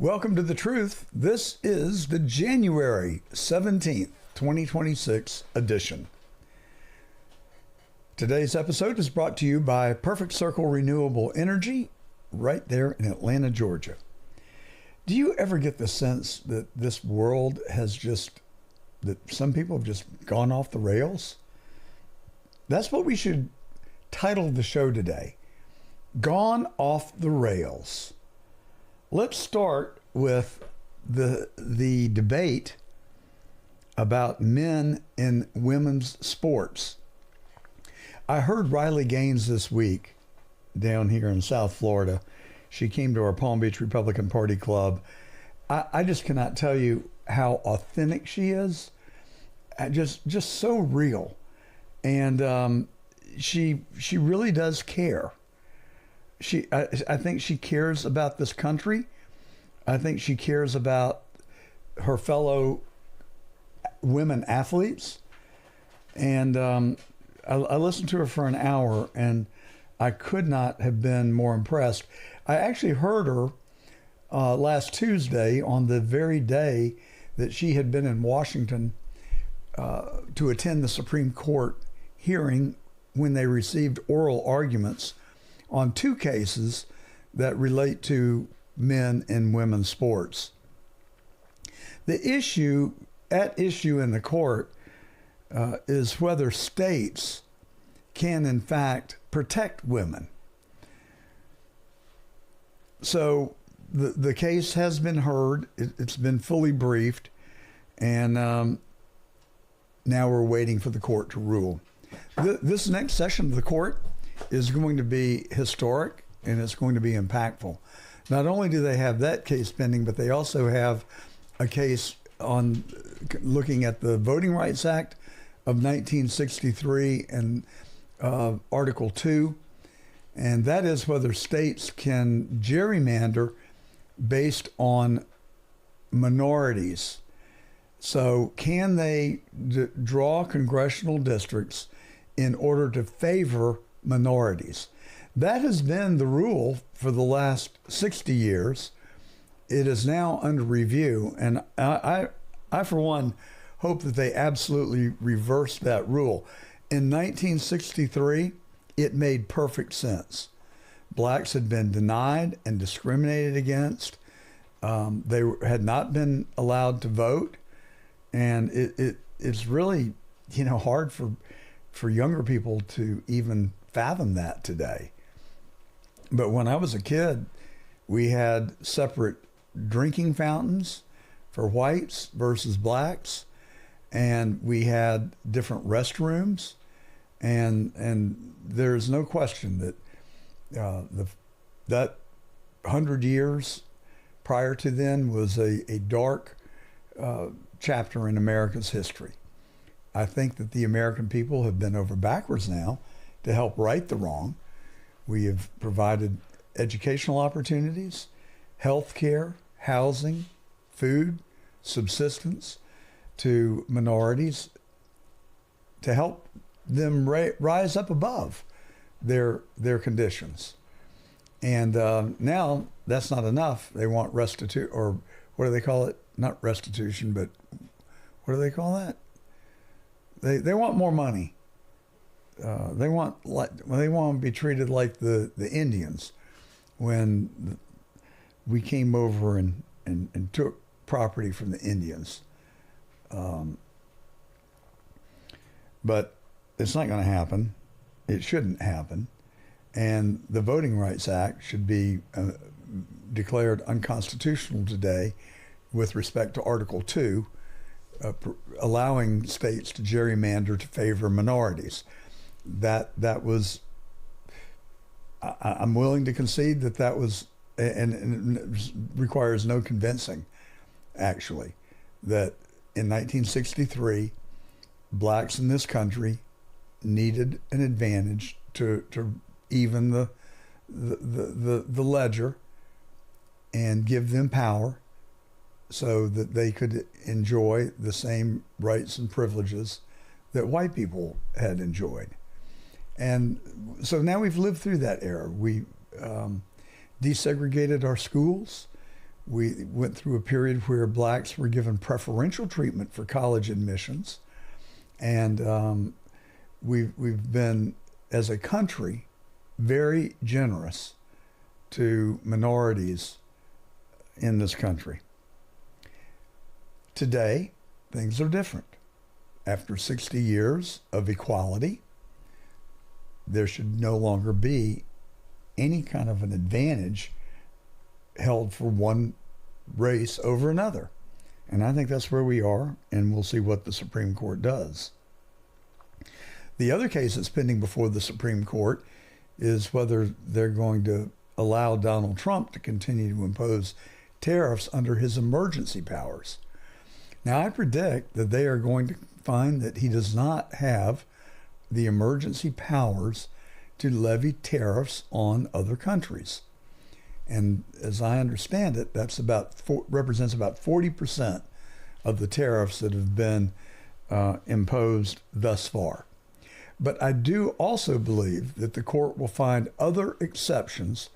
Welcome to The Truth. This is the January 17th, 2026 edition. Today's episode is brought to you by Perfect Circle Renewable Energy right there in Atlanta, Georgia. Do you ever get the sense that this world that some people have just gone off the rails? That's what we should title the show today. Gone off the rails. Let's start with the debate about men in women's sports. I heard Riley Gaines this week down here in South Florida. She came to our Palm Beach Republican Party Club. I just cannot tell you how authentic she is. Just so real. And she really does care. I think she cares about this country. I think she cares about her fellow women athletes. And I listened to her for an hour, and I could not have been more impressed. I actually heard her last Tuesday on the very day that she had been in Washington to attend the Supreme Court hearing when they received oral arguments on two cases that relate to men and women's sports. The issue in the court is whether states can in fact protect women. So the case has been heard, it's been fully briefed, and now we're waiting for the court to rule. This next session of the court is going to be historic, and it's going to be impactful. Not only do they have that case pending, but they also have a case on looking at the Voting Rights Act of 1963 and Article 2, and that is whether states can gerrymander based on minorities. So can they draw congressional districts in order to favor minorities? That has been the rule for the last 60 years. It is now under review, and I for one, hope that they absolutely reverse that rule. In 1963, it made perfect sense. Blacks had been denied and discriminated against. They had not been allowed to vote, and it's really, hard for younger people to even fathom that today. But when I was a kid, we had separate drinking fountains for whites versus blacks, and we had different restrooms, and there's no question that that 100 years prior to then was a dark chapter in America's history. I think that the American people have been over backwards now to help right the wrong. We have provided educational opportunities, health care, housing, food, subsistence to minorities to help them rise up above their conditions. And now that's not enough. They want restitution, or what do they call it? Not restitution, but what do they call that? They want more money. They want to be treated like the Indians when we came over and took property from the Indians. But it's not going to happen. It shouldn't happen. And the Voting Rights Act should be declared unconstitutional today with respect to Article 2, allowing states to gerrymander to favor minorities. That was, I'm willing to concede that was, and it requires no convincing, actually, that in 1963, blacks in this country needed an advantage to even the ledger and give them power so that they could enjoy the same rights and privileges that white people had enjoyed. And so now we've lived through that era. We desegregated our schools. We went through a period where blacks were given preferential treatment for college admissions. And we've been, as a country, very generous to minorities in this country. Today, things are different. After 60 years of equality, there should no longer be any kind of an advantage held for one race over another. And I think that's where we are, and we'll see what the Supreme Court does. The other case that's pending before the Supreme Court is whether they're going to allow Donald Trump to continue to impose tariffs under his emergency powers. Now, I predict that they are going to find that he does not have the emergency powers to levy tariffs on other countries. And as I understand it, that's represents about 40% of the tariffs that have been imposed thus far. But I do also believe that the court will find other exceptions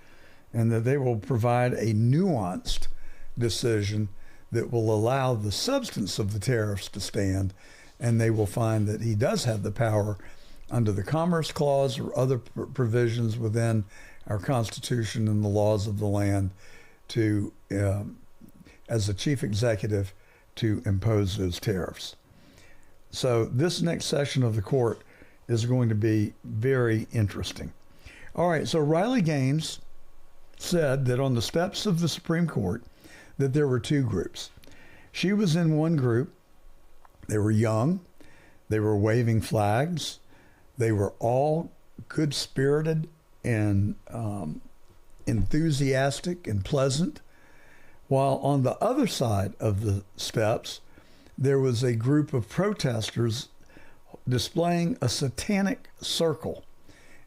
and that they will provide a nuanced decision that will allow the substance of the tariffs to stand, and they will find that he does have the power under the Commerce Clause or other provisions within our Constitution and the laws of the land to, as the chief executive, to impose those tariffs. So this next session of the court is going to be very interesting. All right, so Riley Gaines said that on the steps of the Supreme Court that there were two groups. She was in one group. They were young. They were waving flags. They were all good-spirited and enthusiastic and pleasant. While on the other side of the steps, there was a group of protesters displaying a satanic circle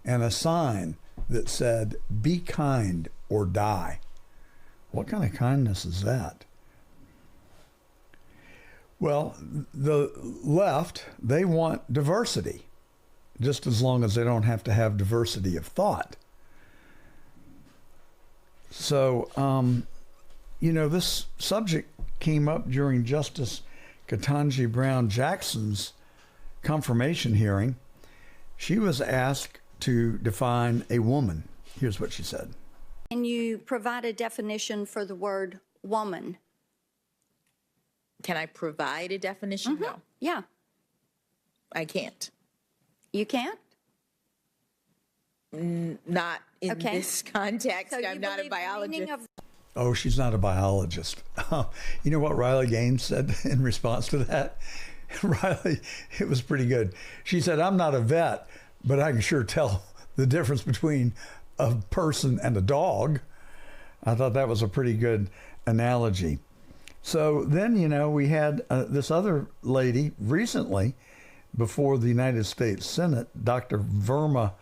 and a sign that said, "Be kind or die." What kind of kindness is that? Well, the left, they want diversity, just as long as they don't have to have diversity of thought. So, this subject came up during Justice Ketanji Brown Jackson's confirmation hearing. She was asked to define a woman. Here's what she said. Can you provide a definition for the word woman? Can I provide a definition? Mm-hmm. No, Yeah. I can't. You can't? Not in Okay. this context. So you I'm not a believe the meaning biologist. of Oh, she's not a biologist. You know what Riley Gaines said in response to that? Riley, it was pretty good. She said, "I'm not a vet, but I can sure tell the difference between a person and a dog." I thought that was a pretty good analogy. So then, we had this other lady recently before the United States Senate, Dr. Verma,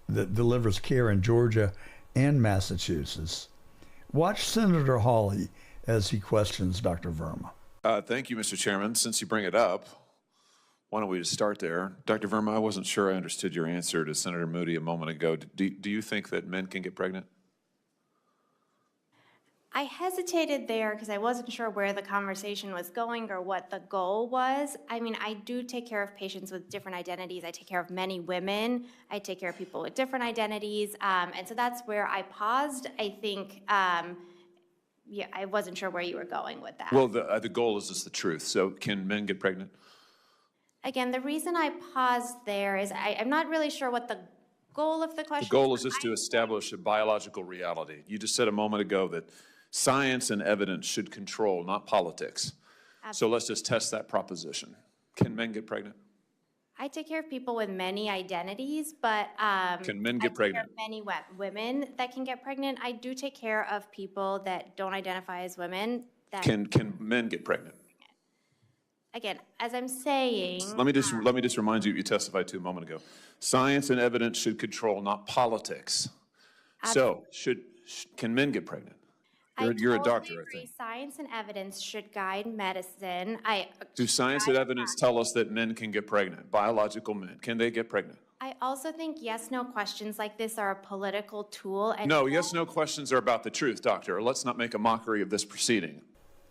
that delivers care in Georgia and Massachusetts. Watch Senator Hawley as he questions Dr. Verma. Thank you, Mr. Chairman. Since you bring it up, why don't we just start there? Dr. Verma, I wasn't sure I understood your answer to Senator Moody a moment ago. Do you think that men can get pregnant? I hesitated there because I wasn't sure where the conversation was going or what the goal was. I mean, I do take care of patients with different identities. I take care of many women. I take care of people with different identities. And so that's where I paused. I think, I wasn't sure where you were going with that. Well, the goal is just the truth. So can men get pregnant? Again, the reason I paused there is I'm not really sure what the goal of the question is. The goal is just to establish a biological reality. You just said a moment ago that science and evidence should control, not politics. Absolutely. So let's just test that proposition. Can men get pregnant? I take care of people with many identities, but Can men get pregnant? I take care of many women that can get pregnant. I do take care of people that don't identify as women. That Can men get pregnant? Again, as I'm saying, Let me just remind you what you testified to a moment ago. Science and evidence should control, not politics. So can men get pregnant? You're a doctor, I think. Science and evidence should guide medicine. Do science and evidence tell us that men can get pregnant? Biological men, can they get pregnant? I also think yes/no questions like this are a political tool. And No, yes/no questions are about the truth, Doctor. Let's not make a mockery of this proceeding.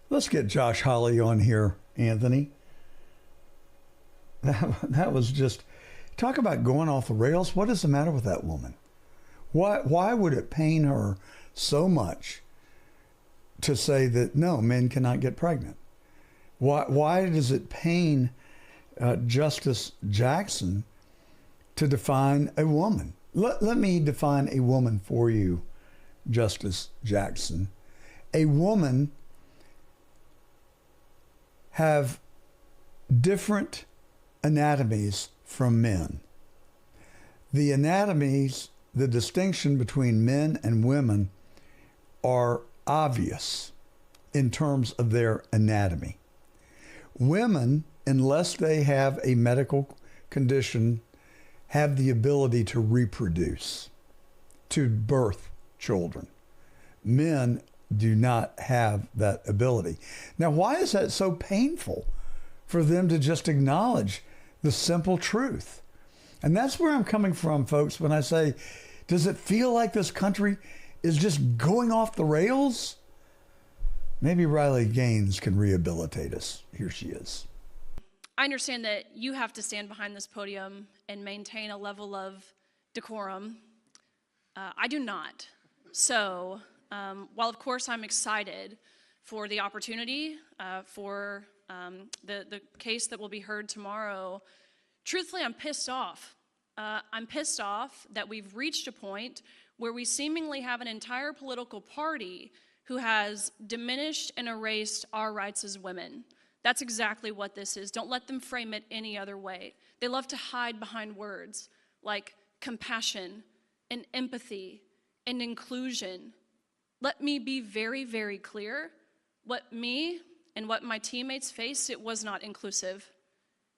Let's get Josh Hawley on here, Anthony. That was just, talk about going off the rails. What is the matter with that woman? Why would it pain her so much to say that no, men cannot get pregnant? Why does it pain Justice Jackson to define a woman? Let me define a woman for you, Justice Jackson. A woman have different anatomies from men. The anatomies, the distinction between men and women are obvious in terms of their anatomy. Women, unless they have a medical condition, have the ability to reproduce, to birth children. Men do not have that ability. Now, why is that so painful for them to just acknowledge the simple truth? And that's where I'm coming from, folks, when I say, does it feel like this country is just going off the rails? Maybe Riley Gaines can rehabilitate us. Here she is. I understand that you have to stand behind this podium and maintain a level of decorum. I do not. So, while of course I'm excited for the opportunity for the case that will be heard tomorrow, truthfully, I'm pissed off. I'm pissed off that we've reached a point where we seemingly have an entire political party who has diminished and erased our rights as women. That's exactly what this is. Don't let them frame it any other way. They love to hide behind words like compassion and empathy and inclusion. Let me be very, very clear. What me and what my teammates faced, it was not inclusive.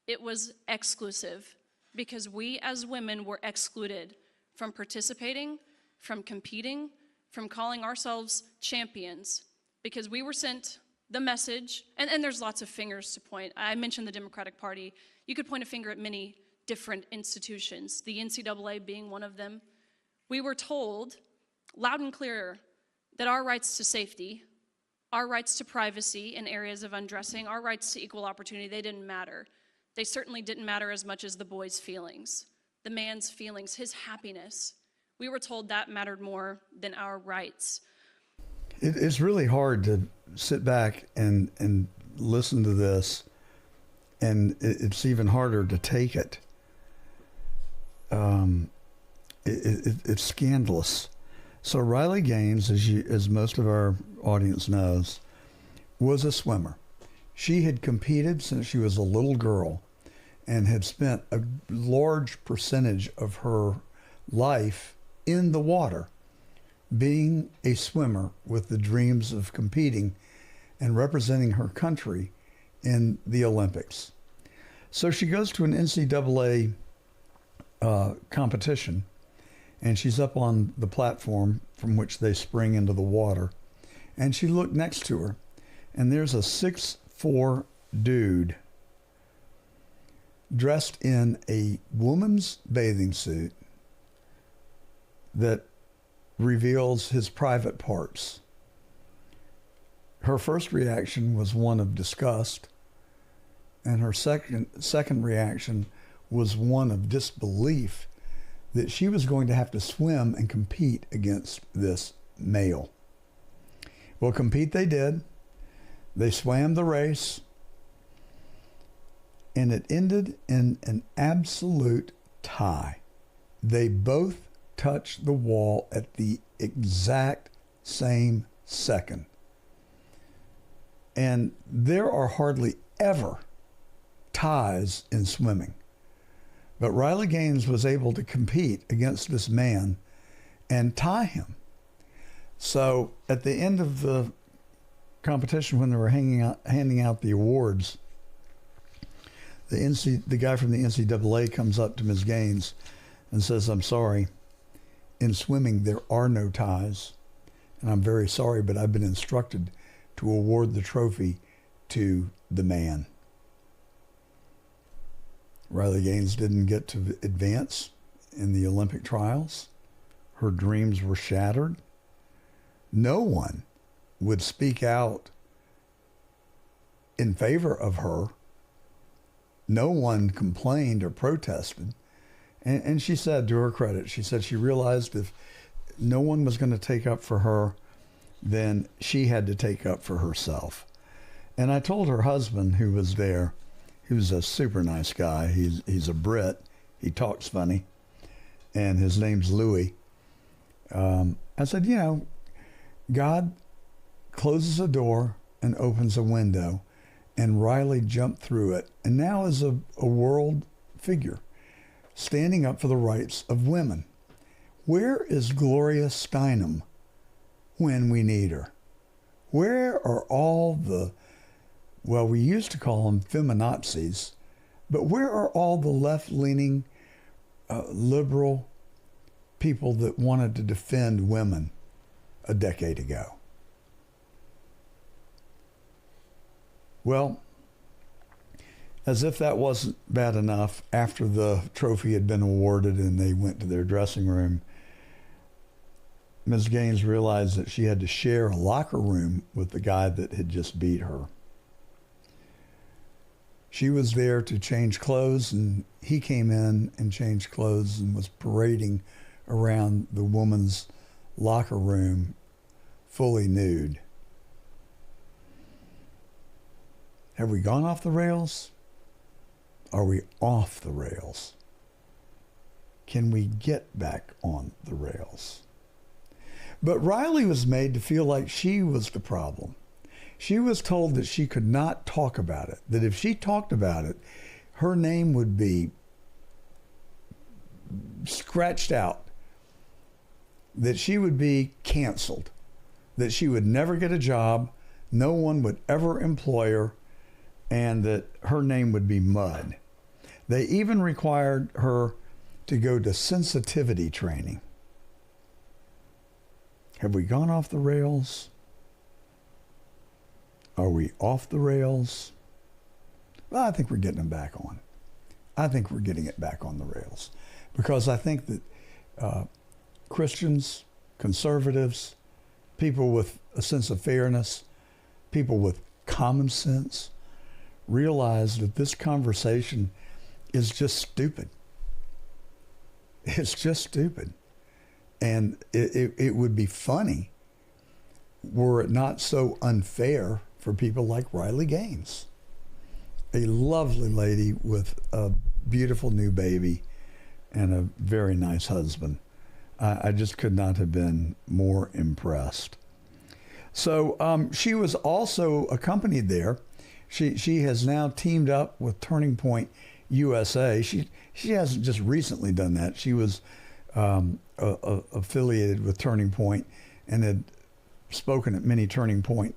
It was exclusive, because we as women were excluded from participating, from competing, from calling ourselves champions, because we were sent the message, and there's lots of fingers to point. I mentioned the Democratic Party. You could point a finger at many different institutions, the NCAA being one of them. We were told loud and clear that our rights to safety, our rights to privacy in areas of undressing, our rights to equal opportunity, they didn't matter. They certainly didn't matter as much as the boy's feelings, the man's feelings, his happiness. We were told that mattered more than our rights. It's really hard to sit back and listen to this, and it's even harder to take it. It's scandalous. So Riley Gaines, as most of our audience knows, was a swimmer. She had competed since she was a little girl and had spent a large percentage of her life in the water, being a swimmer with the dreams of competing and representing her country in the Olympics. So she goes to an NCAA competition, and she's up on the platform from which they spring into the water, and she looked next to her, and there's a 6'4" dude dressed in a woman's bathing suit that reveals his private parts. Her first reaction was one of disgust, and her second reaction was one of disbelief that she was going to have to swim and compete against this male. Well, compete they did. They swam the race, and it ended in an absolute tie. They both touched the wall at the exact same second. And there are hardly ever ties in swimming. But Riley Gaines was able to compete against this man and tie him. So at the end of the competition, when they were handing out the awards, the guy from the NCAA comes up to Ms. Gaines and says, "I'm sorry, in swimming there are no ties, and I'm very sorry, but I've been instructed to award the trophy to the man." Riley Gaines didn't get to advance in the Olympic trials. Her dreams were shattered. No one would speak out in favor of her. No one complained or protested. And she said, to her credit, she said she realized if no one was going to take up for her, then she had to take up for herself. And I told her husband, who was there, he was a super nice guy. He's a Brit. He talks funny. And his name's Louis. I said, you know, God closes a door and opens a window. And Riley jumped through it. And now is a world figure standing up for the rights of women. Where is Gloria Steinem when we need her? Where are all the, well, we used to call them feminazis, but where are all the left-leaning liberal people that wanted to defend women a decade ago? Well, as if that wasn't bad enough, after the trophy had been awarded and they went to their dressing room, Ms. Gaines realized that she had to share a locker room with the guy that had just beat her. She was there to change clothes, and he came in and changed clothes and was parading around the woman's locker room fully nude. Have we gone off the rails? Are we off the rails? Can we get back on the rails? But Riley was made to feel like she was the problem. She was told that she could not talk about it, that if she talked about it, her name would be scratched out, that she would be canceled, that she would never get a job, no one would ever employ her, and that her name would be mud. They even required her to go to sensitivity training. Have we gone off the rails? Are we off the rails? Well, I think we're getting them back on. I think we're getting it back on the rails. Because I think that Christians, conservatives, people with a sense of fairness, people with common sense, realize that this conversation is just stupid. It's just stupid. And it would be funny were it not so unfair for people like Riley Gaines, a lovely lady with a beautiful new baby and a very nice husband. I just could not have been more impressed. So she was also accompanied there. She has now teamed up with Turning Point USA. She hasn't just recently done that. She was affiliated with Turning Point and had spoken at many Turning Point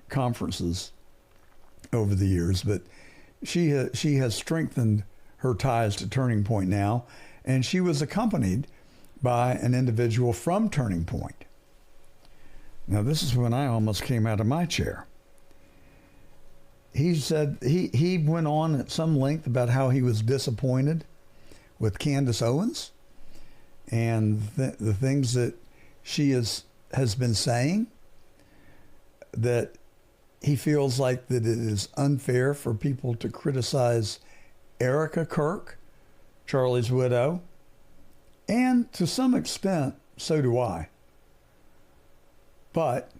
conferences over the years. But she has strengthened her ties to Turning Point now, and she was accompanied by an individual from Turning Point. Now, this is when I almost came out of my chair. He said he went on at some length about how he was disappointed with Candace Owens and the things that she has been saying, that he feels like that it is unfair for people to criticize Erica Kirk, Charlie's widow, and to some extent, so do I. But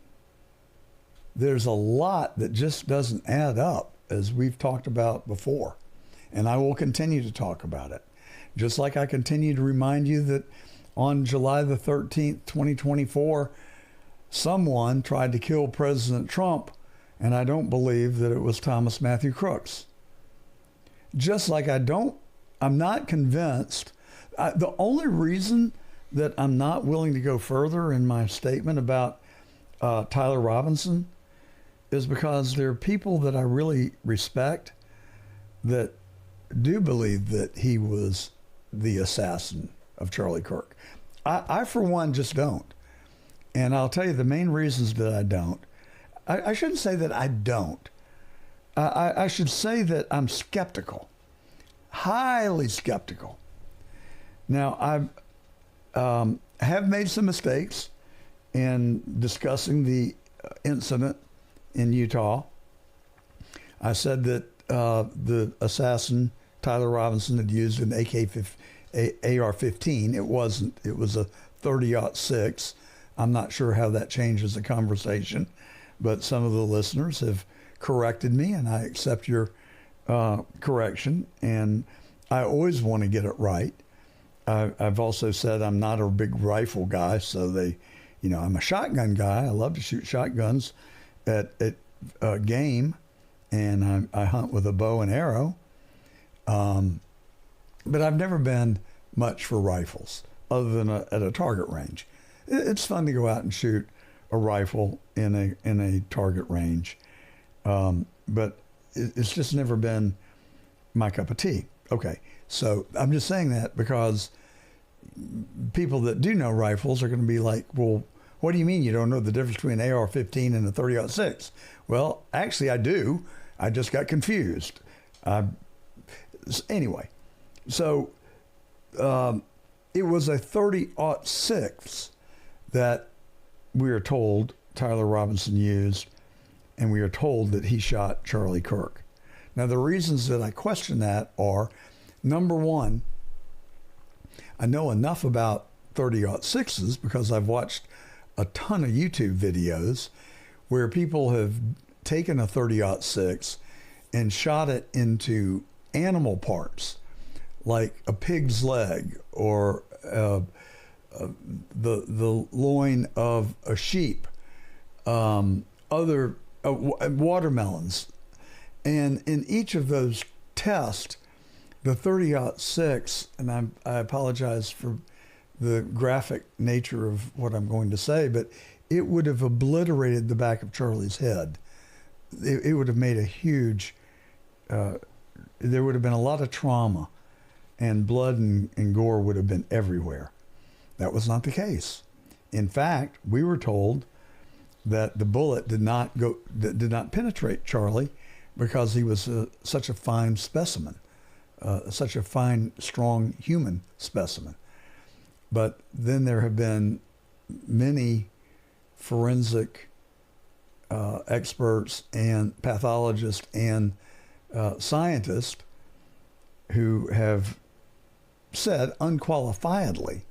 there's a lot that just doesn't add up, as we've talked about before. And I will continue to talk about it. Just like I continue to remind you that on July the 13th, 2024, someone tried to kill President Trump, and I don't believe that it was Thomas Matthew Crooks. Just like I'm not convinced. The only reason that I'm not willing to go further in my statement about Tyler Robinson is because there are people that I really respect that do believe that he was the assassin of Charlie Kirk. I for one, just don't. And I'll tell you the main reasons that I don't. I shouldn't say that I don't. I should say that I'm skeptical, highly skeptical. Now, I have made some mistakes in discussing the incident in Utah. I said that the assassin, Tyler Robinson, had used an AR-15. It wasn't. It was a 30-06. I'm not sure how that changes the conversation, but some of the listeners have corrected me, and I accept your correction. And I always want to get it right. I've also said I'm not a big rifle guy, so I'm a shotgun guy. I love to shoot shotguns at game, and I hunt with a bow and arrow. But I've never been much for rifles, other than at a target range. It's fun to go out and shoot a rifle in a target range, but it's just never been my cup of tea. Okay, so I'm just saying that because people that do know rifles are going to be like, well, what do you mean you don't know the difference between an AR-15 and a 30-06? Well, actually, I do. I just got confused. Anyway, so it was a 30-06 that we are told Tyler Robinson used, and we are told that he shot Charlie Kirk. Now, the reasons that I question that are, number one, I know enough about 30-06s because I've watched a ton of YouTube videos where people have taken a 30-06 and shot it into animal parts, like a pig's leg or the loin of a sheep, other watermelons. And in each of those tests, the 30-06, and I apologize for the graphic nature of what I'm going to say, but it would have obliterated the back of Charlie's head. It would have made a huge, there would have been a lot of trauma, and blood and gore would have been everywhere. That was not the case. In fact, we were told that the bullet did not penetrate Charlie because he was such a fine specimen, such a fine, strong human specimen. But then there have been many forensic experts and pathologists and scientists who have said unqualifiedly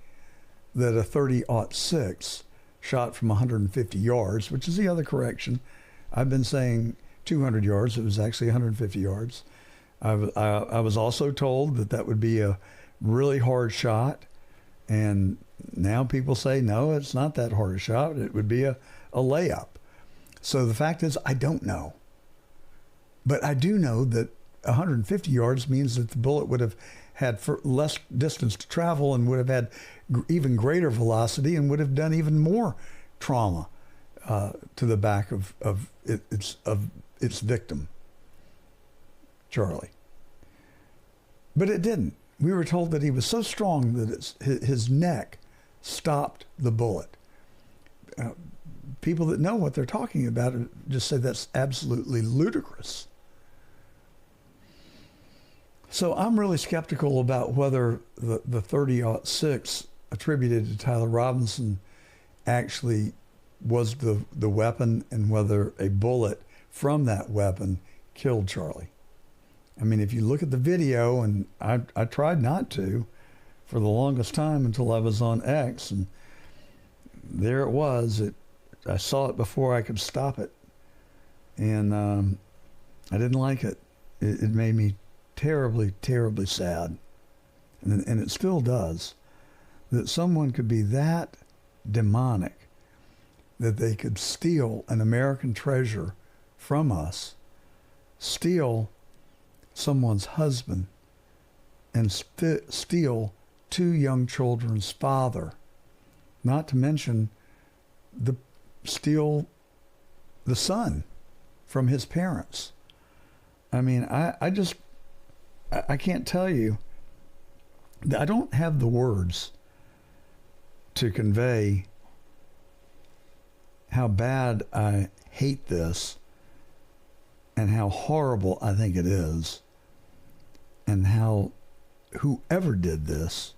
that a 30-06 shot from 150 yards, which is the other correction. I've been saying 200 yards. It was actually 150 yards. I was also told that would be a really hard shot. And now people say, no, it's not that hard a shot. It would be a layup. So the fact is, I don't know. But I do know that 150 yards means that the bullet would have had less distance to travel and would have had even greater velocity and would have done even more trauma to the back of its victim, Charlie. But it didn't. We were told that he was so strong that his neck stopped the bullet. People that know what they're talking about just say that's absolutely ludicrous. So I'm really skeptical about whether the 30-06 attributed to Tyler Robinson actually was the weapon and whether a bullet from that weapon killed Charlie. I mean, if you look at the video, and I tried not to for the longest time until I was on X, and there it was. I saw it before I could stop it, and I didn't like it. It made me terribly, terribly sad, and it still does, that someone could be that demonic that they could steal an American treasure from us, steal someone's husband, and steal two young children's father, not to mention steal the son from his parents. I mean, I can't tell you. I don't have the words to convey how bad I hate this and how horrible I think it is, and how whoever did this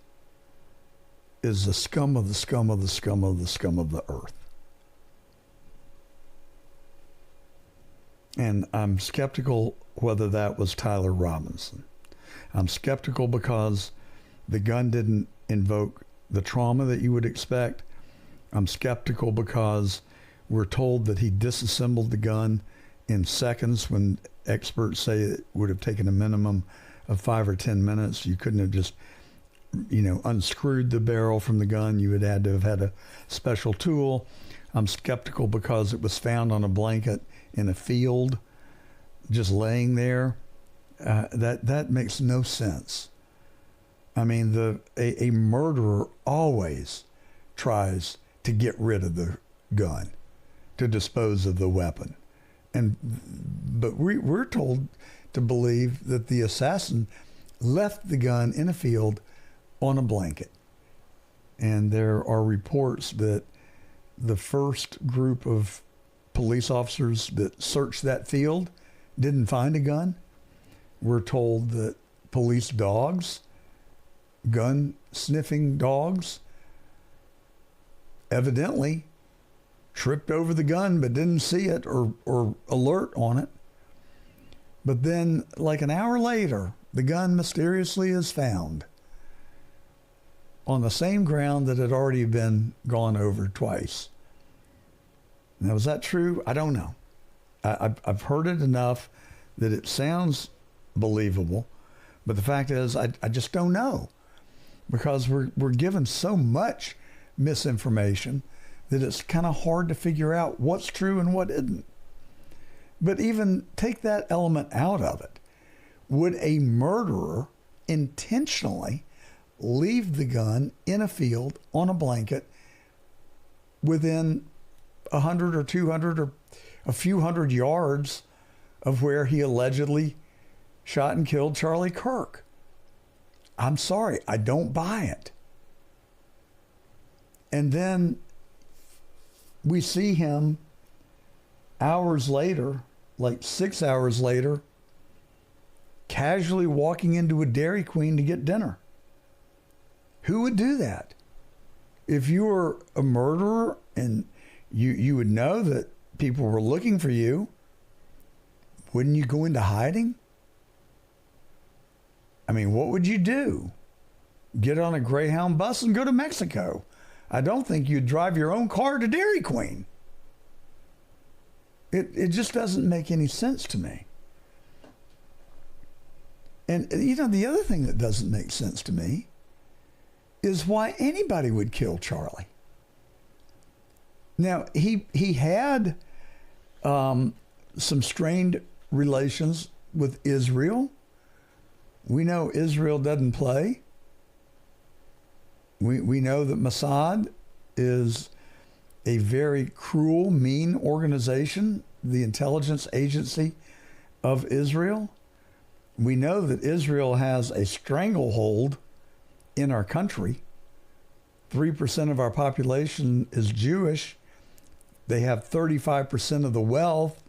is the scum of the scum of the scum of the scum of the earth. And I'm skeptical whether that was Tyler Robinson. I'm skeptical because the gun didn't invoke the trauma that you would expect. I'm skeptical because we're told that he disassembled the gun in seconds when experts say it would have taken a minimum of 5 or 10 minutes. You couldn't have just, unscrewed the barrel from the gun. You would had to have had a special tool. I'm skeptical because it was found on a blanket in a field, just laying there. That makes no sense. I mean, a murderer always tries to get rid of the gun, to dispose of the weapon. But we're told to believe that the assassin left the gun in a field on a blanket. And there are reports that the first group of police officers that searched that field didn't find a gun. We're told that police dogs, gun-sniffing dogs, evidently tripped over the gun but didn't see it or alert on it. But then, like an hour later, the gun mysteriously is found on the same ground that had already been gone over twice. Now, is that true? I don't know. I've heard it enough that it sounds believable, but the fact is, I just don't know, because we're given so much misinformation that it's kind of hard to figure out what's true and what isn't. But even take that element out of it. Would a murderer intentionally leave the gun in a field on a blanket within 100 or 200 or a few hundred yards of where he allegedly shot and killed Charlie Kirk? I'm sorry, I don't buy it. And then we see him hours later, like 6 hours later, casually walking into a Dairy Queen to get dinner. Who would do that? If you were a murderer and you would know that people were looking for you, wouldn't you go into hiding? I mean, what would you do? Get on a Greyhound bus and go to Mexico. I don't think you'd drive your own car to Dairy Queen. It just doesn't make any sense to me. And, the other thing that doesn't make sense to me is why anybody would kill Charlie. Now, he had some strained relations with Israel. We know Israel doesn't play. We know that Mossad is a very cruel, mean organization, the intelligence agency of Israel. We know that Israel has a stranglehold in our country. 3% of our population is Jewish. They have 35% of the wealth,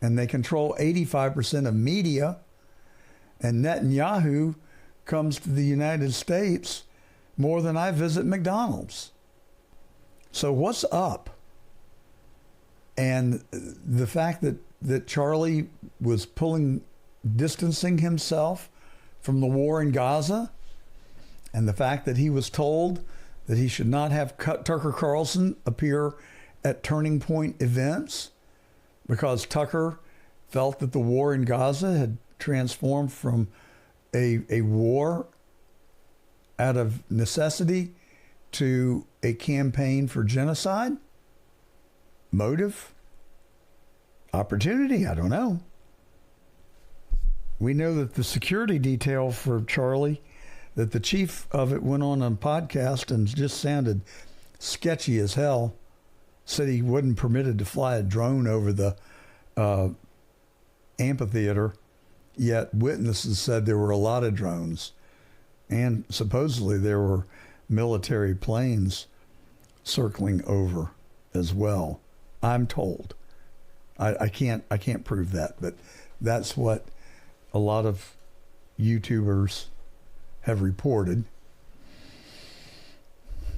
and they control 85% of media. And Netanyahu comes to the United States more than I visit McDonald's. So what's up? And the fact that Charlie was distancing himself from the war in Gaza, and the fact that he was told that he should not have Tucker Carlson appear at Turning Point events because Tucker felt that the war in Gaza had transformed from a war out of necessity to a campaign for genocide? Motive? Opportunity? I don't know. We know that the security detail for Charlie, that the chief of it went on a podcast and just sounded sketchy as hell, said he wasn't permitted to fly a drone over the amphitheater, yet witnesses said there were a lot of drones, and supposedly there were military planes circling over as well. I'm told. I can't prove that, but that's what a lot of YouTubers have reported.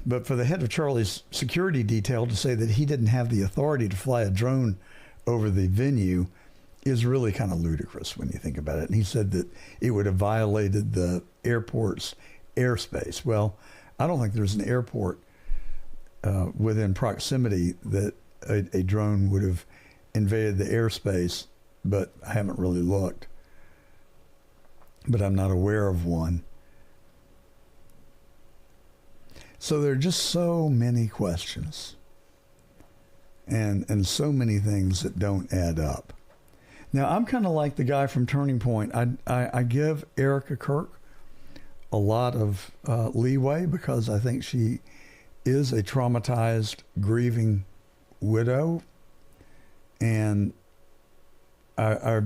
But for the head of Charlie's security detail to say that he didn't have the authority to fly a drone over the venue is really kind of ludicrous when you think about it. And he said that it would have violated the airport's airspace. Well, I don't think there's an airport within proximity that a drone would have invaded the airspace, but I haven't really looked. But I'm not aware of one. So there are just so many questions and so many things that don't add up. Now, I'm kind of like the guy from Turning Point. I give Erica Kirk a lot of leeway because I think she is a traumatized, grieving widow. And I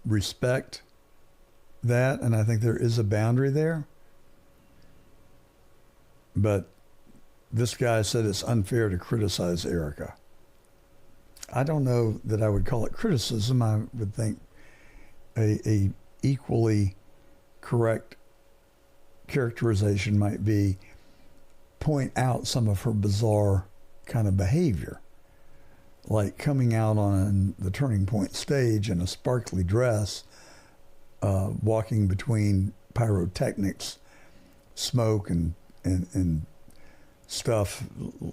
respect that, and I think there is a boundary there. But this guy said it's unfair to criticize Erica. I don't know that I would call it criticism. I would think a equally correct characterization might be point out some of her bizarre kind of behavior, like coming out on the Turning Point stage in a sparkly dress, walking between pyrotechnics, smoke and stuff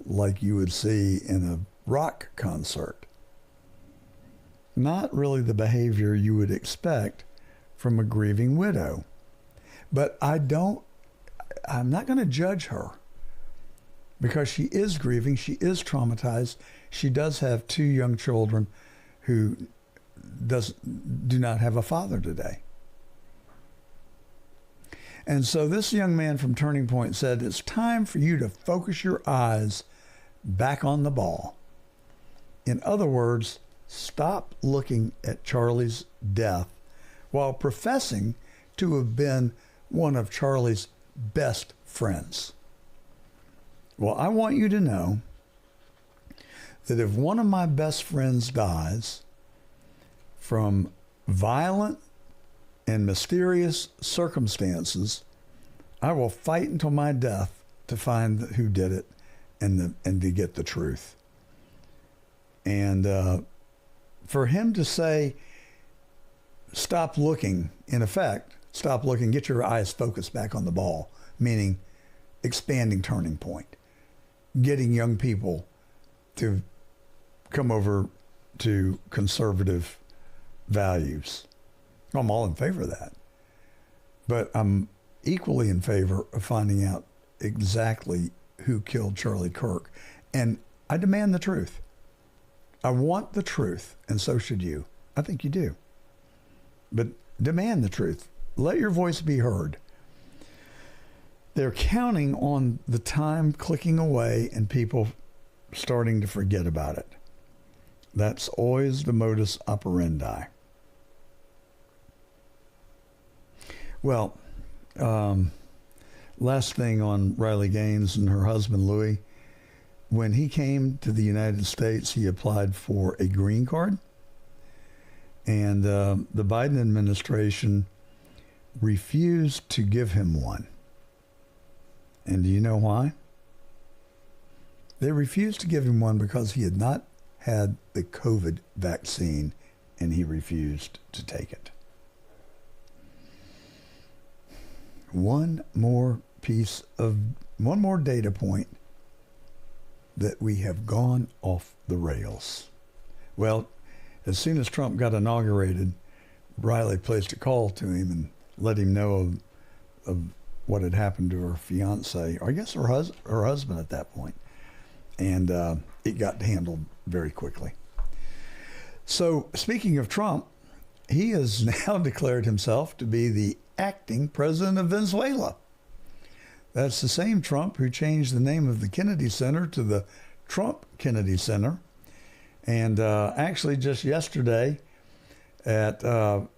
like you would see in a rock concert. Not really the behavior you would expect from a grieving widow. But I'm not going to judge her because she is grieving, she is traumatized. She does have 2 young children who do not have a father today. And so this young man from Turning Point said, it's time for you to focus your eyes back on the ball. In other words, stop looking at Charlie's death while professing to have been one of Charlie's best friends. Well, I want you to know that if one of my best friends dies from violent and mysterious circumstances, I will fight until my death to find who did it and to get the truth. And for him to say, stop looking, in effect, stop looking, get your eyes focused back on the ball, meaning expanding Turning Point, getting young people to come over to conservative values. I'm all in favor of that. But I'm equally in favor of finding out exactly who killed Charlie Kirk. And I demand the truth. I want the truth, and so should you. I think you do. But demand the truth. Let your voice be heard. They're counting on the time clicking away and people starting to forget about it. That's always the modus operandi. Well, last thing on Riley Gaines and her husband, Louis. When he came to the United States, he applied for a green card. And the Biden administration refused to give him one. And do you know why? They refused to give him one because he had not had the COVID vaccine and he refused to take it. One more data point that we have gone off the rails. Well, as soon as Trump got inaugurated, Riley placed a call to him and let him know of what had happened to her fiance, or I guess her husband at that point. And it got handled very quickly. So speaking of Trump, he has now declared himself to be the acting president of Venezuela. That's the same Trump who changed the name of the Kennedy Center to the Trump Kennedy Center. And actually just yesterday afternoon,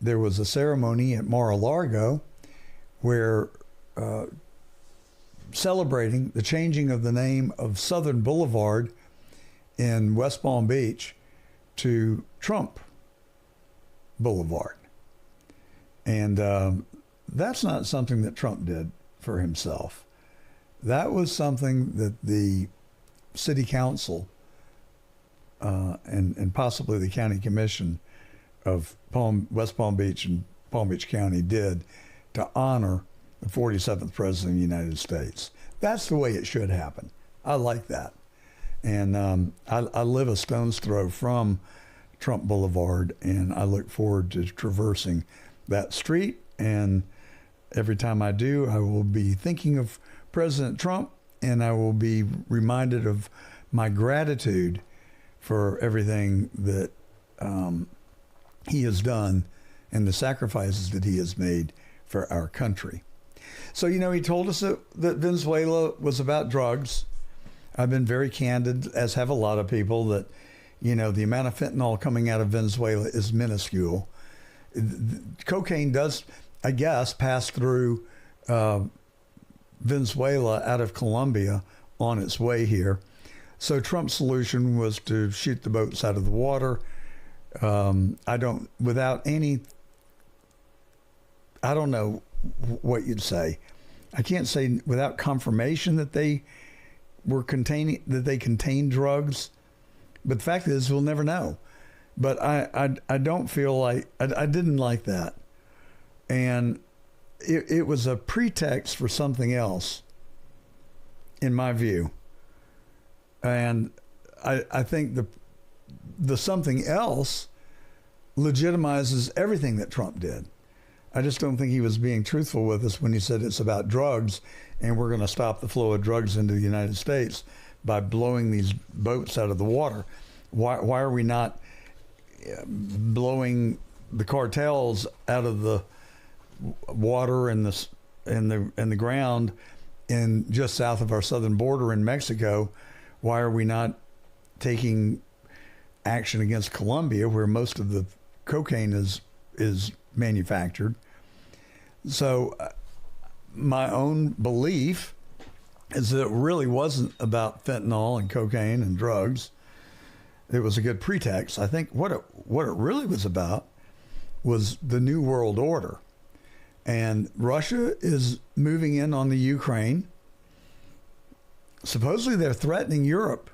there was a ceremony at Mar-a-Lago where celebrating the changing of the name of Southern Boulevard in West Palm Beach to Trump Boulevard. And that's not something that Trump did for himself. That was something that the city council and possibly the county commission of West Palm Beach and Palm Beach County did to honor the 47th president of the United States. That's the way it should happen. I like that. And I live a stone's throw from Trump Boulevard, and I look forward to traversing that street. And every time I do, I will be thinking of President Trump, and I will be reminded of my gratitude for everything that he has done and the sacrifices that he has made for our country. So, he told us that Venezuela was about drugs. I've been very candid, as have a lot of people, that, the amount of fentanyl coming out of Venezuela is minuscule. Cocaine does, I guess, pass through Venezuela out of Colombia on its way here. So Trump's solution was to shoot the boats out of the water. I don't know what you'd say. I can't say without confirmation that they contained drugs. But the fact is, we'll never know. But I don't feel like, I didn't like that. And it was a pretext for something else, in my view. And I think the something else legitimizes everything that Trump did. I just don't think he was being truthful with us when he said it's about drugs and we're going to stop the flow of drugs into the United States by blowing these boats out of the water. Why are we not blowing the cartels out of the water and the ground in just south of our southern border in Mexico? Why are we not taking action against Colombia, where most of the cocaine is manufactured? So my own belief is that it really wasn't about fentanyl and cocaine and drugs. It was a good pretext. I think what it really was about was the New World Order. And Russia is moving in on the Ukraine. Supposedly they're threatening Europe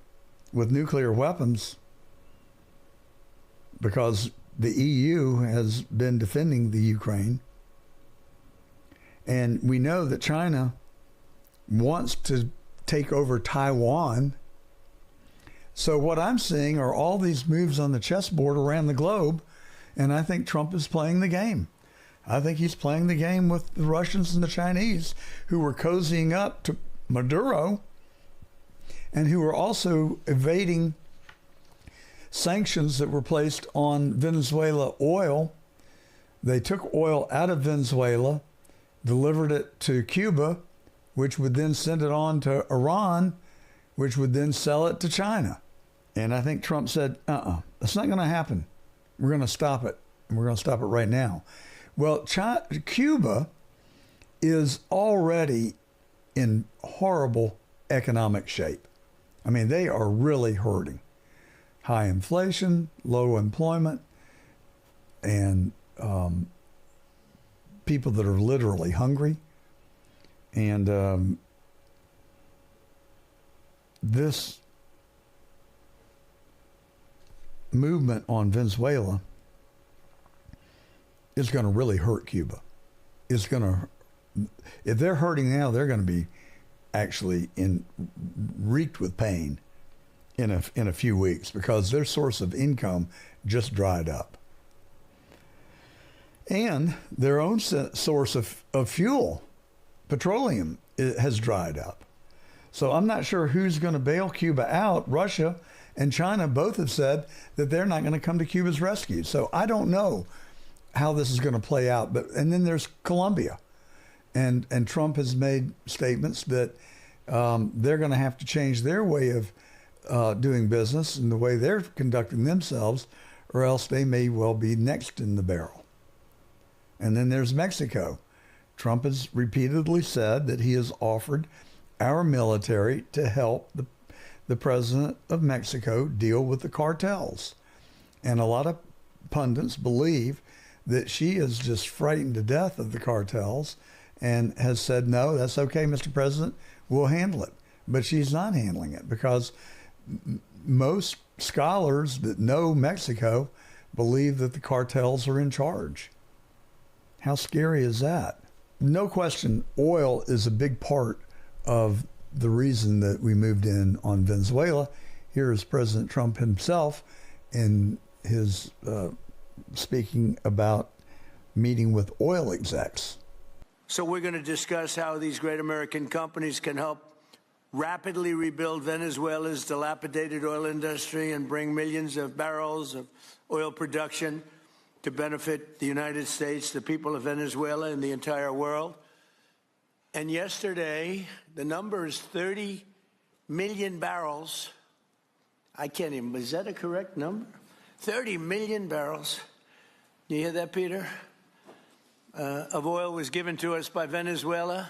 with nuclear weapons because the EU has been defending the Ukraine. And we know that China wants to take over Taiwan. So what I'm seeing are all these moves on the chessboard around the globe, and I think Trump is playing the game. I think he's playing the game with the Russians and the Chinese, who were cozying up to Maduro and who were also evading sanctions that were placed on Venezuela oil. They took oil out of Venezuela, delivered it to Cuba, which would then send it on to Iran, which would then sell it to China. And I think Trump said, that's not going to happen. We're going to stop it. And we're going to stop it right now. Well, Cuba is already in horrible economic shape. I mean, they are really hurting. High inflation, low employment, and people that are literally hungry. And this movement on Venezuela is going to really hurt Cuba. It's going to, if they're hurting now, they're going to be actually reeked with pain in a few weeks, because their source of income just dried up. And their own source of fuel, petroleum, has dried up. So I'm not sure who's going to bail Cuba out. Russia and China both have said that they're not going to come to Cuba's rescue. So I don't know how this is going to play out. And then there's Colombia. And Trump has made statements that they're going to have to change their way of doing business and the way they're conducting themselves, or else they may well be next in the barrel. And then there's Mexico. Trump has repeatedly said that he has offered our military to help the president of Mexico deal with the cartels. And a lot of pundits believe that she is just frightened to death of the cartels and has said, no, that's okay, Mr. President, we'll handle it. But she's not handling it because most scholars that know Mexico believe that the cartels are in charge. How scary is that? No question, oil is a big part of the reason that we moved in on Venezuela. Here is President Trump himself in his speaking about meeting with oil execs. So we're going to discuss how these great American companies can help rapidly rebuild Venezuela's dilapidated oil industry and bring millions of barrels of oil production to benefit the United States, the people of Venezuela, and the entire world. And yesterday, the number is 30 million barrels. I can't even, is that a correct number? 30 million barrels. You hear that, Peter? Of oil was given to us by Venezuela.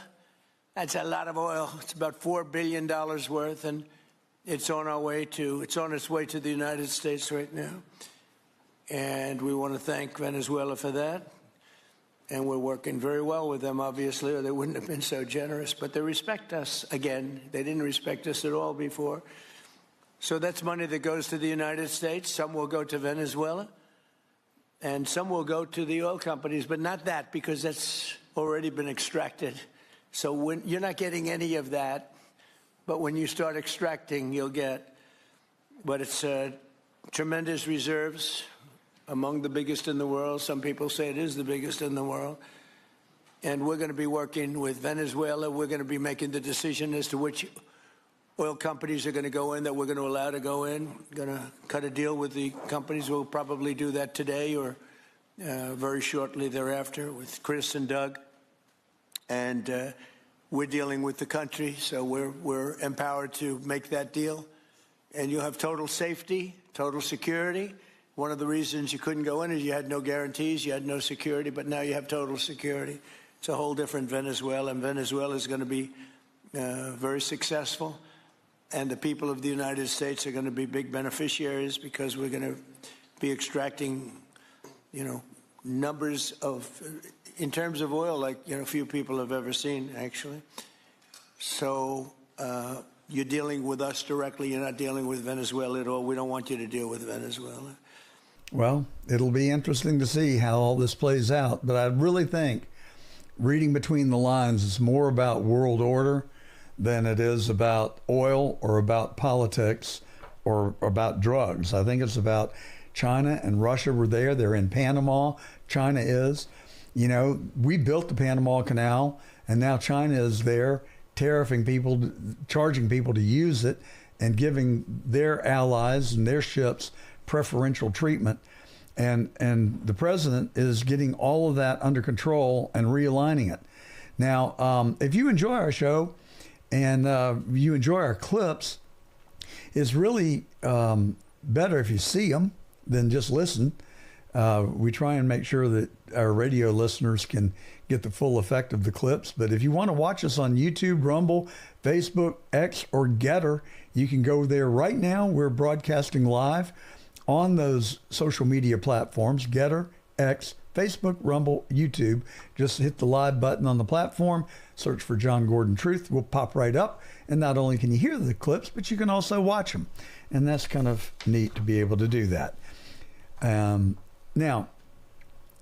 That's a lot of oil. It's about $4 billion worth, and it's on its way to the United States right now. And we want to thank Venezuela for that. And we're working very well with them, obviously, or they wouldn't have been so generous. But they respect us again. They didn't respect us at all before. So that's money that goes to the United States. Some will go to Venezuela, and some will go to the oil companies, but not that, because that's already been extracted. So you're not getting any of that, but when you start extracting, you'll get. But it's tremendous reserves, among the biggest in the world. Some people say it is the biggest in the world. And we're going to be working with Venezuela. We're going to be making the decision as to which oil companies are going to go in, that we're going to allow to go in. Going to cut a deal with the companies. We'll probably do that today or very shortly thereafter with Chris and Doug. And we're dealing with the country, so we're empowered to make that deal. And you'll have total safety, total security. One of the reasons you couldn't go in is you had no guarantees, you had no security, but now you have total security. It's a whole different Venezuela, and Venezuela is going to be very successful. And the people of the United States are going to be big beneficiaries because we're going to be extracting, numbers of, in terms of oil, like, few people have ever seen, actually. So you're dealing with us directly. You're not dealing with Venezuela at all. We don't want you to deal with Venezuela. Well, it'll be interesting to see how all this plays out. But I really think, reading between the lines, it's more about world order than it is about oil or about politics or about drugs. I think it's about China and Russia were there. They're in Panama. China is. We built the Panama Canal, and now China is there tariffing people, charging people to use it, and giving their allies and their ships preferential treatment. And the president is getting all of that under control and realigning it. Now, if you enjoy our show and you enjoy our clips, it's really better if you see them than just listen. We try and make sure that our radio listeners can get the full effect of the clips. But if you want to watch us on YouTube, Rumble, Facebook, X, or Getter, you can go there right now. We're broadcasting live on those social media platforms, Getter, X, Facebook, Rumble, YouTube. Just hit the live button on the platform, search for John Gordon Truth. We'll pop right up. And not only can you hear the clips, but you can also watch them. And that's kind of neat to be able to do that. Now,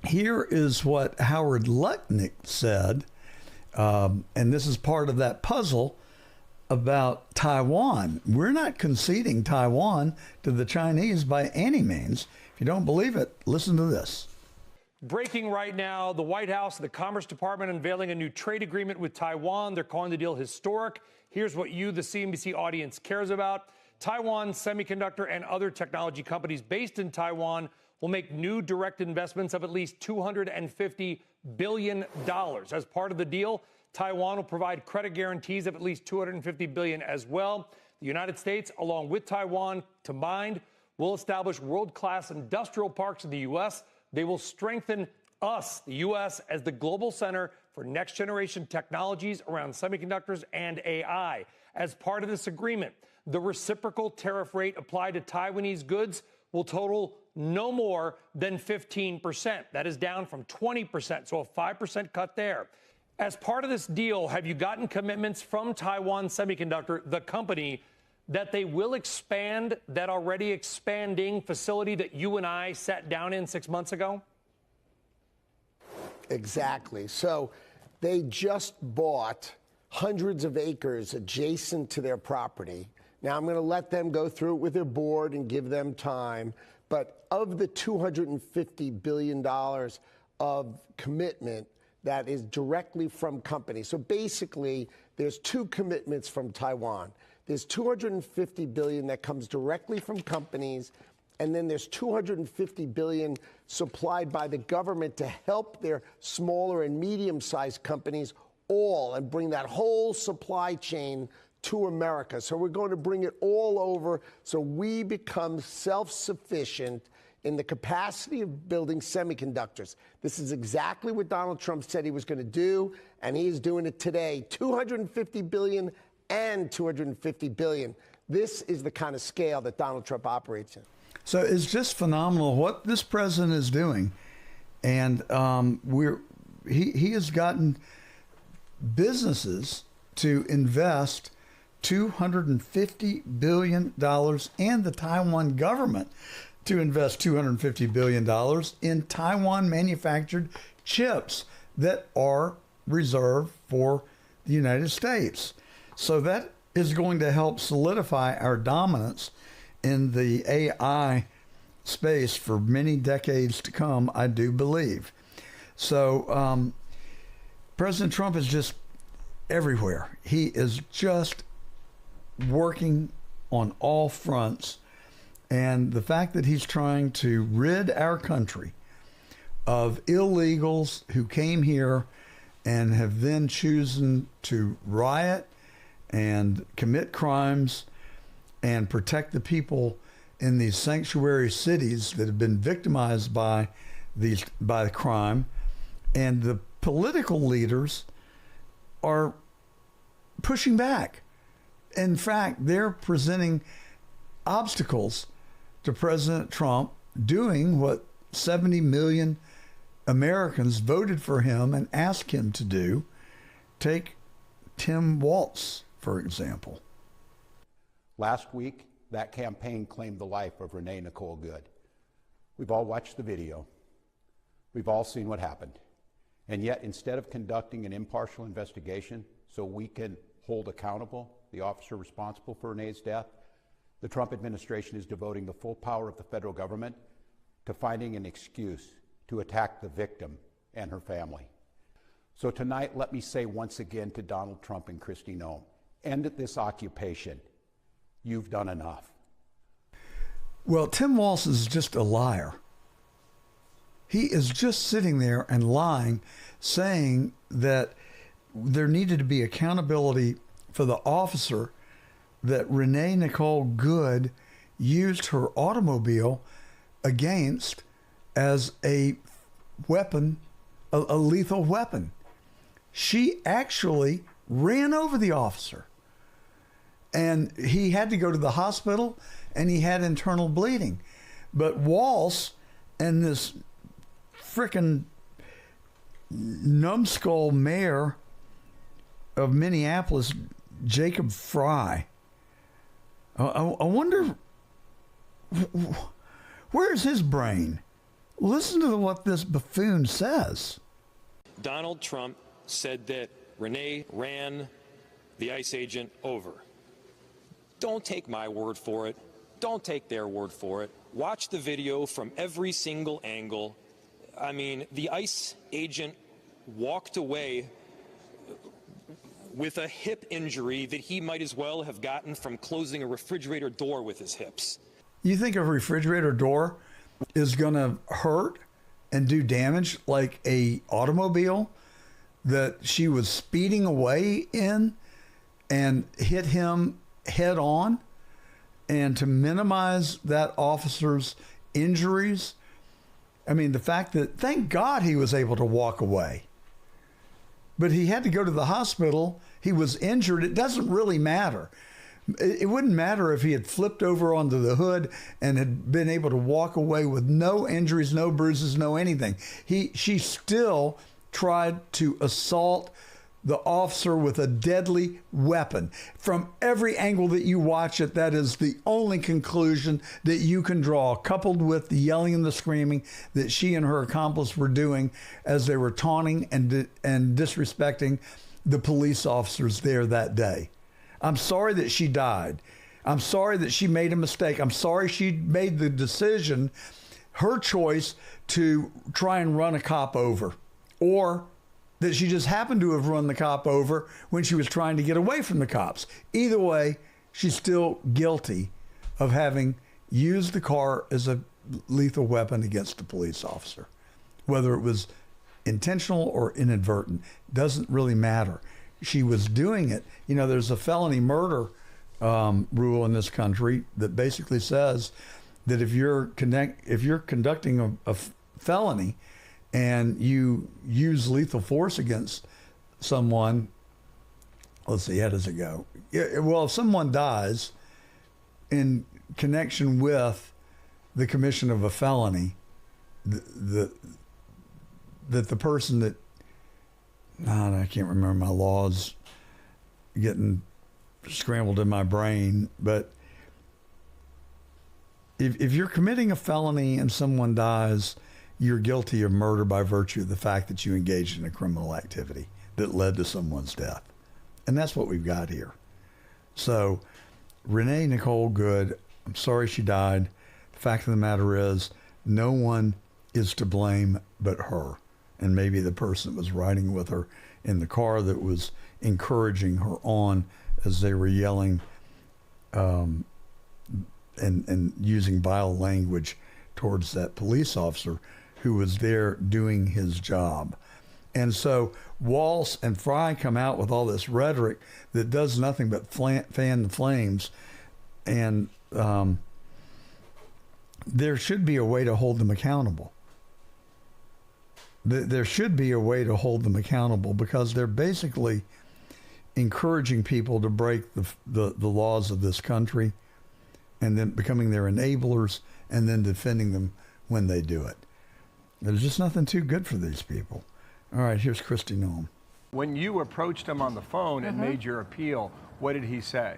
here is what Howard Lutnick said, and this is part of that puzzle about Taiwan. We're not conceding Taiwan to the Chinese by any means. If you don't believe it, listen to this. Breaking right now, the White House and the Commerce Department unveiling a new trade agreement with Taiwan. They're calling the deal historic. Here's what you, the CNBC audience, cares about. Taiwan Semiconductor and other technology companies based in Taiwan will make new direct investments of at least $250 billion. As part of the deal, Taiwan will provide credit guarantees of at least $250 billion as well. The United States, along with Taiwan combined, will establish world-class industrial parks in the U.S. They will strengthen us, the U.S., as the global center for next-generation technologies around semiconductors and AI. As part of this agreement, the reciprocal tariff rate applied to Taiwanese goods will total no more than 15%. That is down from 20%, so a 5% cut there. As part of this deal, have you gotten commitments from Taiwan Semiconductor, the company, that they will expand that already expanding facility that you and I sat down in 6 months ago? Exactly. So they just bought hundreds of acres adjacent to their property. Now, I'm going to let them go through it with their board and give them time. But of the $250 billion of commitment that is directly from companies, so basically there's two commitments from Taiwan. There's $250 billion that comes directly from companies, and then there's $250 billion supplied by the government to help their smaller and medium-sized companies all and bring that whole supply chain to America. So we're going to bring it all over so we become self-sufficient in the capacity of building semiconductors. This is exactly what Donald Trump said he was going to do, and he is doing it today. $250 billion and $250 billion. This is the kind of scale that Donald Trump operates in. So it's just phenomenal what this president is doing. And he has gotten businesses to invest $250 billion and the Taiwan government to invest $250 billion in Taiwan manufactured chips that are reserved for the United States. So that is going to help solidify our dominance in the AI space for many decades to come, I do believe. So President Trump is just everywhere. He is just working on all fronts. And the fact that he's trying to rid our country of illegals who came here and have then chosen to riot and commit crimes and protect the people in these sanctuary cities that have been victimized by the crime, and the political leaders are pushing back. In fact, they're presenting obstacles to President Trump doing what 70 million Americans voted for him and asked him to do. Take Tim Walz, for example. Last week, that campaign claimed the life of Renee Nicole Good. We've all watched the video. We've all seen what happened. And yet, instead of conducting an impartial investigation so we can hold accountable the officer responsible for Renee's death, the Trump administration is devoting the full power of the federal government to finding an excuse to attack the victim and her family. So tonight, let me say once again to Donald Trump and Kristi Noem, end this occupation. You've done enough. Well, Tim Walz is just a liar. He is just sitting there and lying, saying that there needed to be accountability for the officer that Renee Nicole Good used her automobile against as a weapon, a lethal weapon. She actually ran over the officer, and he had to go to the hospital, and he had internal bleeding. But Walz and this frickin' numbskull mayor of Minneapolis, Jacob Fry, I wonder, where's his brain? Listen to what this buffoon says. Donald Trump said that Renee ran the ICE agent over. Don't take my word for it. Don't take their word for it. Watch the video from every single angle. I mean, the ICE agent walked away with a hip injury that he might as well have gotten from closing a refrigerator door with his hips. You think a refrigerator door is going to hurt and do damage like a automobile that she was speeding away in and hit him head on? And to minimize that officer's injuries, I mean, the fact that, thank God he was able to walk away. But he had to go to the hospital. He was injured. It doesn't really matter. It wouldn't matter if he had flipped over onto the hood and had been able to walk away with no injuries, no bruises, no anything. She still tried to assault the officer with a deadly weapon. From every angle that you watch it, that is the only conclusion that you can draw, coupled with the yelling and the screaming that she and her accomplice were doing as they were taunting and disrespecting the police officers there that day. I'm sorry that she died. I'm sorry that she made a mistake. I'm sorry she made the decision, her choice, to try and run a cop over, or that she just happened to have run the cop over when she was trying to get away from the cops. Either way, she's still guilty of having used the car as a lethal weapon against a police officer. Whether it was intentional or inadvertent, doesn't really matter. She was doing it. You know, there's a felony murder rule in this country that basically says that if you're conducting a felony and you use lethal force against someone, let's see, how does it go? Well, if someone dies in connection with the commission of a felony, that the person that, I can't remember, my laws getting scrambled in my brain, but if you're committing a felony and someone dies, you're guilty of murder by virtue of the fact that you engaged in a criminal activity that led to someone's death. And that's what we've got here. So Renee Nicole Good, I'm sorry she died. The fact of the matter is, no one is to blame but her. And maybe the person that was riding with her in the car that was encouraging her on as they were yelling and using vile language towards that police officer who was there doing his job. And so Walz and Fry come out with all this rhetoric that does nothing but fan the flames. And there should be a way to hold them accountable. There should be a way to hold them accountable, because they're basically encouraging people to break the laws of this country and then becoming their enablers and then defending them when they do it. There's just nothing too good for these people. All right, here's Christy Noem. When you approached him on the phone and made your appeal, what did he say?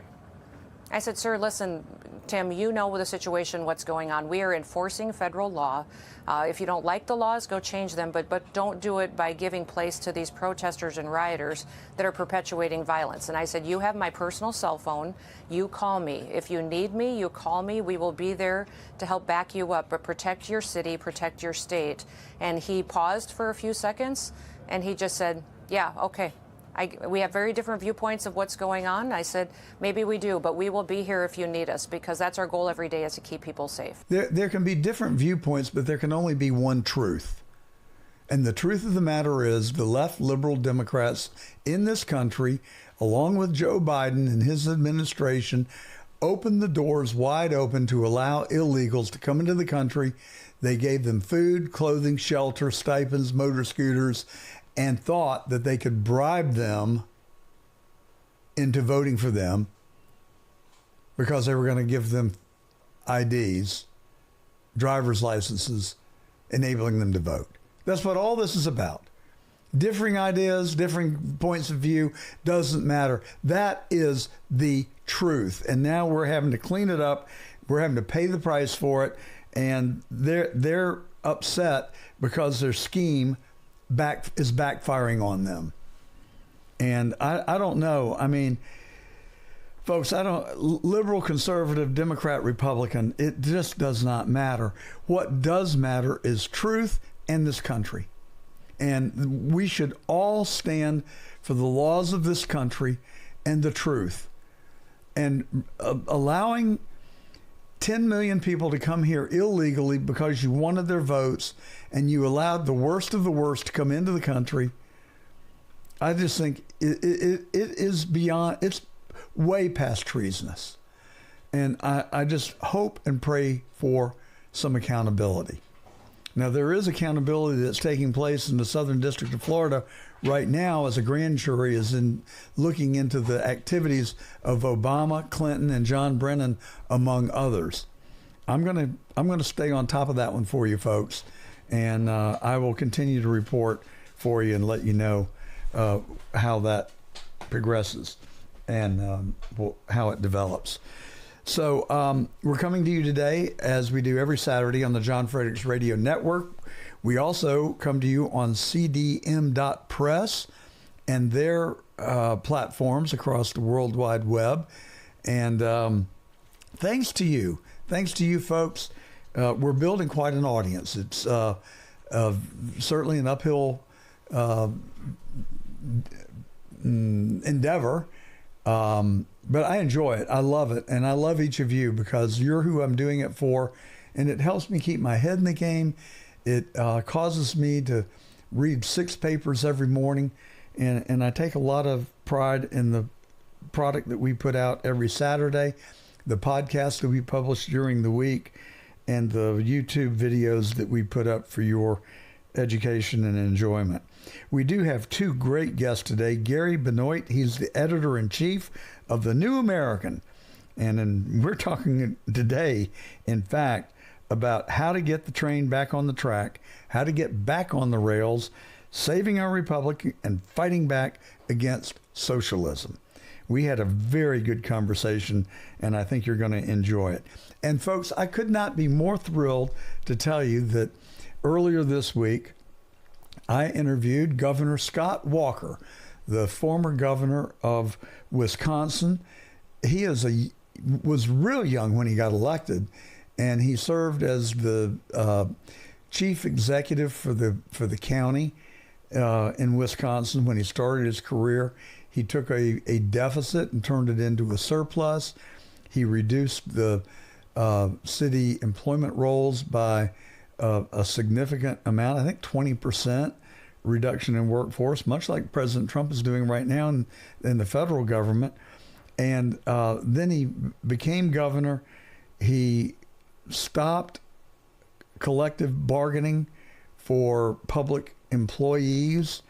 I said, sir, listen, Tim, you know the situation, what's going on. We are enforcing federal law. If you don't like the laws, go change them, but don't do it by giving place to these protesters and rioters that are perpetuating violence. And I said, you have my personal cell phone. You call me. If you need me, you call me. We will be there to help back you up, but protect your city, protect your state. And he paused for a few seconds, and he just said, yeah, okay. We have very different viewpoints of what's going on. I said, maybe we do, but we will be here if you need us, because that's our goal every day, is to keep people safe. There can be different viewpoints, but there can only be one truth. And the truth of the matter is, the left liberal Democrats in this country, along with Joe Biden and his administration, opened the doors wide open to allow illegals to come into the country. They gave them food, clothing, shelter, stipends, motor scooters, and thought that they could bribe them into voting for them because they were going to give them IDs, driver's licenses, enabling them to vote. That's what all this is about. Differing ideas, differing points of view, doesn't matter. That is the truth. And now we're having to clean it up. We're having to pay the price for it. And they're upset because their scheme is backfiring on them. And I don't know. I mean, folks, liberal, conservative, Democrat, Republican, it just does not matter. What does matter is truth and this country. And we should all stand for the laws of this country and the truth. And allowing 10 million people to come here illegally because you wanted their votes and you allowed the worst of the worst to come into the country, I just think it is beyond, it's way past treasonous. And I just hope and pray for some accountability. Now, there is accountability that's taking place in the Southern District of Florida right now as a grand jury is looking into the activities of Obama, Clinton, and John Brennan, among others. I'm gonna stay on top of that one for you folks, and I will continue to report for you and let you know how that progresses and how it develops. So we're coming to you today, as we do every Saturday, on the John Fredericks Radio Network. We also come to you on cdm.press and their platforms across the World Wide Web. And thanks to you folks, we're building quite an audience. It's certainly an uphill endeavor. But I enjoy it. I love it. And I love each of you because you're who I'm doing it for. And it helps me keep my head in the game. It causes me to read 6 papers every morning. And I take a lot of pride in the product that we put out every Saturday, the podcast that we publish during the week, and the YouTube videos that we put up for your education and enjoyment. We do have 2 great guests today. Gary Benoit, he's the editor-in-chief of The New American. And we're talking today, in fact, about how to get the train back on the track, how to get back on the rails, saving our republic, and fighting back against socialism. We had a very good conversation, and I think you're going to enjoy it. And folks, I could not be more thrilled to tell you that earlier this week, I interviewed Governor Scott Walker, the former governor of Wisconsin. He was real young when he got elected, and he served as the chief executive for the county in Wisconsin when he started his career. He took a deficit and turned it into a surplus. He reduced the city employment rolls by a significant amount, I think 20% reduction in workforce, much like President Trump is doing right now in the federal government. And then he became governor. He stopped collective bargaining for public employees,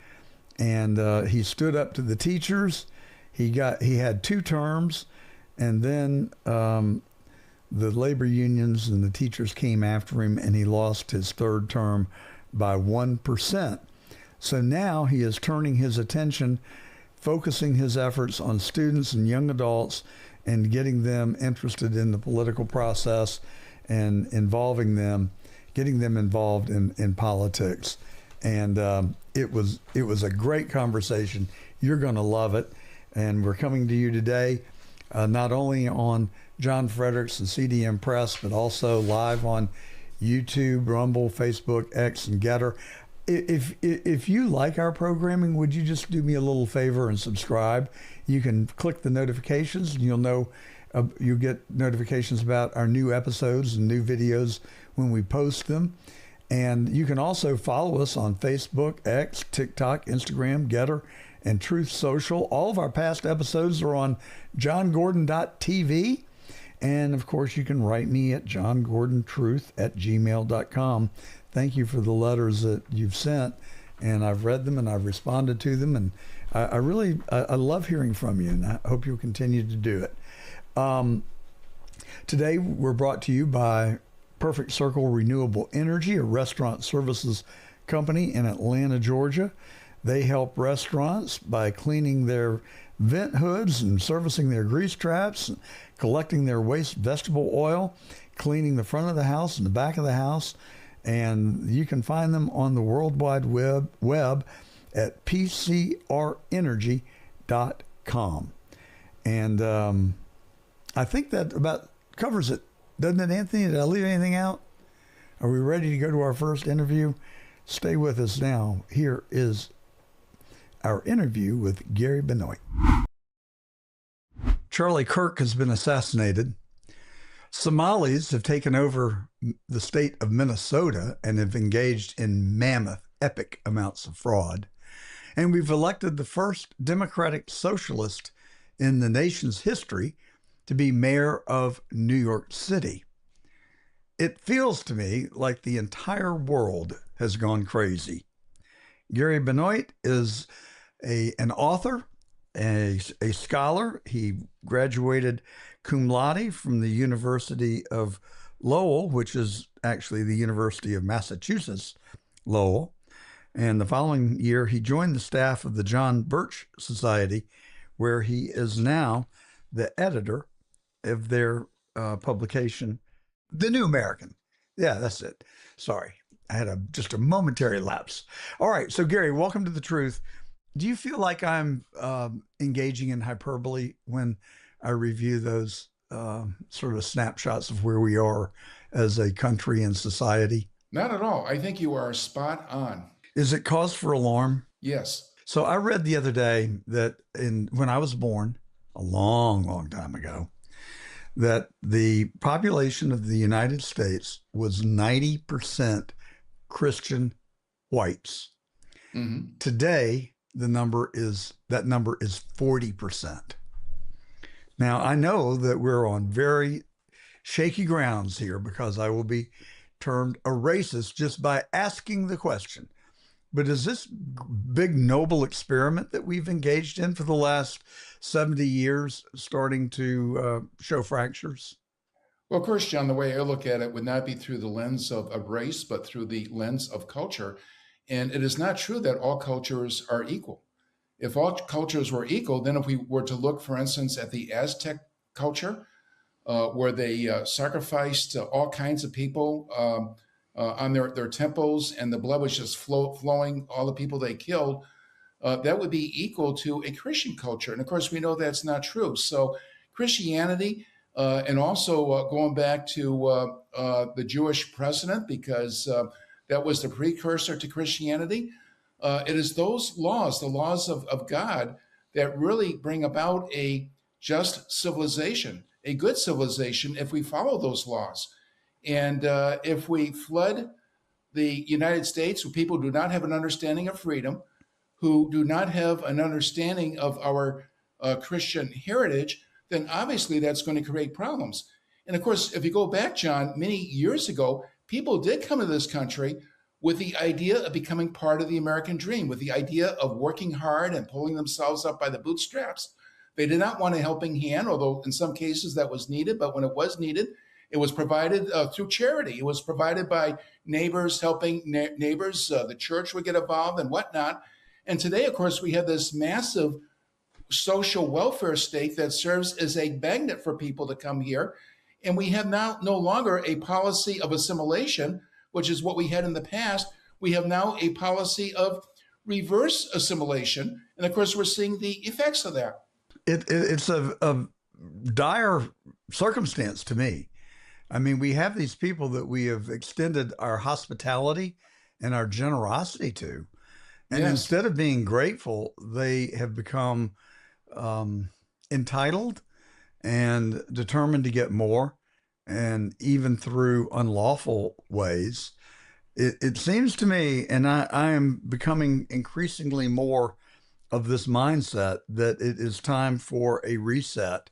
and he stood up to the teachers. He had 2 terms, and then the labor unions and the teachers came after him, and he lost his 3rd term by 1%. So now he is turning his attention, focusing his efforts on students and young adults and getting them interested in the political process and involving them, getting them involved in politics. And it was a great conversation. You're going to love it. And we're coming to you today, not only on John Fredericks and CDM Press, but also live on YouTube, Rumble, Facebook, X, and Getter. If you like our programming, would you just do me a little favor and subscribe? You can click the notifications, and you'll know you get notifications about our new episodes and new videos when we post them. And you can also follow us on Facebook, X, TikTok, Instagram, Getter, and Truth Social. All of our past episodes are on johngordon.tv. And of course, you can write me at johngordontruth@gmail.com. Thank you for the letters that you've sent, and I've read them and I've responded to them, and I love hearing from you, and I hope you'll continue to do it. Today, we're brought to you by Perfect Circle Renewable Energy, a restaurant services company in Atlanta, Georgia. They help restaurants by cleaning their vent hoods and servicing their grease traps, and collecting their waste vegetable oil, cleaning the front of the house and the back of the house. And you can find them on the World Wide Web at pcrenergy.com. And I think that about covers it, doesn't it, Anthony? Did I leave anything out? Are we ready to go to our first interview? Stay with us now. Here is our interview with Gary Benoit. Charlie Kirk has been assassinated. Somalis have taken over the state of Minnesota and have engaged in mammoth, epic amounts of fraud. And we've elected the first Democratic socialist in the nation's history to be mayor of New York City. It feels to me like the entire world has gone crazy. Gary Benoit is an author, a scholar. He graduated cum laude from the University of Lowell, which is actually the University of Massachusetts, Lowell. And the following year, he joined the staff of the John Birch Society, where he is now the editor of their publication, The New American. Yeah, that's it. Sorry, I had just a momentary lapse. All right, so Gary, welcome to The Truth. Do you feel like I'm engaging in hyperbole when I review those sort of snapshots of where we are as a country and society? Not at all. I think you are spot on. Is it cause for alarm? Yes. So I read the other day that when I was born, a long, long time ago, that the population of the United States was 90% Christian whites. Mm-hmm. Today, that number is 40%. Now, I know that we're on very shaky grounds here because I will be termed a racist just by asking the question. But is this big noble experiment that we've engaged in for the last 70 years starting to show fractures? Well, of course, John, the way I look at it would not be through the lens of race, but through the lens of culture. And it is not true that all cultures are equal. If all cultures were equal, then if we were to look, for instance, at the Aztec culture, where they sacrificed all kinds of people on their temples, and the blood was just flowing, all the people they killed, that would be equal to a Christian culture. And of course, we know that's not true. So Christianity, and also going back to the Jewish precedent, because that was the precursor to Christianity, it is those laws, the laws of God, that really bring about a just civilization, a good civilization, if we follow those laws. And if we flood the United States with people who do not have an understanding of freedom, who do not have an understanding of our Christian heritage, then obviously that's going to create problems. And of course, if you go back, John, many years ago, people did come to this country with the idea of becoming part of the American dream, with the idea of working hard and pulling themselves up by the bootstraps. They did not want a helping hand, although in some cases that was needed. But when it was needed, it was provided through charity. It was provided by neighbors helping neighbors. The church would get involved and whatnot. And today, of course, we have this massive social welfare state that serves as a magnet for people to come here. And we have now no longer a policy of assimilation, which is what we had in the past. We have now a policy of reverse assimilation. And of course, we're seeing the effects of that. It's a dire circumstance to me. I mean, we have these people that we have extended our hospitality and our generosity to. And Yes. instead of being grateful, they have become entitled and determined to get more, and even through unlawful ways. It seems to me, and I am becoming increasingly more of this mindset, that it is time for a reset.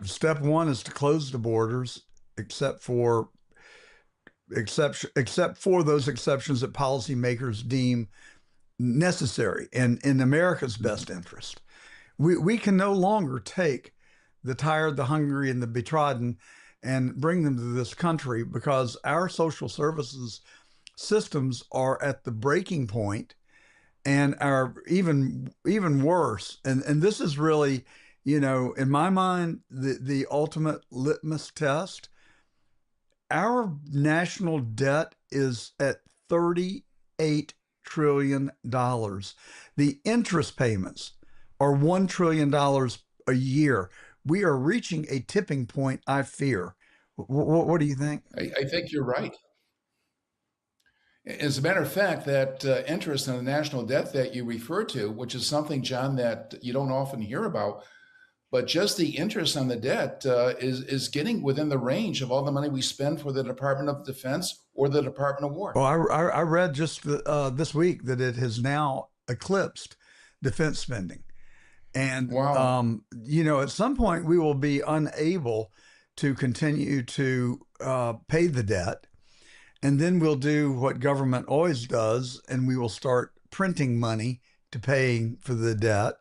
Step one is to close the borders, except for those exceptions that policymakers deem necessary and in America's best interest. We can no longer take the tired, the hungry, and the betrodden and bring them to this country, because our social services systems are at the breaking point and are even worse. And this is really, in my mind, the ultimate litmus test. Our national debt is at $38 trillion. The interest payments are $1 trillion a year. We are reaching a tipping point, I fear. What do you think? I think you're right. As a matter of fact, that interest in the national debt that you refer to, which is something, John, that you don't often hear about, but just the interest on the debt is getting within the range of all the money we spend for the Department of Defense or the Department of War. Well, I read just this week that it has now eclipsed defense spending. And, Wow. at some point we will be unable to continue to pay the debt. And then we'll do what government always does, and we will start printing money to paying for the debt.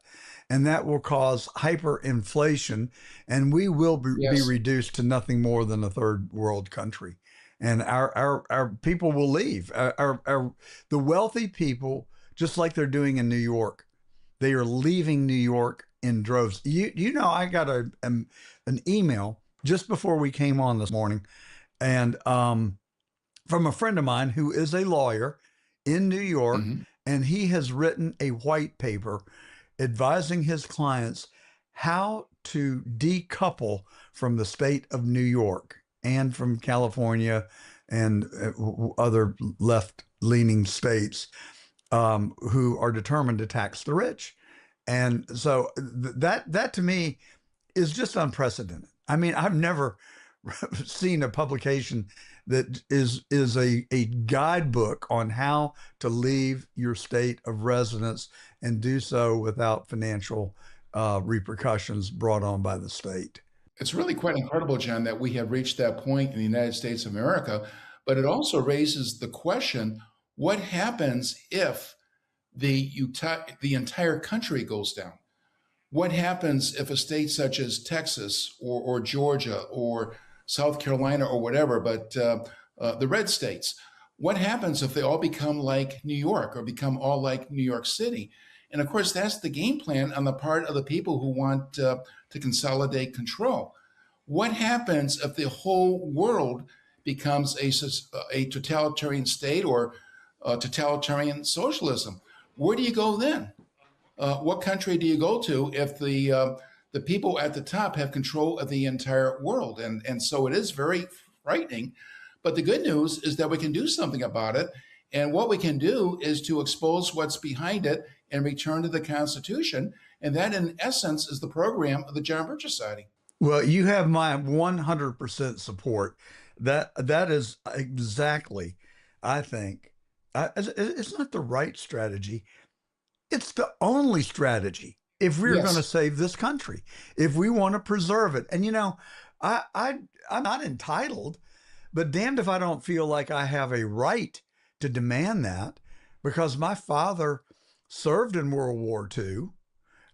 And that will cause hyperinflation, and we will be reduced to nothing more than a third world country. And our people will leave. The wealthy people, just like they're doing in New York, they are leaving New York in droves. You know, I got an email just before we came on this morning, and from a friend of mine who is a lawyer in New York, and he has written a white paper advising his clients how to decouple from the state of New York and from California and other left-leaning states who are determined to tax the rich. And so that to me is just unprecedented. I mean, I've never seen a publication that is a guidebook on how to leave your state of residence and do so without financial repercussions brought on by the state. It's really quite incredible, John, that we have reached that point in the United States of America, but it also raises the question, what happens if the entire country goes down? What happens if a state such as Texas or Georgia or South Carolina or whatever, but the red states, what happens if they all become like New York or become all like New York City? And of course, that's the game plan on the part of the people who want to consolidate control. What happens if the whole world becomes a totalitarian state or totalitarian socialism? Where do you go then? What country do you go to if the people at the top have control of the entire world? And so it is very frightening. But the good news is that we can do something about it. And what we can do is to expose what's behind it and return to the Constitution. And that, in essence, is the program of the John Birch Society. Well, you have my 100% support. That is exactly, I think, it's not the right strategy. It's the only strategy if we're going to save this country, if we want to preserve it. And, you know, I'm not entitled, but damned if I don't feel like I have a right to demand that, because my father served in World War II.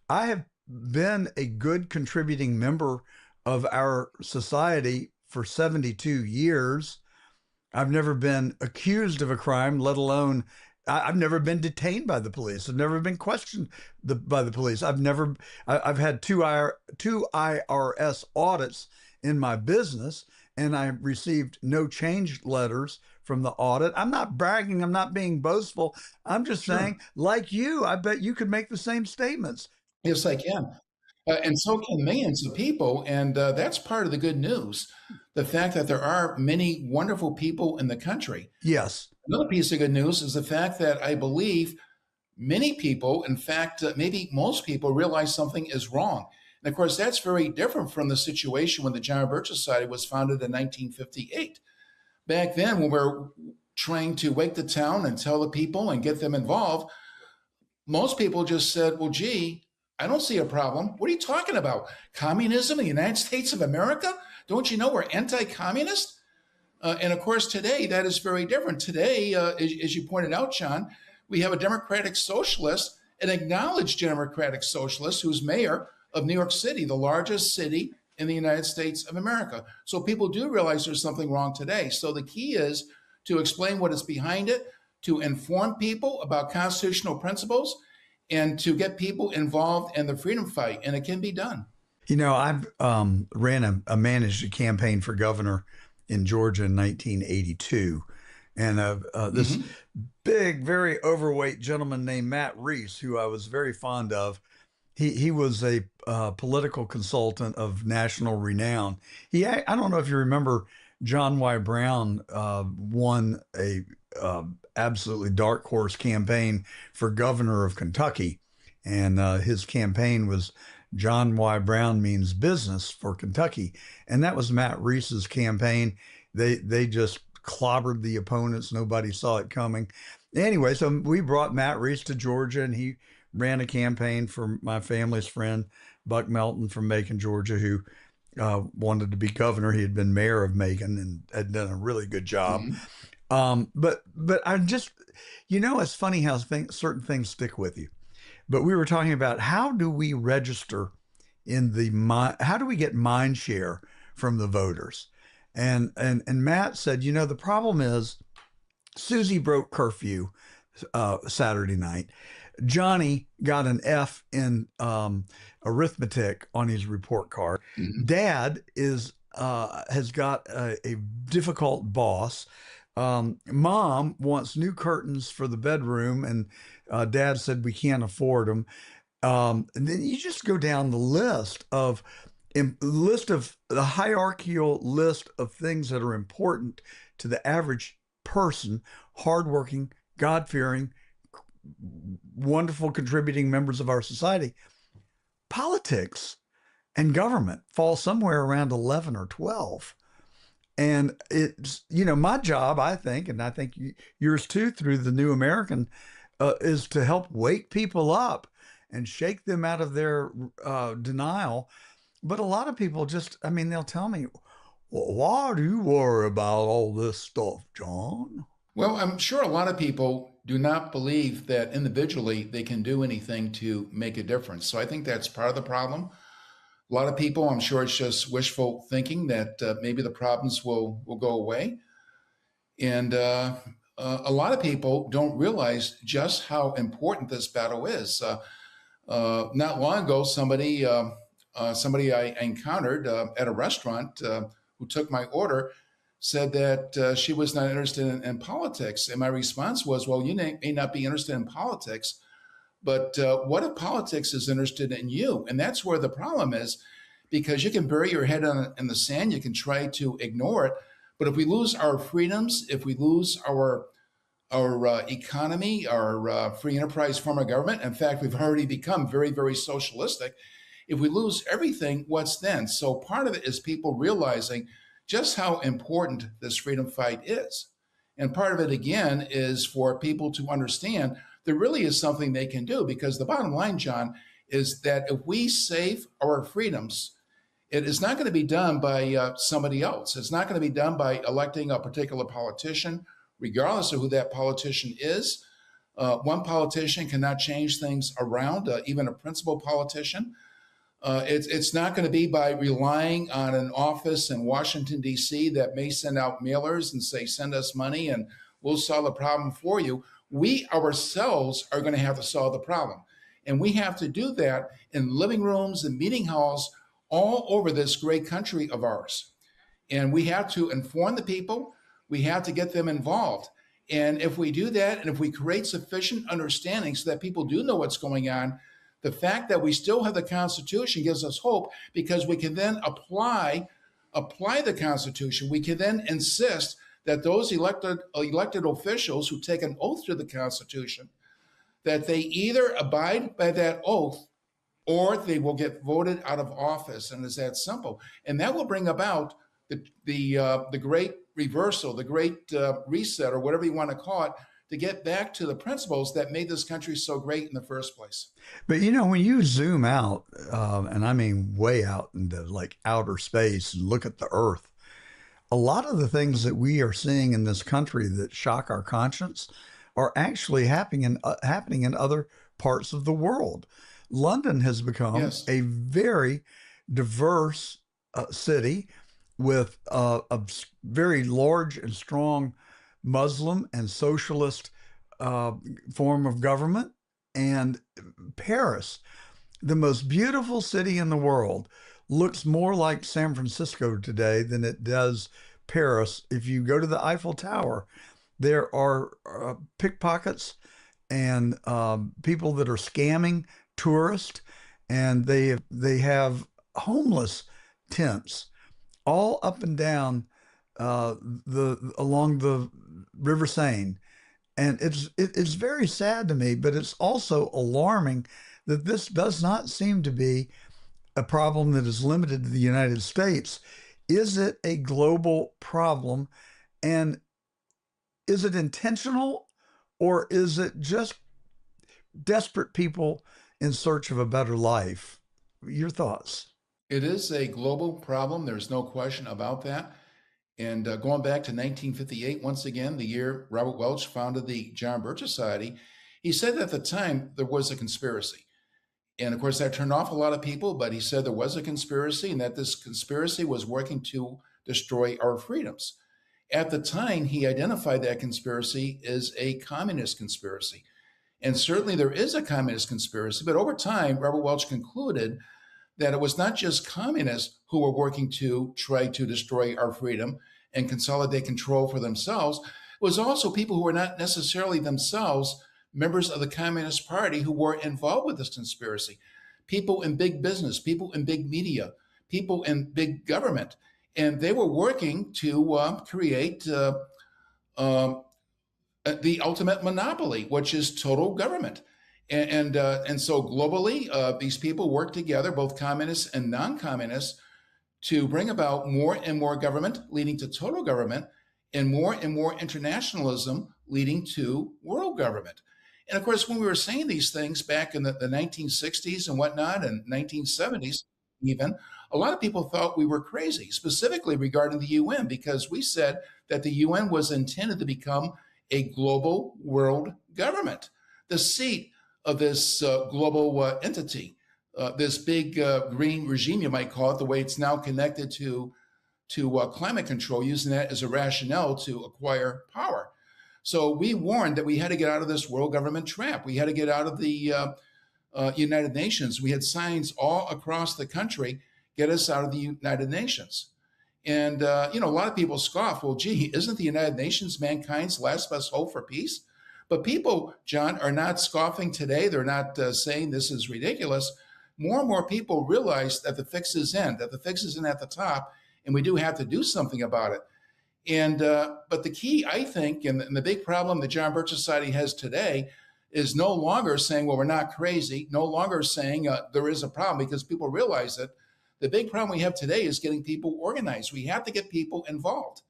I have been a good contributing member of our society for 72 years. I've never been accused of a crime, let alone I've never been detained by the police. I've never been questioned by the police. I've had two IRS audits in my business, and I received no change letters from the audit. I'm not bragging. I'm not being boastful. I'm just saying, like you, I bet you could make the same statements. Yes, I can. And so can millions of people. And that's part of the good news. The fact that there are many wonderful people in the country. Yes. Another piece of good news is the fact that I believe many people, in fact, maybe most people, realize something is wrong. And of course, that's very different from the situation when the John Birch Society was founded in 1958. Back then, when we were trying to wake the town and tell the people and get them involved, most people just said, well, gee, I don't see a problem. What are you talking about? Communism in the United States of America? Don't you know we're anti-communist? And of course, today, that is very different. Today, as you pointed out, John, we have a democratic socialist, an acknowledged democratic socialist who's mayor of New York City, the largest city in the United States of America. So people do realize there's something wrong today. So the key is to explain what is behind it, to inform people about constitutional principles, and to get people involved in the freedom fight. And it can be done. You know, I've managed a campaign for governor in Georgia in 1982. And this big, very overweight gentleman named Matt Reese, who I was very fond of, he was a political consultant of national renown. I don't know if you remember, John Y. Brown won a absolutely dark horse campaign for governor of Kentucky. And his campaign was John Y. Brown means business for Kentucky. And that was Matt Reese's campaign. They just clobbered the opponents. Nobody saw it coming. Anyway, so we brought Matt Reese to Georgia, and he ran a campaign for my family's friend, Buck Melton from Macon, Georgia, who wanted to be governor. He had been mayor of Macon and had done a really good job. But I just, it's funny how certain things stick with you. But we were talking about how do we register how do we get mind share from the voters? And Matt said, the problem is Susie broke curfew Saturday night. Johnny got an F in arithmetic on his report card. Dad has got a difficult boss. Mom wants new curtains for the bedroom, and Dad said we can't afford them. And then you just go down the list of the hierarchical list of things that are important to the average person, hardworking, God-fearing, wonderful contributing members of our society. Politics and government fall somewhere around 11 or 12. And it's, my job, I think, and I think yours too, through the New American, is to help wake people up and shake them out of their denial. But a lot of people they'll tell me, well, why do you worry about all this stuff, John? Well, I'm sure a lot of people do not believe that individually they can do anything to make a difference. So I think that's part of the problem. A lot of people, I'm sure it's just wishful thinking that maybe the problems will go away. And a lot of people don't realize just how important this battle is. Not long ago, somebody I encountered at a restaurant who took my order said that she was not interested in politics. And my response was, well, you may not be interested in politics, but what if politics is interested in you? And that's where the problem is, because you can bury your head in the sand, you can try to ignore it. But if we lose our freedoms, if we lose our economy, our free enterprise form of government, in fact, we've already become very, very socialistic. If we lose everything, what's then? So part of it is people realizing just how important this freedom fight is. And part of it, again, is for people to understand there really is something they can do, because the bottom line, John, is that if we save our freedoms, it is not going to be done by somebody else. It's not going to be done by electing a particular politician, regardless of who that politician is. One politician cannot change things around, even a principal politician. It's not going to be by relying on an office in Washington, D.C. that may send out mailers and say, send us money and we'll solve the problem for you. We ourselves are going to have to solve the problem. And we have to do that in living rooms and meeting halls all over this great country of ours. And we have to inform the people. We have to get them involved. And if we do that, and if we create sufficient understanding so that people do know what's going on, the fact that we still have the Constitution gives us hope, because we can then apply the Constitution. We can then insist that those elected officials who take an oath to the Constitution, that they either abide by that oath or they will get voted out of office. And it's that simple. And that will bring about the great reversal, the great reset, or whatever you want to call it, to get back to the principles that made this country so great in the first place. But when you zoom out, and I mean way out into like outer space and look at the Earth, a lot of the things that we are seeing in this country that shock our conscience are actually happening in other parts of the world. London has become a very diverse city with a very large and strong Muslim and socialist form of government. And Paris, the most beautiful city in the world, looks more like San Francisco today than it does Paris. If you go to the Eiffel Tower, there are pickpockets and people that are scamming tourists, and they have homeless tents all up and down along the River Seine. And it's very sad to me, but it's also alarming that this does not seem to be a problem that is limited to the United States. Is it a global problem? And is it intentional, or is it just desperate people in search of a better life? Your thoughts? It is a global problem. There's no question about that. And going back to 1958, once again, the year Robert Welch founded the John Birch Society, he said at the time there was a conspiracy. And of course, that turned off a lot of people, but he said there was a conspiracy and that this conspiracy was working to destroy our freedoms. At the time, he identified that conspiracy as a communist conspiracy. And certainly there is a communist conspiracy, but over time, Robert Welch concluded that it was not just communists who were working to try to destroy our freedom and consolidate control for themselves. It was also people who were not necessarily themselves members of the Communist Party who were involved with this conspiracy. People in big business, people in big media, people in big government. And they were working to create the ultimate monopoly, which is total government. And so globally, these people work together, both communists and non-communists, to bring about more and more government, leading to total government, and more internationalism, leading to world government. And of course, when we were saying these things back in the 1960s and whatnot, and 1970s even, a lot of people thought we were crazy, specifically regarding the UN, because we said that the UN was intended to become a global world government, the seat of this global entity, this big green regime, you might call it, the way it's now connected to climate control, using that as a rationale to acquire power. So we warned that we had to get out of this world government trap. We had to get out of the United Nations. We had signs all across the country, get us out of the United Nations. And, a lot of people scoff, well, gee, isn't the United Nations mankind's last best hope for peace? But people, John, are not scoffing today. They're not saying this is ridiculous. More and more people realize that the fix is in, that the fix isn't at the top, and we do have to do something about it. And but the key, I think, and the big problem the John Birch Society has today is no longer saying, well, we're not crazy, no longer saying there is a problem, because people realize that the big problem we have today is getting people organized. We have to get people involved.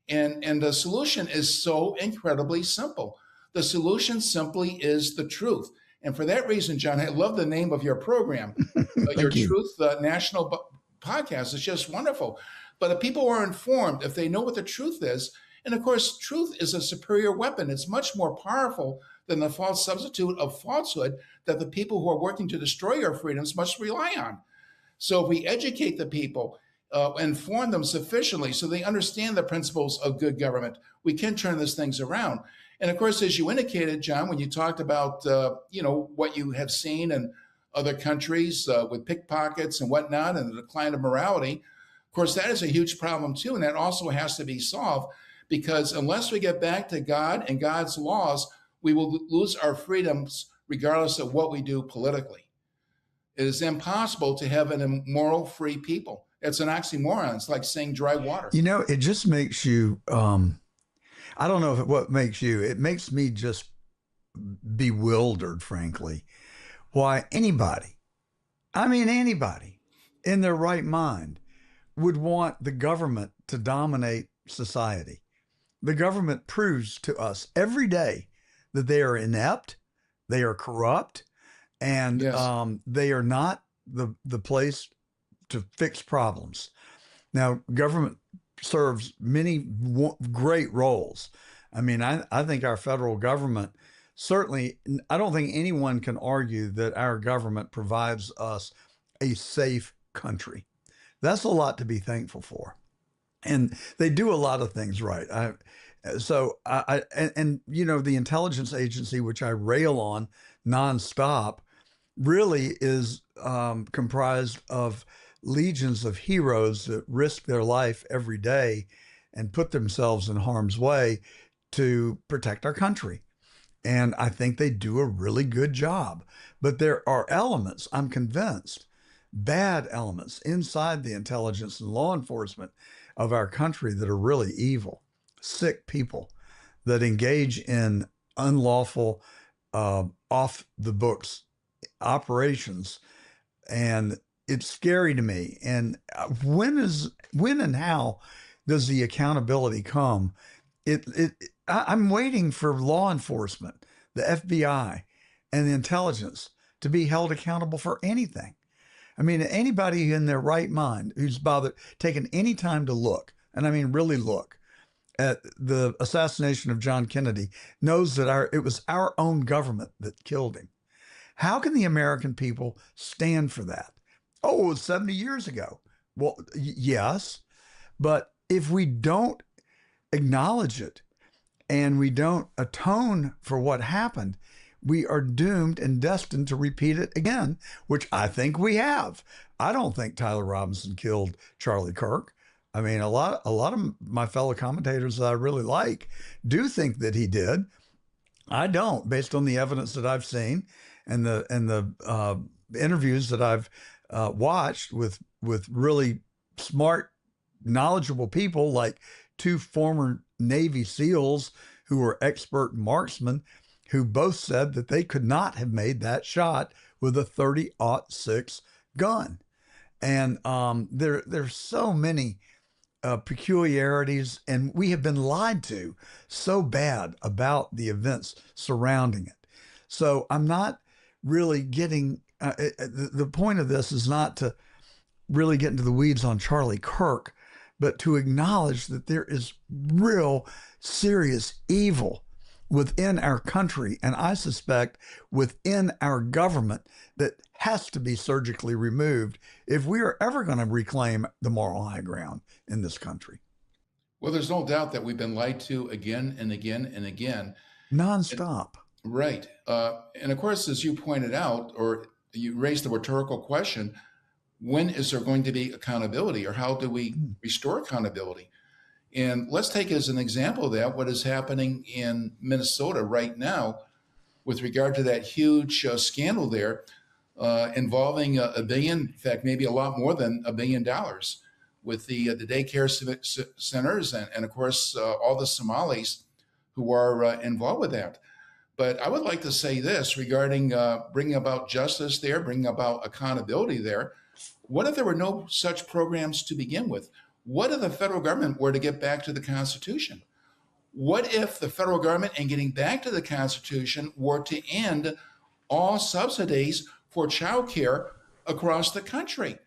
And the solution is so incredibly simple. The solution simply is the truth. And for that reason, John, I love the name of your program, your Truth National Podcast. It's just wonderful. But if people are informed, if they know what the truth is, and of course, truth is a superior weapon. It's much more powerful than the false substitute of falsehood that the people who are working to destroy our freedoms must rely on. So if we educate the people, inform them sufficiently so they understand the principles of good government, we can turn these things around. And of course, as you indicated, John, when you talked about, what you have seen in other countries with pickpockets and whatnot and the decline of morality, of course, that is a huge problem too. And that also has to be solved, because unless we get back to God and God's laws, we will lose our freedoms regardless of what we do politically. It is impossible to have an immoral, free people. It's an oxymoron. It's like saying dry water. It just makes you, I don't know what makes you, it makes me just bewildered, frankly, why anybody in their right mind would want the government to dominate society. The government proves to us every day that they are inept, they are corrupt, and they are not the place to fix problems. Now, government serves many great roles. I mean, I think our federal government, certainly, I don't think anyone can argue that our government provides us a safe country. That's a lot to be thankful for. And they do a lot of things right. The intelligence agency, which I rail on nonstop, really is comprised of legions of heroes that risk their life every day and put themselves in harm's way to protect our country. And I think they do a really good job. But there are elements, I'm convinced, bad elements inside the intelligence and law enforcement of our country that are really evil, sick people that engage in unlawful, off the books operations. And it's scary to me. And when and how does the accountability come? I'm waiting for law enforcement, the FBI and the intelligence to be held accountable for anything. I mean, anybody in their right mind who's bothered taken any time to look, and I mean really look, at the assassination of John Kennedy knows that it was our own government that killed him. How can the American people stand for that? Oh, it was 70 years ago. Well, yes, but if we don't acknowledge it and we don't atone for what happened, we are doomed and destined to repeat it again, which I think we have. I don't think Tyler Robinson killed Charlie Kirk. I mean, a lot of my fellow commentators that I really like do think that he did. I don't, based on the evidence that I've seen and the interviews that I've watched with really smart, knowledgeable people like two former Navy SEALs who were expert marksmen, who both said that they could not have made that shot with a 30-06 gun. And there's so many peculiarities, and we have been lied to so bad about the events surrounding it. So I'm not really getting, the point of this is not to really get into the weeds on Charlie Kirk, but to acknowledge that there is real serious evil within our country, and I suspect within our government, that has to be surgically removed if we are ever going to reclaim the moral high ground in this country. Well, there's no doubt that we've been lied to again and again and again. Nonstop. Right. And of course, as you pointed out, or you raised the rhetorical question, when is there going to be accountability, or how do we restore accountability? And let's take as an example of that what is happening in Minnesota right now with regard to that huge scandal there involving $1 billion, in fact, maybe a lot more than $1 billion, with the daycare centers and of course, all the Somalis who are involved with that. But I would like to say this regarding bringing about justice there, bringing about accountability there. What if there were no such programs to begin with? What if the federal government were to get back to the Constitution? What if the federal government, in getting back to the Constitution, were to end all subsidies for childcare across the country?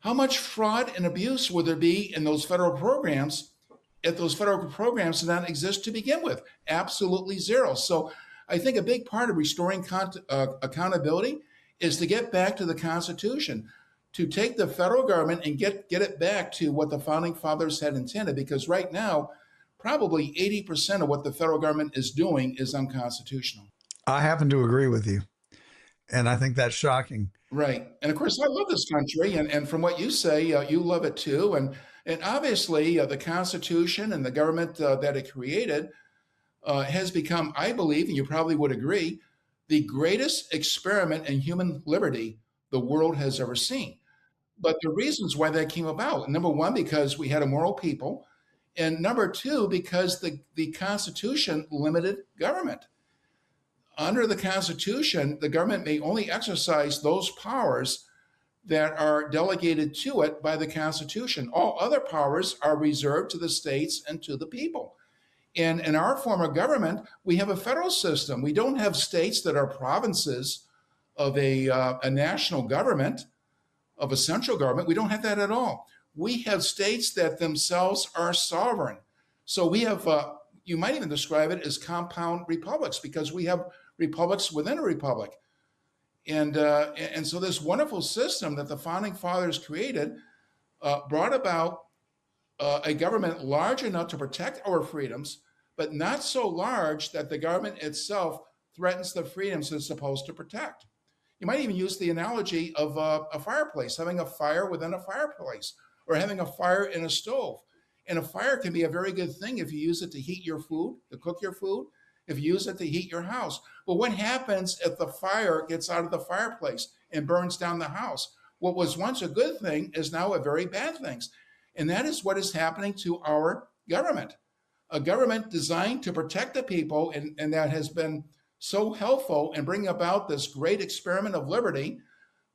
How much fraud and abuse would there be in those federal programs if those federal programs did not exist to begin with? Absolutely zero. So I think a big part of restoring accountability is to get back to the Constitution, to take the federal government and get it back to what the founding fathers had intended, because right now, probably 80% of what the federal government is doing is unconstitutional. I happen to agree with you, and I think that's shocking. Right. And of course, I love this country, and from what you say, you love it too. And obviously, the Constitution and the government that it created has become, I believe, and you probably would agree, the greatest experiment in human liberty the world has ever seen. But the reasons why that came about, number one, because we had a moral people, and number two, because the Constitution limited government. Under the Constitution, the government may only exercise those powers that are delegated to it by the Constitution. All other powers are reserved to the states and to the people. And in our form of government, we have a federal system. We don't have states that are provinces of a national government, of a central government. We don't have that at all. We have states that themselves are sovereign. So we have, you might even describe it as compound republics, because we have republics within a republic. And so this wonderful system that the founding fathers created brought about a government large enough to protect our freedoms, but not so large that the government itself threatens the freedoms it's supposed to protect. You might even use the analogy of a fireplace, having a fire within a fireplace, or having a fire in a stove. And a fire can be a very good thing if you use it to heat your food, to cook your food, if you use it to heat your house. But what happens if the fire gets out of the fireplace and burns down the house? What was once a good thing is now a very bad thing. And that is what is happening to our government. A government designed to protect the people, and that has been so helpful in bringing about this great experiment of liberty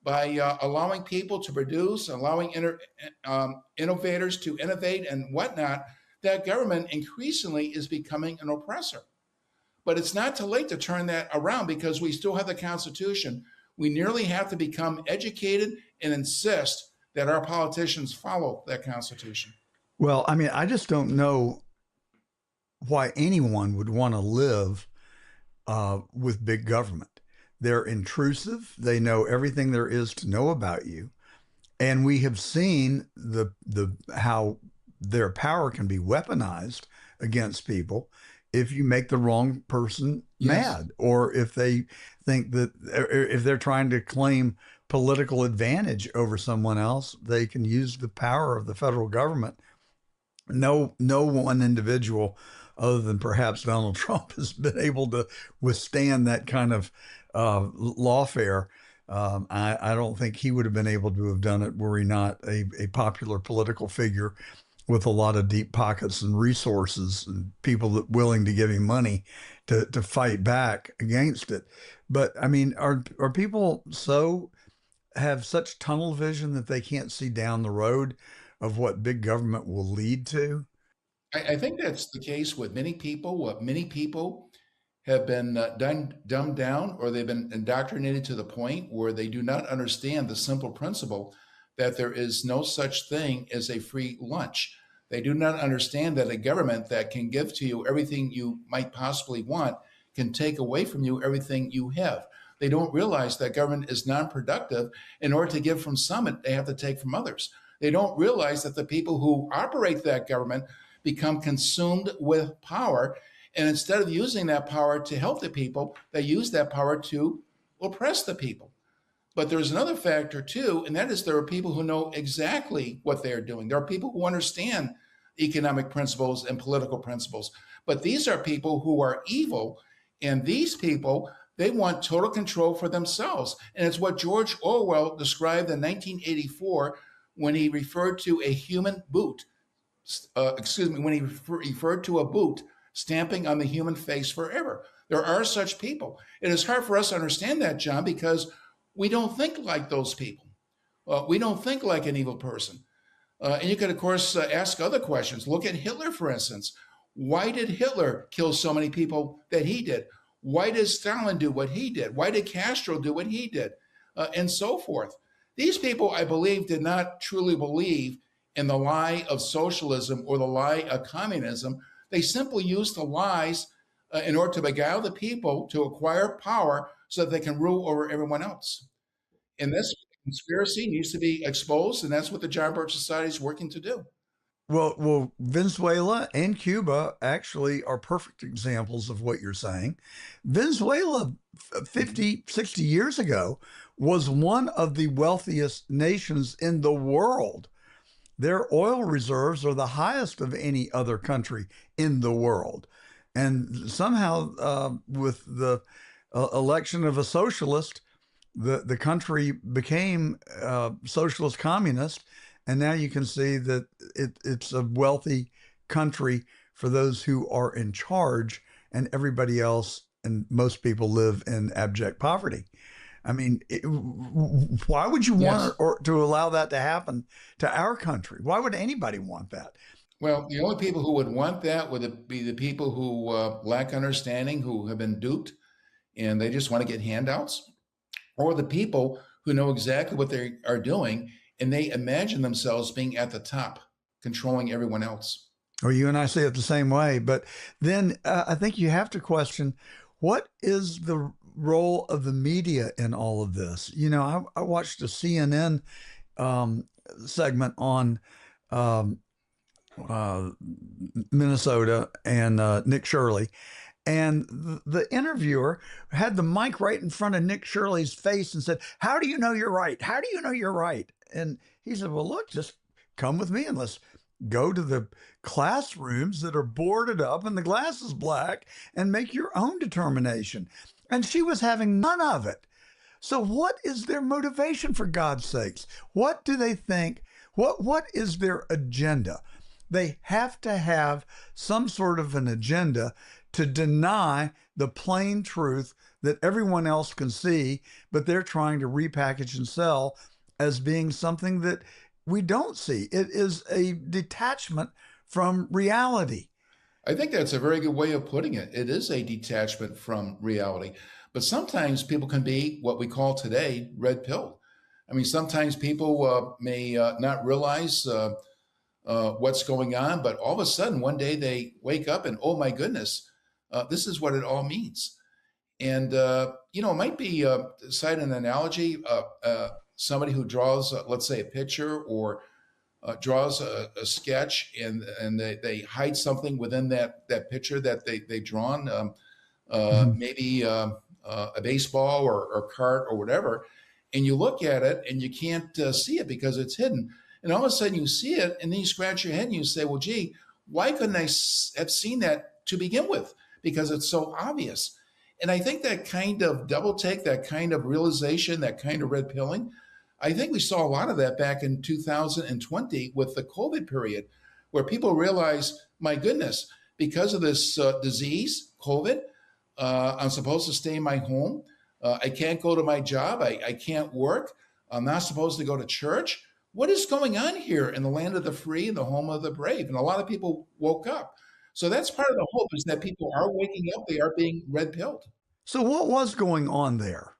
by allowing people to produce, allowing innovators to innovate and whatnot. That government increasingly is becoming an oppressor. But it's not too late to turn that around, because we still have the Constitution. We nearly have to become educated and insist that our politicians follow that Constitution. Well, I mean, I just don't know why anyone would want to live with big government. They're intrusive. They know everything there is to know about you. And we have seen the how their power can be weaponized against people if you make the wrong person mad, or if they think that if they're trying to claim political advantage over someone else, they can use the power of the federal government. No one individual other than perhaps Donald Trump has been able to withstand that kind of lawfare. I don't think he would have been able to have done it were he not a popular political figure with a lot of deep pockets and resources and people that willing to give him money to fight back against it. But I mean, are people have such tunnel vision that they can't see down the road of what big government will lead to? I think that's the case with many people. What many people have been dumbed down, or they've been indoctrinated to the point where they do not understand the simple principle that there is no such thing as a free lunch. They do not understand that a government that can give to you everything you might possibly want can take away from you everything you have. They don't realize that government is non-productive. In order to give from some, they have to take from others. They don't realize that the people who operate that government become consumed with power. And instead of using that power to help the people, they use that power to oppress the people. But there's another factor too, and that is there are people who know exactly what they're doing. There are people who understand economic principles and political principles. But these are people who are evil, and these people, they want total control for themselves. And it's what George Orwell described in 1984 when he referred to a human boot. When he referred to a boot stamping on the human face forever. There are such people. It is hard for us to understand that, John, because we don't think like those people. We don't think like an evil person. And you could, of course, ask other questions. Look at Hitler, for instance. Why did Hitler kill so many people that he did? Why did Stalin do what he did? Why did Castro do what he did? And so forth. These people, I believe, did not truly believe in the lie of socialism or the lie of communism. They simply used the lies in order to beguile the people to acquire power so that they can rule over everyone else. And this conspiracy needs to be exposed, and that's what the John Birch Society is working to do. Well, Venezuela and Cuba actually are perfect examples of what you're saying. Venezuela 50, 60 years ago was one of the wealthiest nations in the world. Their oil reserves are the highest of any other country in the world. And somehow, with the election of a socialist, the country became socialist communist. And now you can see that it's a wealthy country for those who are in charge, and everybody else and most people live in abject poverty. I mean, why would you want to allow that to happen to our country? Why would anybody want that? Well, the only people who would want that would be the people who lack understanding, who have been duped, and they just want to get handouts, or the people who know exactly what they are doing, and they imagine themselves being at the top, controlling everyone else. Well, you and I see it the same way, but then I think you have to question, what is the role of the media in all of this? You know, I watched a CNN segment on Minnesota and Nick Shirley. And the interviewer had the mic right in front of Nick Shirley's face and said, "How do you know you're right? How do you know you're right?" And he said, "Well, look, just come with me and let's go to the classrooms that are boarded up and the glass is black and make your own determination." And she was having none of it. So what is their motivation, for God's sakes? What do they think? What is their agenda? They have to have some sort of an agenda to deny the plain truth that everyone else can see, but they're trying to repackage and sell as being something that we don't see. It is a detachment from reality. I think that's a very good way of putting it. It is a detachment from reality. But sometimes people can be what we call today red pilled. I mean, sometimes people may not realize what's going on, but all of a sudden one day they wake up and, oh my goodness, this is what it all means. And, it might be, cite an analogy, somebody who draws, let's say, a picture or draws a sketch and they hide something within that picture that they've drawn, maybe a baseball or cart or whatever. And you look at it and you can't see it because it's hidden. And all of a sudden you see it and then you scratch your head and you say, well, gee, why couldn't I have seen that to begin with? Because it's so obvious. And I think that kind of double take, that kind of realization, that kind of red pilling, I think we saw a lot of that back in 2020 with the COVID period, where people realized, my goodness, because of this disease, COVID, I'm supposed to stay in my home. I can't go to my job. I can't work. I'm not supposed to go to church. What is going on here in the land of the free and the home of the brave? And a lot of people woke up. So that's part of the hope, is that people are waking up. They are being red pilled. So what was going on there?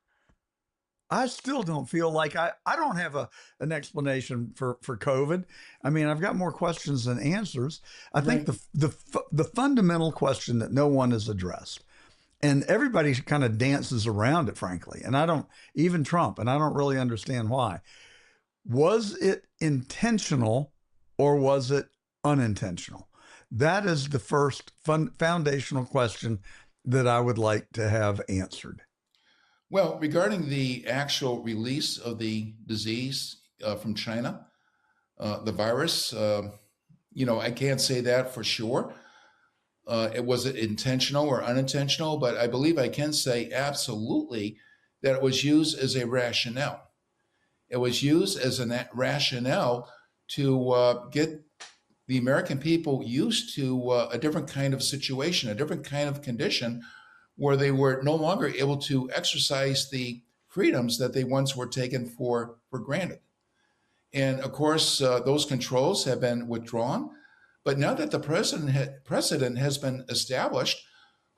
I still don't feel like I don't have an explanation for COVID. I mean, I've got more questions than answers. I think the fundamental question that no one has addressed, and everybody kind of dances around it, frankly, and I don't, even Trump, and I don't really understand why. Was it intentional or was it unintentional? That is the first foundational question that I would like to have answered. Well, regarding the actual release of the disease from China, the virus, I can't say that for sure. It was intentional or unintentional, but I believe I can say absolutely that it was used as a rationale. It was used as a rationale to get the American people used to a different kind of situation, a different kind of condition, where they were no longer able to exercise the freedoms that they once were taken for granted. And of course, those controls have been withdrawn. But now that the precedent has been established,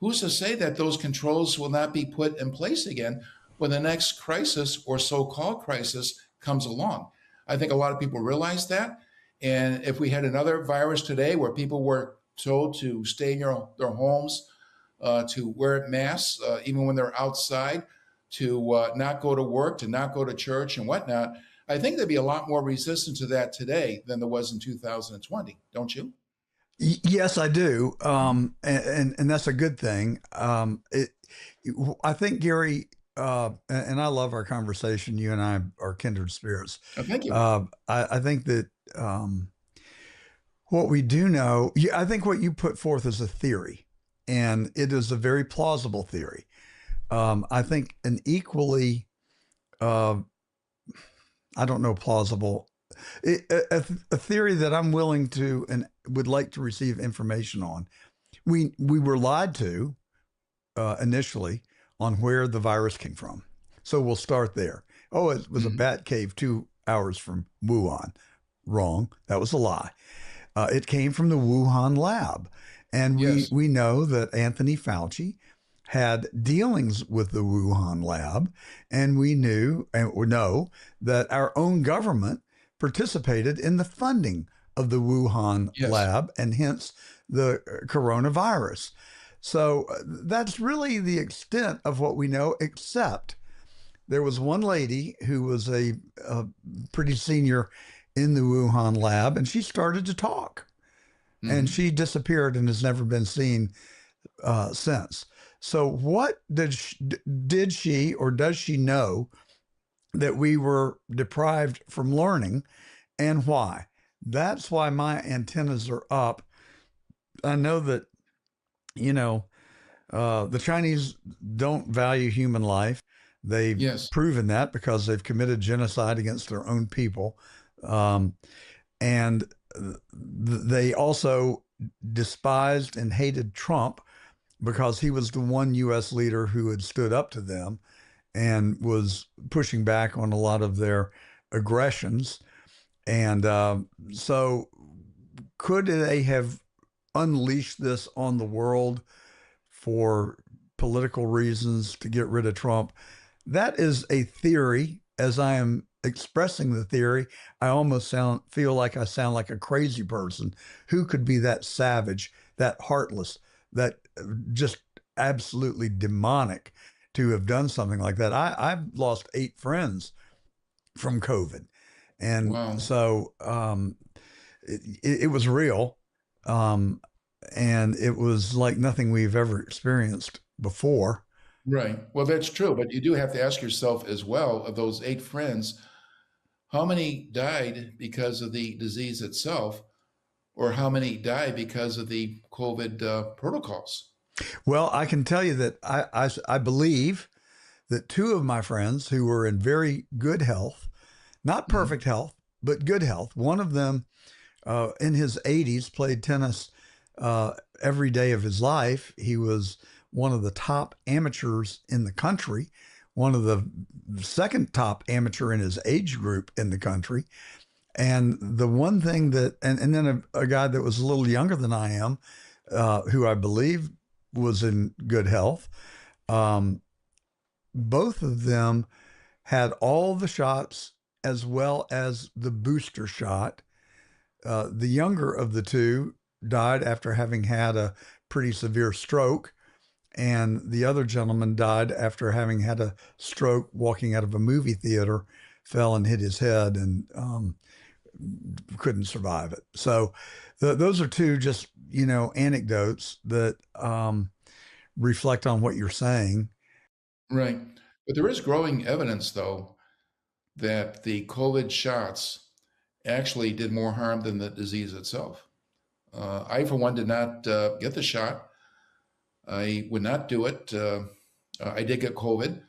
who's to say that those controls will not be put in place again when the next crisis or so-called crisis comes along? I think a lot of people realize that. And if we had another virus today where people were told to stay in their homes, to wear masks, even when they're outside, to not go to work, to not go to church and whatnot, I think there'd be a lot more resistance to that today than there was in 2020. Don't you? Yes, I do. And that's a good thing. I think, Gary, and I love our conversation. You and I are kindred spirits. Oh, thank you. I think that what we do know, I think what you put forth is a theory, and it is a very plausible theory. I think an equally, I don't know, plausible, a theory that I'm willing to and would like to receive information on. We were lied to initially on where the virus came from. So we'll start there. Oh, it was a bat cave 2 hours from Wuhan. Wrong. That was a lie. It came from the Wuhan lab. And we know that Anthony Fauci had dealings with the Wuhan lab, and we know that our own government participated in the funding of the Wuhan lab, and hence the coronavirus. So that's really the extent of what we know, except there was one lady who was a pretty senior in the Wuhan lab, and she started to talk. And she disappeared and has never been seen since. So what did she or does she know that we were deprived from learning, and why? That's why my antennas are up. I know that, the Chinese don't value human life. They've proven that because they've committed genocide against their own people. And they also despised and hated Trump because he was the one U.S. leader who had stood up to them and was pushing back on a lot of their aggressions. And so could they have unleashed this on the world for political reasons to get rid of Trump. That is a theory. As I am expressing the theory, I almost feel like I sound like a crazy person. Who could be that savage, that heartless, that just absolutely demonic to have done something like that? I've lost 8 friends from COVID. And Wow. so it was real. And it was like nothing we've ever experienced before. Right. Well, that's true. But you do have to ask yourself as well, of those 8 friends, how many died because of the disease itself, or how many died because of the COVID protocols? Well, I can tell you that I believe that 2 of my friends who were in very good health, not perfect health, but good health, one of them in his 80s played tennis every day of his life. He was one of the top amateurs in the country, one of the second top amateur in his age group in the country. And the one thing that, and then a guy that was a little younger than I am, who I believe was in good health. Both of them had all the shots as well as the booster shot. The younger of the 2 died after having had a pretty severe stroke, and the other gentleman died after having had a stroke walking out of a movie theater, fell and hit his head, and couldn't survive it. So those are 2 just, anecdotes that reflect on what you're saying. Right. But there is growing evidence, though, that the COVID shots actually did more harm than the disease itself. I, for one, did not get the shot. I would not do it. I did get COVID,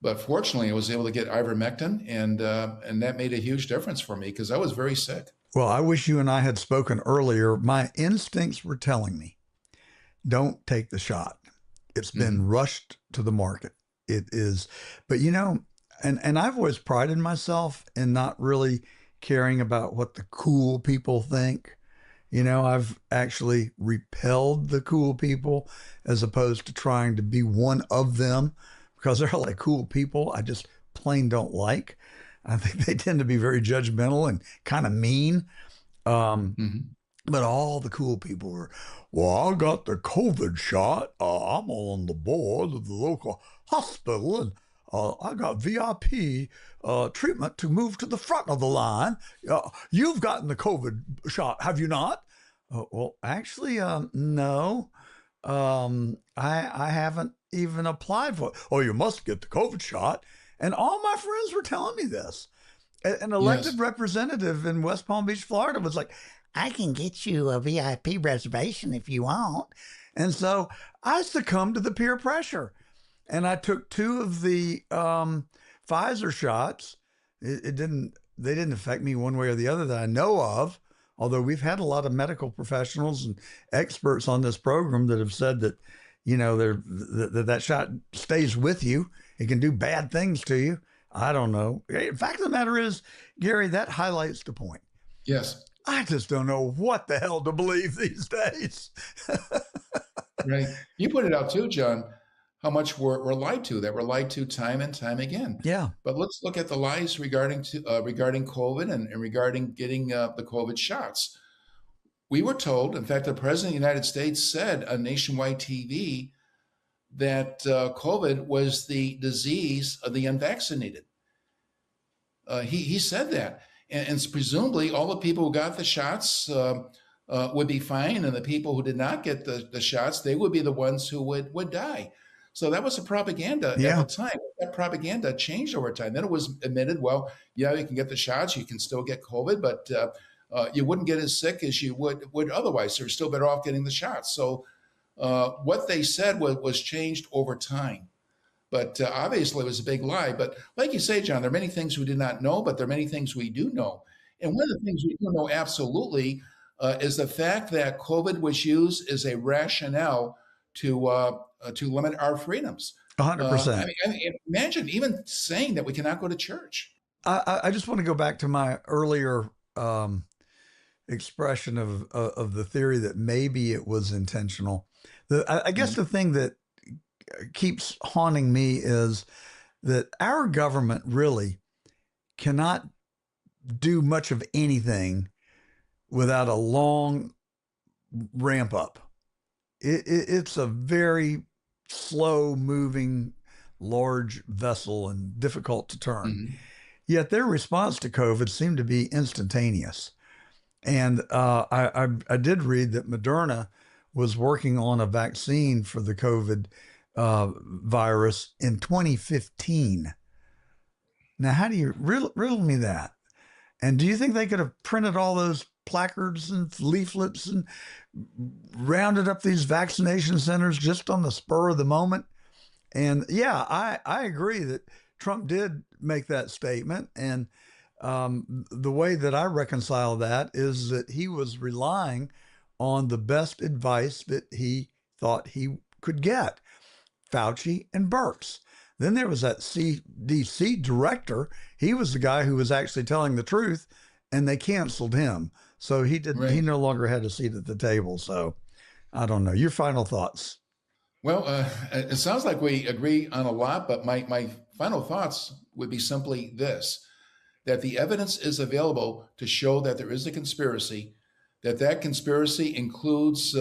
but fortunately, I was able to get ivermectin, and that made a huge difference for me because I was very sick. Well, I wish you and I had spoken earlier. My instincts were telling me, don't take the shot. It's been rushed to the market. It is, but and I've always prided myself in not really caring about what the cool people think. I've actually repelled the cool people as opposed to trying to be one of them, because they're like cool people I just plain don't like. I think they tend to be very judgmental and kind of mean. But all the cool people were, well, I got the COVID shot. I'm on the board of the local hospital, and I got VIP treatment to move to the front of the line. You've gotten the COVID shot, have you not? Well, actually, no. I haven't even applied for it. Oh, you must get the COVID shot. And all my friends were telling me this. An elected representative in West Palm Beach, Florida was like, I can get you a VIP reservation if you want. And so I succumbed to the peer pressure. And I took 2 of the Pfizer shots. They didn't affect me one way or the other that I know of. Although we've had a lot of medical professionals and experts on this program that have said that, that shot stays with you. It can do bad things to you. I don't know. In fact of the matter is, Gary, that highlights the point. Yes. I just don't know what the hell to believe these days. Right. You put it out too, John, how much we're lied to, that we're lied to time and time again. Yeah. But let's look at the lies regarding COVID and regarding getting the COVID shots. We were told, in fact, the President of the United States said on nationwide TV that COVID was the disease of the unvaccinated. He said that. And presumably all the people who got the shots would be fine, and the people who did not get the shots, they would be the ones who would die. So that was the propaganda at the time. That propaganda changed over time. Then it was admitted, well, yeah, you can get the shots, you can still get COVID, but you wouldn't get as sick as you would otherwise. So you're still better off getting the shots. So what they said was changed over time. But obviously it was a big lie. But like you say, John, there are many things we did not know, but there are many things we do know. And one of the things we do know absolutely is the fact that COVID was used as a rationale to limit our freedoms. 100%. I mean, imagine even saying that we cannot go to church. I just want to go back to my earlier expression of the theory that maybe it was intentional. I guess the thing that keeps haunting me is that our government really cannot do much of anything without a long ramp up. It's a very slow moving, large vessel and difficult to turn. Mm-hmm. Yet their response to COVID seemed to be instantaneous. And I did read that Moderna was working on a vaccine for the COVID virus in 2015. Now, how do you riddle me that? And do you think they could have printed all those placards and leaflets and rounded up these vaccination centers just on the spur of the moment? And yeah, I agree that Trump did make that statement. And the way that I reconcile that is that he was relying on the best advice that he thought he could get, Fauci and Birx. Then there was that CDC director. He was the guy who was actually telling the truth, and they canceled him. So he no longer had a seat at the table. So I don't know. Your final thoughts? Well, it sounds like we agree on a lot, but my final thoughts would be simply this, that the evidence is available to show that there is a conspiracy, that conspiracy includes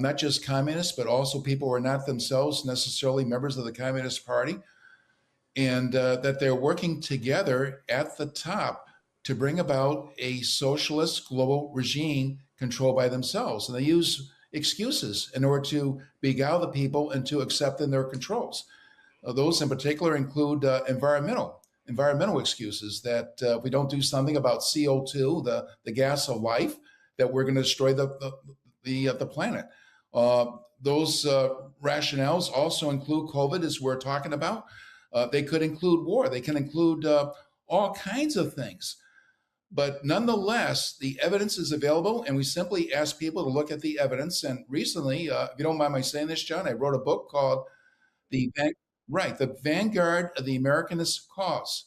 not just communists, but also people who are not themselves necessarily members of the Communist Party, and that they're working together at the top to bring about a socialist global regime controlled by themselves. And they use excuses in order to beguile the people into accepting their controls. Those in particular include environmental excuses, that if we don't do something about CO2, the gas of life, that we're going to destroy the planet. Those rationales also include COVID, as we're talking about. They could include war. They can include all kinds of things. But nonetheless, the evidence is available, and we simply ask people to look at the evidence. And recently, if you don't mind my saying this, John, I wrote a book called The Vanguard of the Americanist Cause.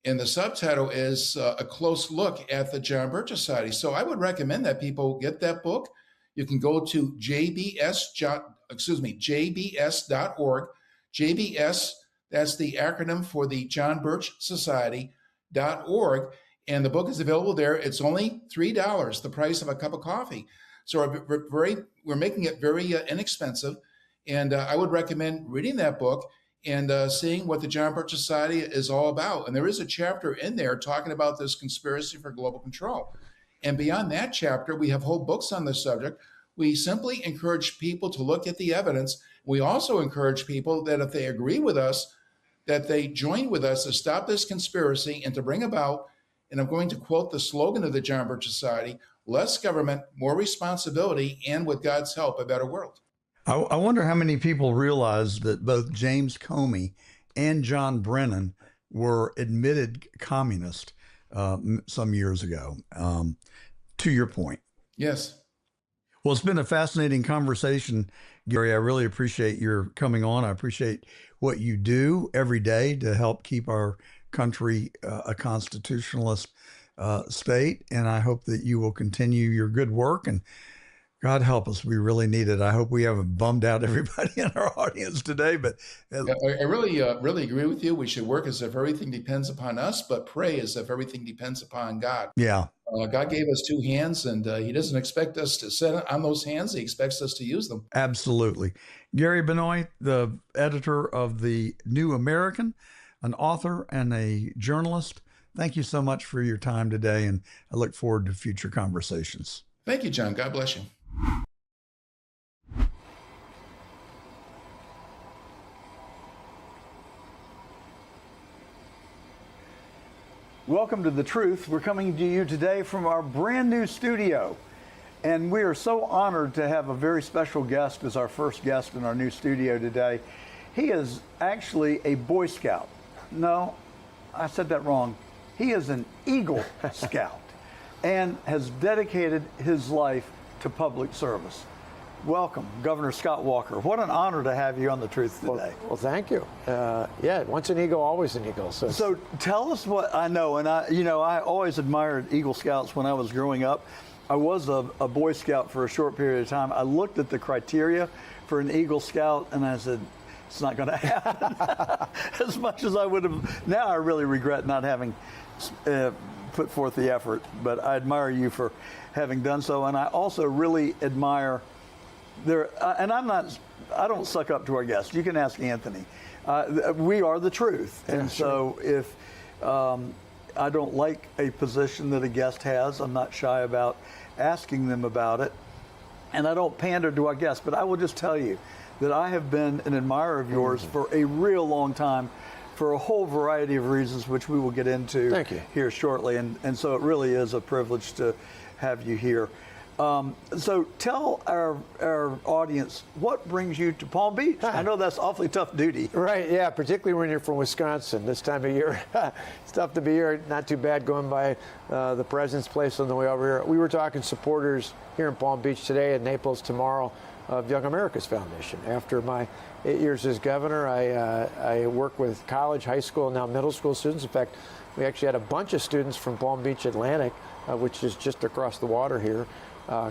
And the subtitle is A Close Look at the John Birch Society. So I would recommend that people get that book. You can go to jbs.org. JBS, that's the acronym for the John Birch Society.org. And the book is available there. It's only $3, the price of a cup of coffee. So we're making it very inexpensive. And I would recommend reading that book and seeing what the John Birch Society is all about. And there is a chapter in there talking about this conspiracy for global control. And beyond that chapter, we have whole books on this subject. We simply encourage people to look at the evidence. We also encourage people that if they agree with us, that they join with us to stop this conspiracy and to bring about, and I'm going to quote the slogan of the John Birch Society, less government, more responsibility, and with God's help, a better world. I wonder how many people realize that both James Comey and John Brennan were admitted communists some years ago, to your point. Yes. Well, it's been a fascinating conversation, Gary. I really appreciate your coming on. I appreciate what you do every day to help keep our country a constitutionalist state. And I hope that you will continue your good work, and God help us. We really need it. I hope we haven't bummed out everybody in our audience today, but I really agree with you. We should work as if everything depends upon us, but pray as if everything depends upon God. Yeah. God gave us two hands, and he doesn't expect us to sit on those hands. He expects us to use them. Absolutely. Gary Benoit, the editor of The New American, an author and a journalist. Thank you so much for your time today, and I look forward to future conversations. Thank you, John. God bless you. Welcome to The Truth. We're coming to you today from our brand new studio. And we are so honored to have a very special guest as our first guest in our new studio today. He is actually a Boy Scout. No, I said that wrong. He is an Eagle Scout and has dedicated his life to public service. Welcome, Governor Scott Walker. What an honor to have you on The Truth today. Well, thank you. Yeah, once an eagle, always an eagle. So tell us what I know. And I always admired Eagle Scouts when I was growing up. I was a Boy Scout for a short period of time. I looked at the criteria for an Eagle Scout, and I said, it's not going to happen. As much as I would have. Now I really regret not having put forth the effort, but I admire you for having done so. And I also really admire and I don't suck up to our guests. You can ask Anthony. We are the truth. And so if I don't like a position that a guest has, I'm not shy about asking them about it. And I don't pander to our guests, but I will just tell you that I have been an admirer of yours for a real long time for a whole variety of reasons, which we will get into here shortly. And so it really is a privilege to have you here. So tell our audience, what brings you to Palm Beach? I know that's awfully tough duty. Right, yeah, particularly when you're from Wisconsin this time of year. It's tough to be here. Not too bad going by the president's place on the way over here. We were talking supporters here in Palm Beach today and Naples tomorrow of Young America's Foundation. After my 8 years as governor, I work with college, high school, and now middle school students. In fact, we actually had a bunch of students from Palm Beach Atlantic, which is just across the water here,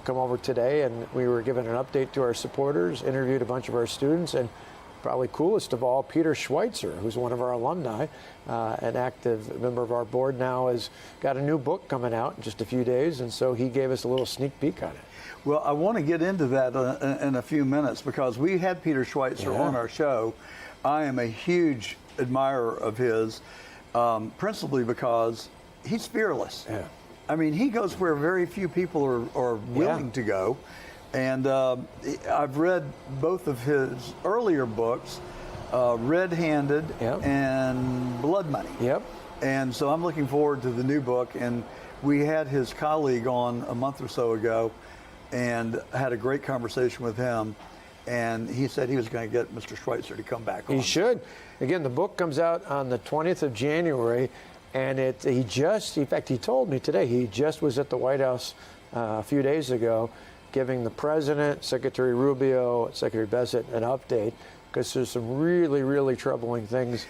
come over today, and we were giving an update to our supporters, interviewed a bunch of our students, and probably coolest of all, Peter Schweitzer, who's one of our alumni, an active member of our board now, has got a new book coming out in just a few days, and so he gave us a little sneak peek on it. Well, I want to get into that in a few minutes because we had Peter Schweitzer on our show. I am a huge admirer of his, principally because he's fearless. Yeah. I mean, he goes where very few people are willing to go. And I've read both of his earlier books, Red Handed and Blood Money. Yep. And so I'm looking forward to the new book. And we had his colleague on a month or so ago and had a great conversation with him. And he said he was going to get Mr. Schweitzer to come back on. He should. Again, the book comes out on the 20th of January. And in fact, he told me today, he just was at the White House a few days ago giving the president, Secretary Rubio, Secretary Bessent an update because there's some really, really troubling things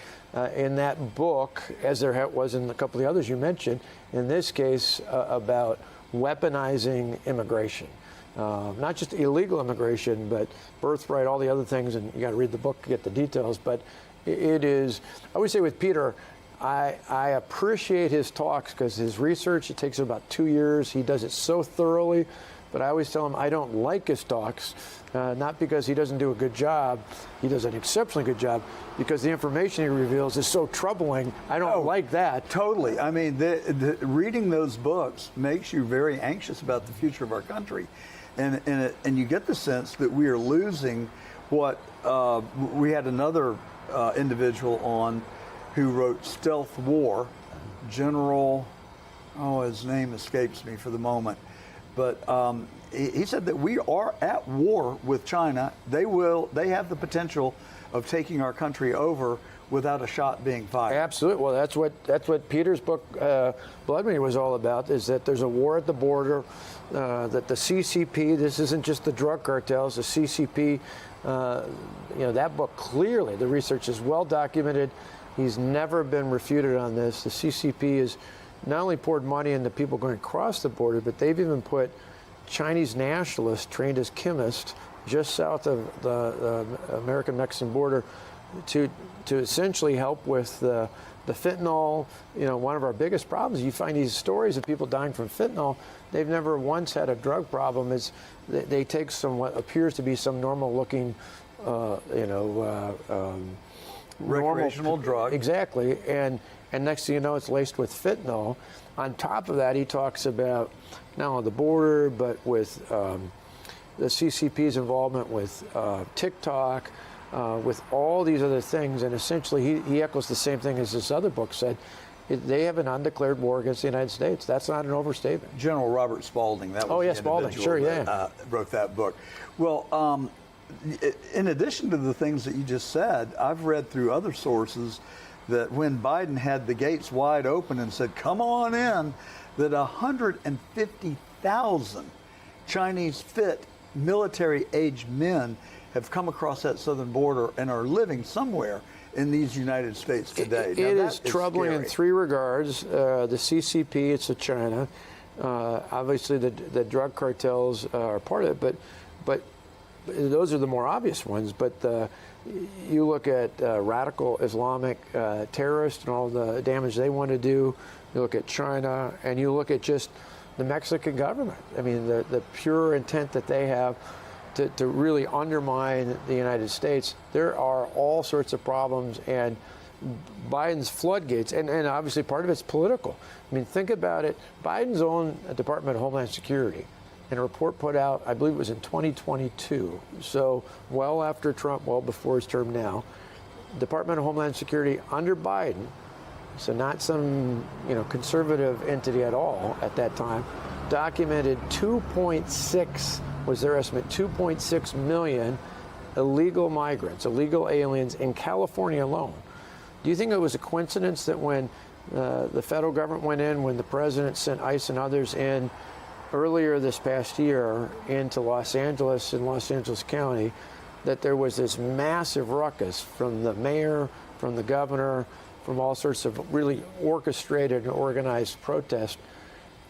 in that book, as there was in a couple of the others you mentioned, in this case about weaponizing immigration. Not just illegal immigration, but birthright, all the other things, and you got to read the book to get the details. But it is, I would say with Peter, I appreciate his talks because his research, it takes about 2 years. He does it so thoroughly. But I always tell him I don't like his talks, not because he doesn't do a good job. He does an exceptionally good job because the information he reveals is so troubling. I don't like that. Totally. I mean, reading those books makes you very anxious about the future of our country. And you get the sense that we are losing what we had another individual on who wrote Stealth War, General, his name escapes me for the moment. But he said that we are at war with China. They have the potential of taking our country over without a shot being fired. Absolutely. Well, that's what Peter's book, Blood Money, was all about, is that there's a war at the border, that the CCP, this isn't just the drug cartels, the CCP, that book clearly, the research is well documented. He's never been refuted on this. The CCP has not only poured money into people going across the border, but they've even put Chinese nationalists trained as chemists just south of the American-Mexican border to essentially help with the fentanyl. One of our biggest problems, you find these stories of people dying from fentanyl. They've never once had a drug problem. They take what appears to be some normal-looking, recreational drug. Exactly. And next thing you know, it's laced with fentanyl. On top of that, he talks about not only the border, but with the CCP's involvement with TikTok, with all these other things. And essentially, he echoes the same thing as this other book said. They have an undeclared war against the United States. That's not an overstatement. General Robert Spalding, that was the Spalding, sure, that, wrote that book. Well, in addition to the things that you just said, I've read through other sources that when Biden had the gates wide open and said, come on in, that 150,000 Chinese fit military-aged men have come across that southern border and are living somewhere in these United States today. It is troubling in three regards. The CCP, it's China. Obviously, the drug cartels are part of it, but those are the more obvious ones. But you look at radical Islamic terrorists and all the damage they want to do. You look at China, and you look at just the Mexican government. I mean, the pure intent that they have to really undermine the United States. There are all sorts of problems, and Biden's floodgates, and obviously part of it's political. I mean, think about it. Biden's own Department of Homeland Security, and a report put out, I believe it was in 2022, so well after Trump, well before his term now, Department of Homeland Security under Biden, so not some conservative entity at all at that time, documented 2.6 was their estimate, 2.6 million illegal migrants, illegal aliens in California alone. Do you think it was a coincidence that when the federal government went in, when the president sent ICE and others in earlier this past year into Los Angeles and Los Angeles County, that there was this massive ruckus from the mayor, from the governor, from all sorts of really orchestrated and organized protest?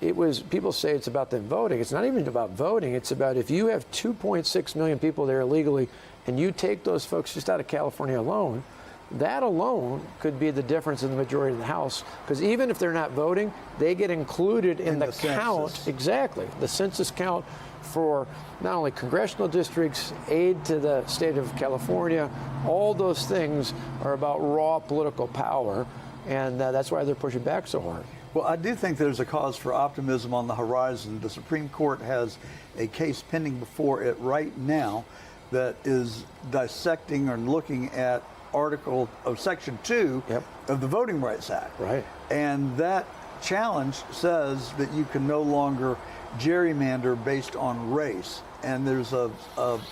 It was, people say it's about them voting. It's not even about voting. It's about if you have 2.6 million people there illegally and you take those folks just out of California alone, that alone could be the difference in the majority of the House. Because even if they're not voting, they get included in the count. Census. Exactly. The census count for not only congressional districts, aid to the state of California, all those things are about raw political power. And that's why they're pushing back so hard. Well, I do think there's a cause for optimism on the horizon. The Supreme Court has a case pending before it right now that is dissecting or looking at Article of Section 2 of the Voting Rights Act. Right. And that challenge says that you can no longer gerrymander based on race. And there's a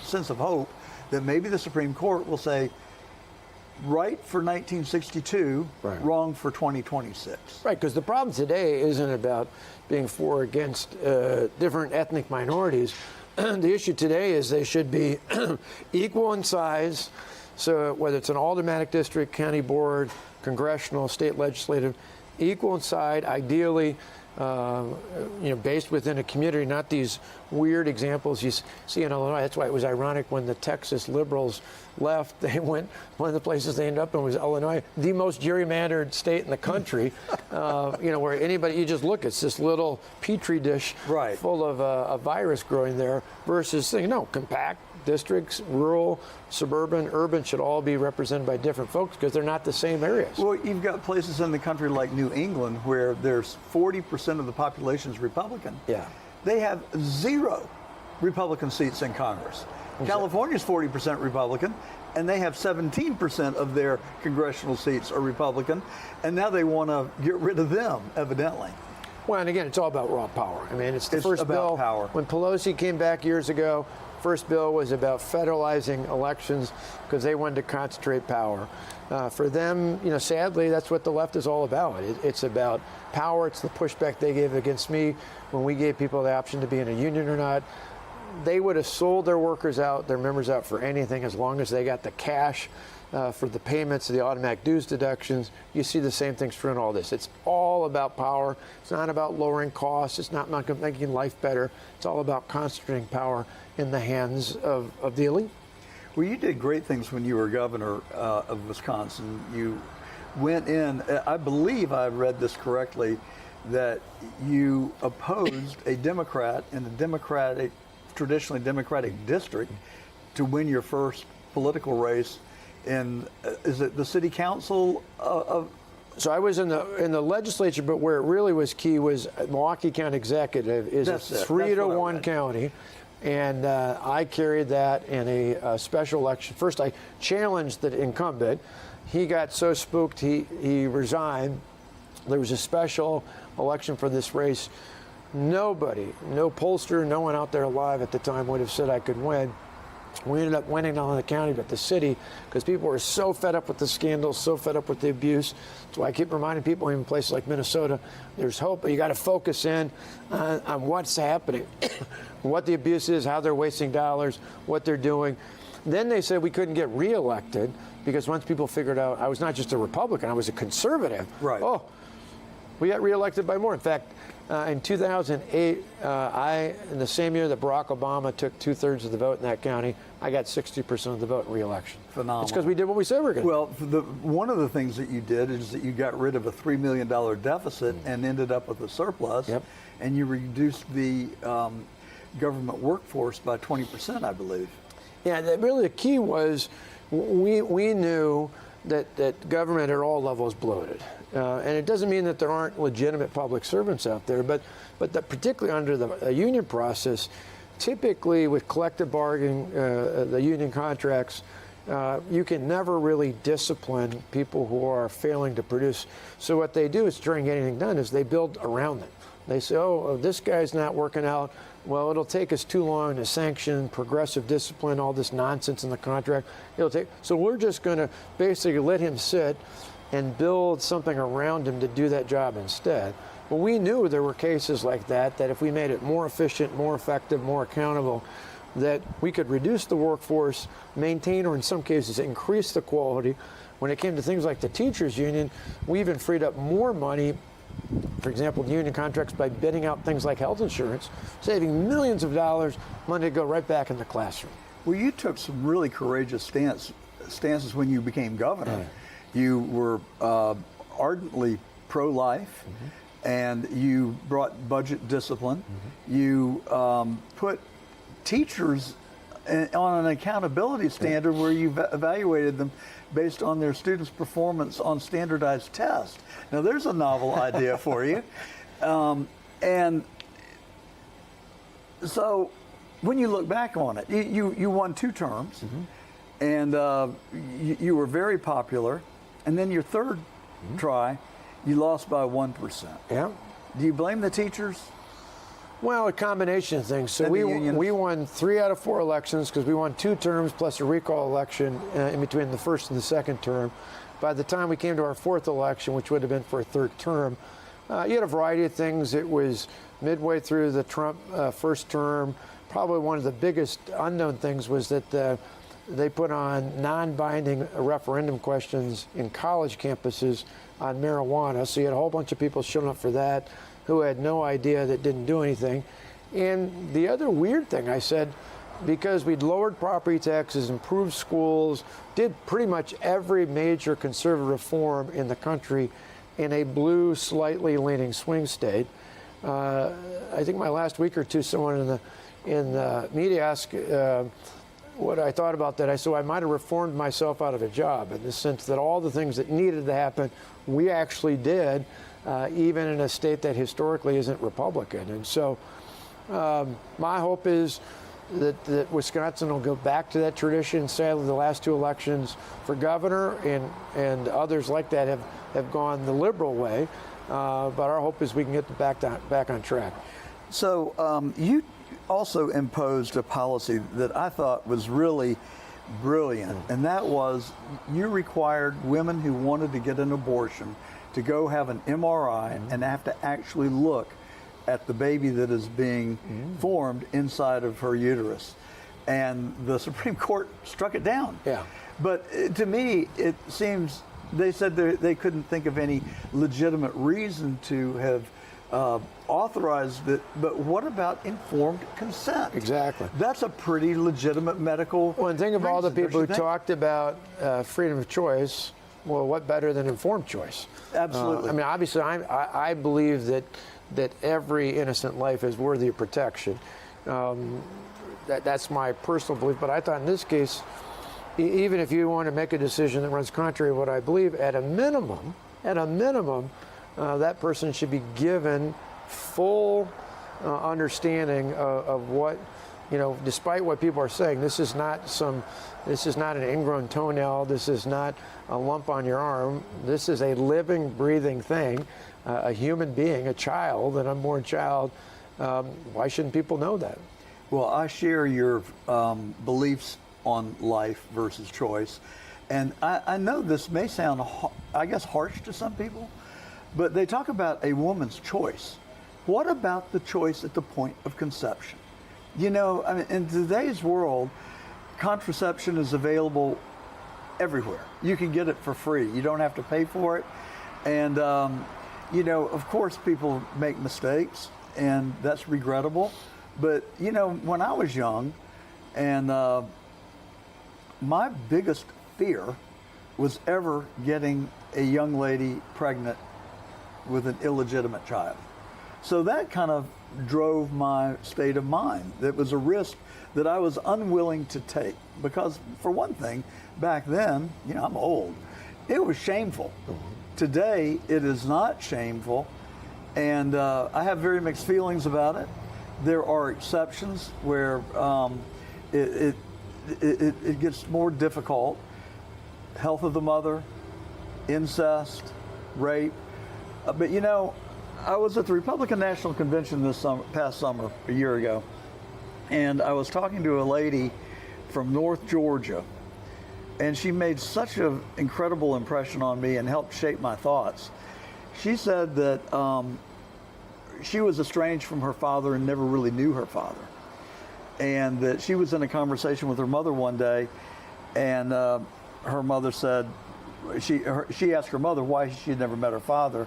sense of hope that maybe the Supreme Court will say, right for 1962, wrong for 2026. Right, because the problem today isn't about being for or against different ethnic minorities. The issue today is they should be equal in size. So whether it's an aldermanic district, county board, congressional, state legislative, equal in size, ideally, based within a community, not these weird examples you see in Illinois. That's why it was ironic when the Texas liberals left. They went, one of the places they ended up in was Illinois, the most gerrymandered state in the country, where anybody, you just look, it's this little petri dish full of a virus growing there versus saying, no, compact districts, rural, suburban, urban should all be represented by different folks because they're not the same areas. Well, you've got places in the country like New England where there's 40% of the population is Republican. Yeah. They have 0 Republican seats in Congress. California's 40% Republican, and they have 17% of their congressional seats are Republican, and now they want to get rid of them, evidently. Well, and again, it's all about raw power. I mean, it's the first bill. Power. When Pelosi came back years ago, first bill was about federalizing elections because they wanted to concentrate power. For them, sadly, that's what the left is all about. It's about power. It's the pushback they gave against me when we gave people the option to be in a union or not. They would have sold their workers out, their members out for anything as long as they got the cash for the payments, the automatic dues deductions. You see the same things true in all this. It's all about power. It's not about lowering costs. It's not making life better. It's all about concentrating power in the hands of the elite. Well, you did great things when you were governor of Wisconsin. You went in, I believe I read this correctly, that you opposed a Democrat in a traditionally Democratic district to win your first political race in, is it the city council of? So I was in the legislature, but where it really was key was Milwaukee County Executive is a 3-to-1 county. And I carried that in a special election. First, I challenged the incumbent. He got so spooked, he resigned. There was a special election for this race. Nobody, no pollster, no one out there alive at the time would have said I could win. We ended up winning not only the county, but the city, because people were so fed up with the scandals, so fed up with the abuse. That's why I keep reminding people, even in places like Minnesota, there's hope, but you got to focus in on what's happening, what the abuse is, how they're wasting dollars, what they're doing. Then they said we couldn't get reelected because once people figured out I was not just a Republican, I was a conservative. Right. Oh, We got reelected by more. In fact, in 2008, in the same year that Barack Obama took 2/3 of the vote in that county, I got 60% of the vote in re-election. Phenomenal. It's because we did what we said we were going to do. Well, one of the things that you did is that you got rid of a $3 million deficit and ended up with a surplus, and you reduced the government workforce by 20%, I believe. Yeah, really the key was we knew that government at all levels bloated. And it doesn't mean that there aren't legitimate public servants out there, but that particularly under the union process, typically with collective bargaining, the union contracts, you can never really discipline people who are failing to produce. So what they do is, during anything done, is they build around them. They say, oh, this guy's not working out. Well, it'll take us too long to sanction progressive discipline, all this nonsense in the contract. So we're just going to basically let him sit and build something around him to do that job instead. Well, we knew there were cases like that if we made it more efficient, more effective, more accountable, that we could reduce the workforce, maintain, or in some cases increase the quality. When it came to things like the teachers union, we even freed up more money, for example, the union contracts, by bidding out things like health insurance, saving millions of dollars, money to go right back in the classroom. Well, you took some really courageous stances when you became governor. You were ardently pro-life, and you brought budget discipline. You put teachers on an accountability standard where you evaluated them based on their students' performance on standardized tests. Now, there's a novel idea for you. And so when you look back on it, you won 2 terms, and you were very popular. And then your third try, you lost by 1%. Yeah. Do you blame the teachers? Well, a combination of things. So we won 3 out of 4 elections because we won 2 terms plus a recall election in between the first and the second term. By the time we came to our 4th election, which would have been for a 3rd term, you had a variety of things. It was midway through the Trump first term. Probably one of the biggest unknown things was that they put on non-binding referendum questions in college campuses on marijuana. So you had a whole bunch of people showing up for that who had no idea, that didn't do anything. And the other weird thing I said, because we'd lowered property taxes, improved schools, did pretty much every major conservative reform in the country in a blue, slightly leaning swing state. I think my last week or two, someone in the media asked what I thought about that. I said, I might have reformed myself out of a job, in the sense that all the things that needed to happen, we actually did, even in a state that historically isn't Republican. And so my hope is that Wisconsin will go back to that tradition. Sadly, the last 2 elections for governor and others like that have gone the liberal way. But our hope is we can get back on track. So you also imposed a policy that I thought was really brilliant, and that was you required women who wanted to get an abortion to go have an MRI and have to actually look at the baby that is being formed inside of her uterus. And the Supreme Court struck it down. Yeah. But to me, it seems they said they couldn't think of any legitimate reason to have authorized it. But what about informed consent? Exactly. That's a pretty legitimate medical. Well, and think of all the people who talked about freedom of choice. Well, what better than informed choice? Absolutely. I mean, obviously, I believe that every innocent life is worthy of protection. That's my personal belief. But I thought in this case, even if you want to make a decision that runs contrary to what I believe, at a minimum, that person should be given full understanding of what, despite what people are saying, this is not an ingrown toenail. This is not a lump on your arm. This is a living, breathing thing, a human being, a child, an unborn child. Why shouldn't people know that? Well, I share your beliefs on life versus choice. And I know this may sound, I guess, harsh to some people, but they talk about a woman's choice. What about the choice at the point of conception? I mean, in today's world, contraception is available everywhere. You can get it for free. You don't have to pay for it. And you know, of course people make mistakes, and that's regrettable. But, you know, when I was young, and my biggest fear was ever getting a young lady pregnant with an illegitimate child. So that kind of drove my state of mind. That was a risk that I was unwilling to take because, for one thing, back then, you know, I'm old, it was shameful. Today, it is not shameful, and I have very mixed feelings about it. There are exceptions where it gets more difficult. Health of the mother, incest, rape. But you know, I was at the Republican National Convention this past summer, a year ago, and I was talking to a lady from North Georgia, and she made such an incredible impression on me and helped shape my thoughts. She said that she was estranged from her father and never really knew her father, and that she was in a conversation with her mother one day, and her mother said, she asked her mother why she had never met her father,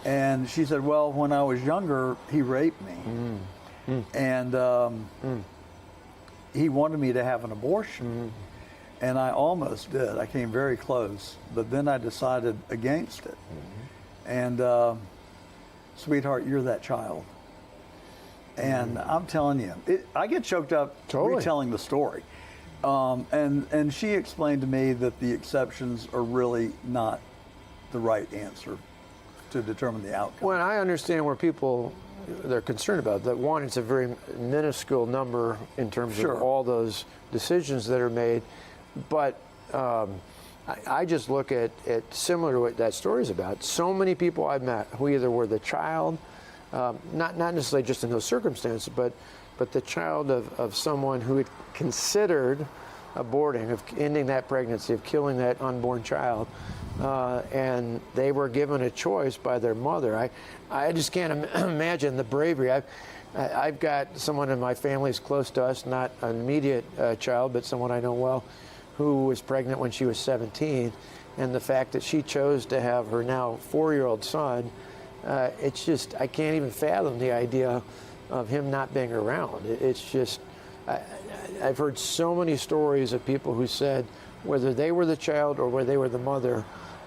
and she said, well, when I was younger, he raped me, and he wanted me to have an abortion, and I almost did. I came very close, but then I decided against it, and sweetheart, you're that child. And I'm telling you, I get choked up retelling the story. And she explained to me that the exceptions are really not the right answer to determine the outcome. Well, I understand where they're concerned about that. One, it's a very minuscule number in terms of all those decisions that are made. But I just look at similar to what that story is about. So many people I've met who either were the child, not necessarily just in those circumstances, but the child of someone who had considered aborting, of ending that pregnancy, of killing that unborn child, and they were given a choice by their mother. I just can't imagine the bravery. I've got someone in my family who's close to us, not an immediate child, but someone I know well, who was pregnant when she was 17, and the fact that she chose to have her now 4-year-old son, it's just, I can't even fathom the idea of him not being around. It's just, I've heard so many stories of people who said, whether they were the child or whether they were the mother,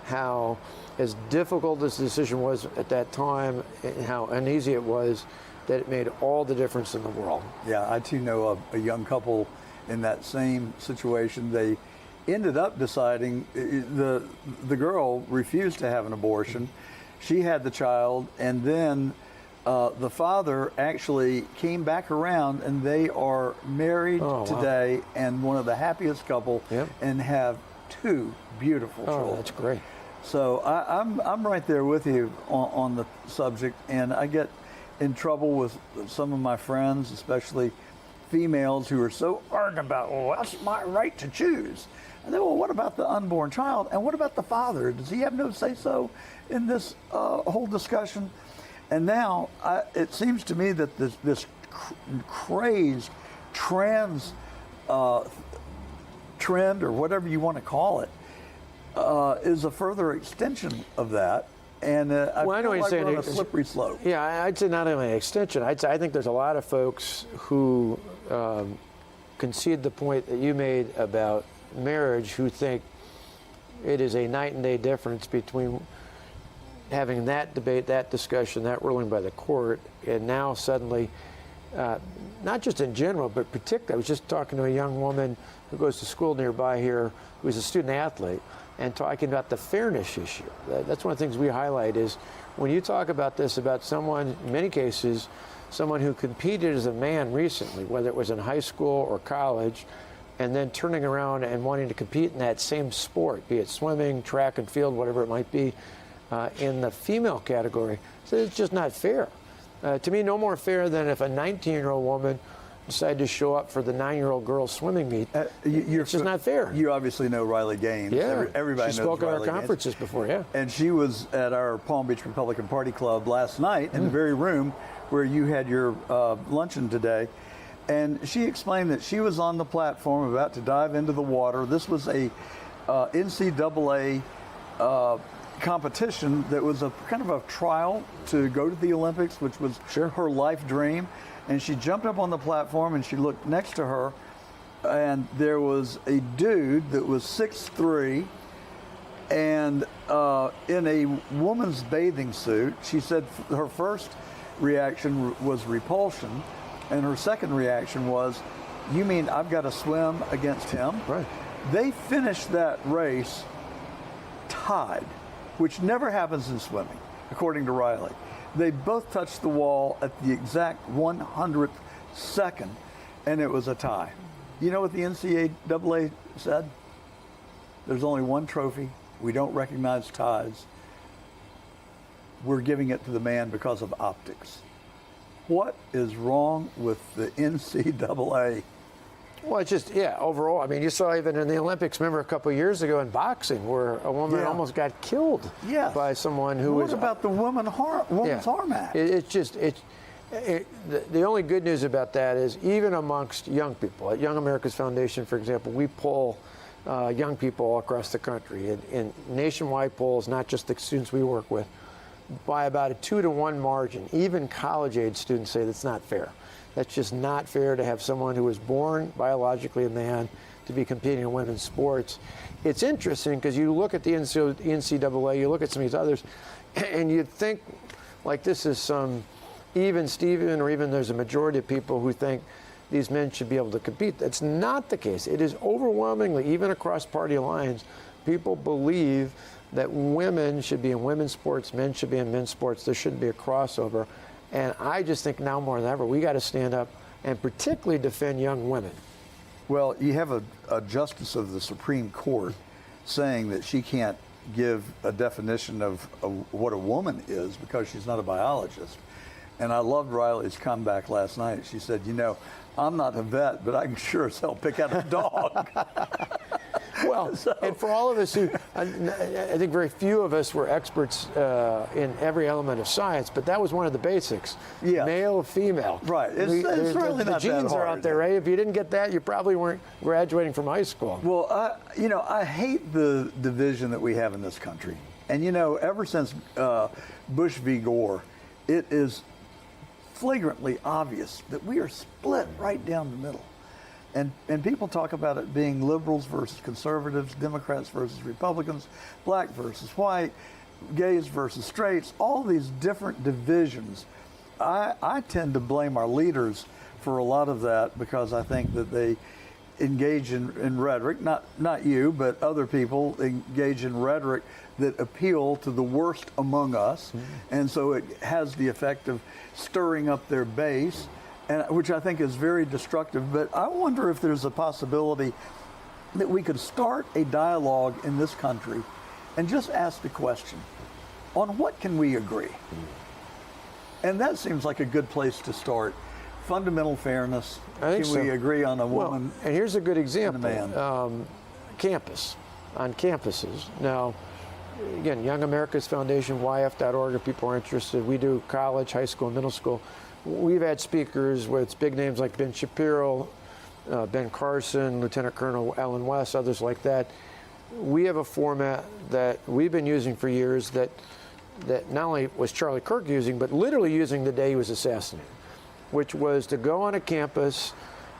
how as difficult this decision was at that time and how uneasy it was, that it made all the difference in the world. Yeah, I too know a young couple in that same situation. They ended up deciding, the girl refused to have an abortion. She had the child, and then the father actually came back around, and they are married today, and one of the happiest couple, and have 2 beautiful children. Oh, that's great. So I'm right there with you on the subject, and I get in trouble with some of my friends, especially females, who are so ardent about, well, that's my right to choose. And then, well, what about the unborn child? And what about the father? Does he have no say-so in this whole discussion? And now it seems to me that this crazed trans trend, or whatever you want to call it, is a further extension of that. And I feel like we're on a slippery slope. Yeah, I'd say not only an extension. I think there's a lot of folks who concede the point that you made about marriage, who think it is a night and day difference between having that debate, that discussion, that ruling by the court, and now suddenly, not just in general, but particularly, I was just talking to a young woman who goes to school nearby here, who's a student athlete, and talking about the fairness issue. That's one of the things we highlight is when you talk about this, about someone, in many cases, someone who competed as a man recently, whether it was in high school or college, and then turning around and wanting to compete in that same sport, be it swimming, track and field, whatever it might be, in the female category. So it's just not fair. To me, no more fair than if a 19-year-old woman decided to show up for the 9-year-old girls swimming meet. It's just not fair. You obviously know Riley Gaines. Yeah, everybody she knows spoke at Riley our conferences before, yeah. And she was at our Palm Beach Republican Party Club last night in the very room where you had your luncheon today. And she explained that she was on the platform about to dive into the water. This was a NCAA competition that was a kind of a trial to go to the Olympics, which was her life dream. And she jumped up on the platform and she looked next to her, and there was a dude that was 6'3", and in a woman's bathing suit. She said her first reaction was repulsion, and her second reaction was, you mean I've got to swim against him? Right. They finished that race tied, which never happens in swimming, according to Riley. They both touched the wall at the exact 100th second, and it was a tie. You know what the NCAA said? There's only one trophy. We don't recognize ties. We're giving it to the man because of optics. What is wrong with the NCAA? Well, it's just, overall. I mean, you saw even in the Olympics, remember a couple of years ago in boxing, where a woman almost got killed by someone who was. What about the women's arm act? The only good news about that is even amongst young people, at Young America's Foundation, for example, we poll young people all across the country in nationwide polls, not just the students we work with, by about a 2-to-1 margin. Even college-age students say that's not fair. That's just not fair to have someone who was born biologically a man to be competing in women's sports. It's interesting because you look at the NCAA, you look at some of these others, and you'd think like this is some even Steven, or even there's a majority of people who think these men should be able to compete. That's not the case. It is overwhelmingly, even across party lines, people believe that women should be in women's sports, men should be in men's sports. There shouldn't be a crossover. And I just think now more than ever, we got to stand up and particularly defend young women. Well, you have a justice of the Supreme Court saying that she can't give a definition of what a woman is because she's not a biologist. And I loved Riley's comeback last night. She said, you know, I'm not a vet, but I can sure as hell pick out a dog. Well, and for all of us who, I think very few of us were experts in every element of science, but that was one of the basics. Yeah. Male, female. Right. It's really not the that genes are hard. out there, right? If you didn't get that, you probably weren't graduating from high school. Well, I hate the division that we have in this country. And, you know, ever since Bush v. Gore, it is flagrantly obvious that we are split right down the middle. And people talk about it being liberals versus conservatives, Democrats versus Republicans, black versus white, gays versus straights, all these different divisions. I tend to blame our leaders for a lot of that because I think that they engage in rhetoric, not you, but other people engage in rhetoric that appeal to the worst among us. Mm-hmm. And so it has the effect of stirring up their base, which I think is very destructive. But I wonder if there's a possibility that we could start a dialogue in this country and just ask the question, on what can we agree? And that seems like a good place to start. Fundamental fairness. Can we agree on a woman? And here's a good example. And a man. Campus, on campuses. Now, again, Young America's Foundation, YF.org, if people are interested. We do college, high school, middle school. We've had speakers with big names like Ben Shapiro, Ben Carson, Lieutenant Colonel Alan West, others like that. We have a format that we've been using for years that not only was Charlie Kirk using, but literally using the day he was assassinated, which was to go on a campus,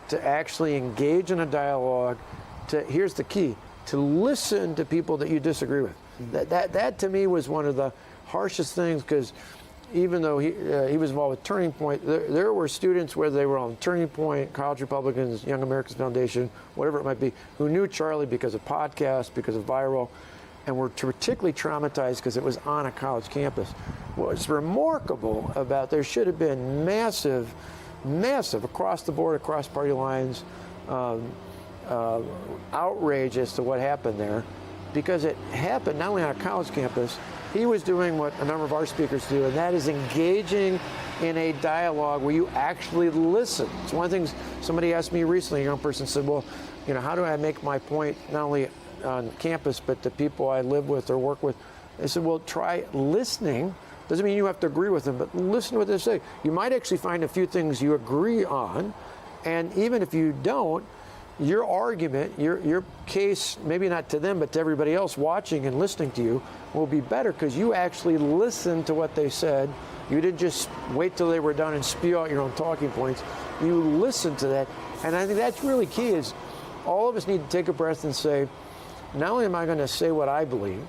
to actually engage in a dialogue, here's the key, to listen to people that you disagree with. That to me was one of the harshest things, because even though he was involved with Turning Point, there were students, whether they were on Turning Point, College Republicans, Young America's Foundation, whatever it might be, who knew Charlie because of podcasts, because of viral, and were particularly traumatized because it was on a college campus. What's remarkable about, there should have been massive across the board, across party lines, outrage as to what happened there, because it happened not only on a college campus. He was doing what a number of our speakers do, and that is engaging in a dialogue where you actually listen. It's one of the things somebody asked me recently, a young person said, well, you know, how do I make my point not only on campus, but the people I live with or work with? I said, well, try listening. Doesn't mean you have to agree with them, but listen to what they say. You might actually find a few things you agree on, and even if you don't, your argument, your case, maybe not to them, but to everybody else watching and listening to you, will be better because you actually listened to what they said. You didn't just wait till they were done and spew out your own talking points. You listened to that. And I think that's really key is all of us need to take a breath and say, not only am I going to say what I believe,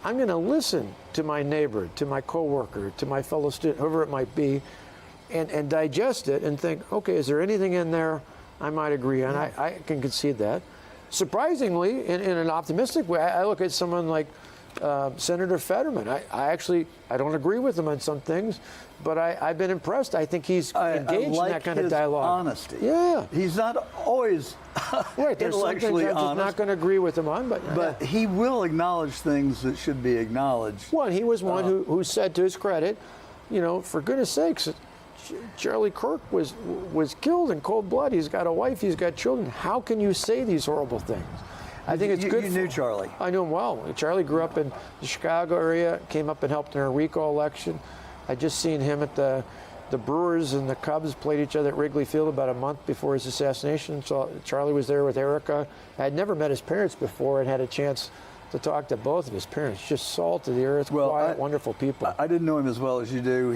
I'm going to listen to my neighbor, to my coworker, to my fellow student, whoever it might be, and digest it and think, okay, is there anything in there I might agree on? I can concede that. Surprisingly, in an optimistic way, I look at someone like Senator Fetterman. I don't agree with him on some things, but I've been impressed. I think he's engaged in that kind of dialogue. Honesty. Yeah. He's not always right. There's some things I'm just not going to agree with him on, but he will acknowledge things that should be acknowledged. Well, he was one who said, to his credit, for goodness sakes, Charlie Kirk was killed in cold blood. He's got a wife. He's got children. How can you say these horrible things? I think it's good. You knew Charlie. I knew him well. Charlie grew up in the Chicago area, came up and helped in our recall election. I just seen him at the Brewers and the Cubs played each other at Wrigley Field about a month before his assassination. So Charlie was there with Erica. I had never met his parents before and had a chance to talk to both of his parents. Just salt of the earth, quiet, wonderful people. I didn't know him as well as you do.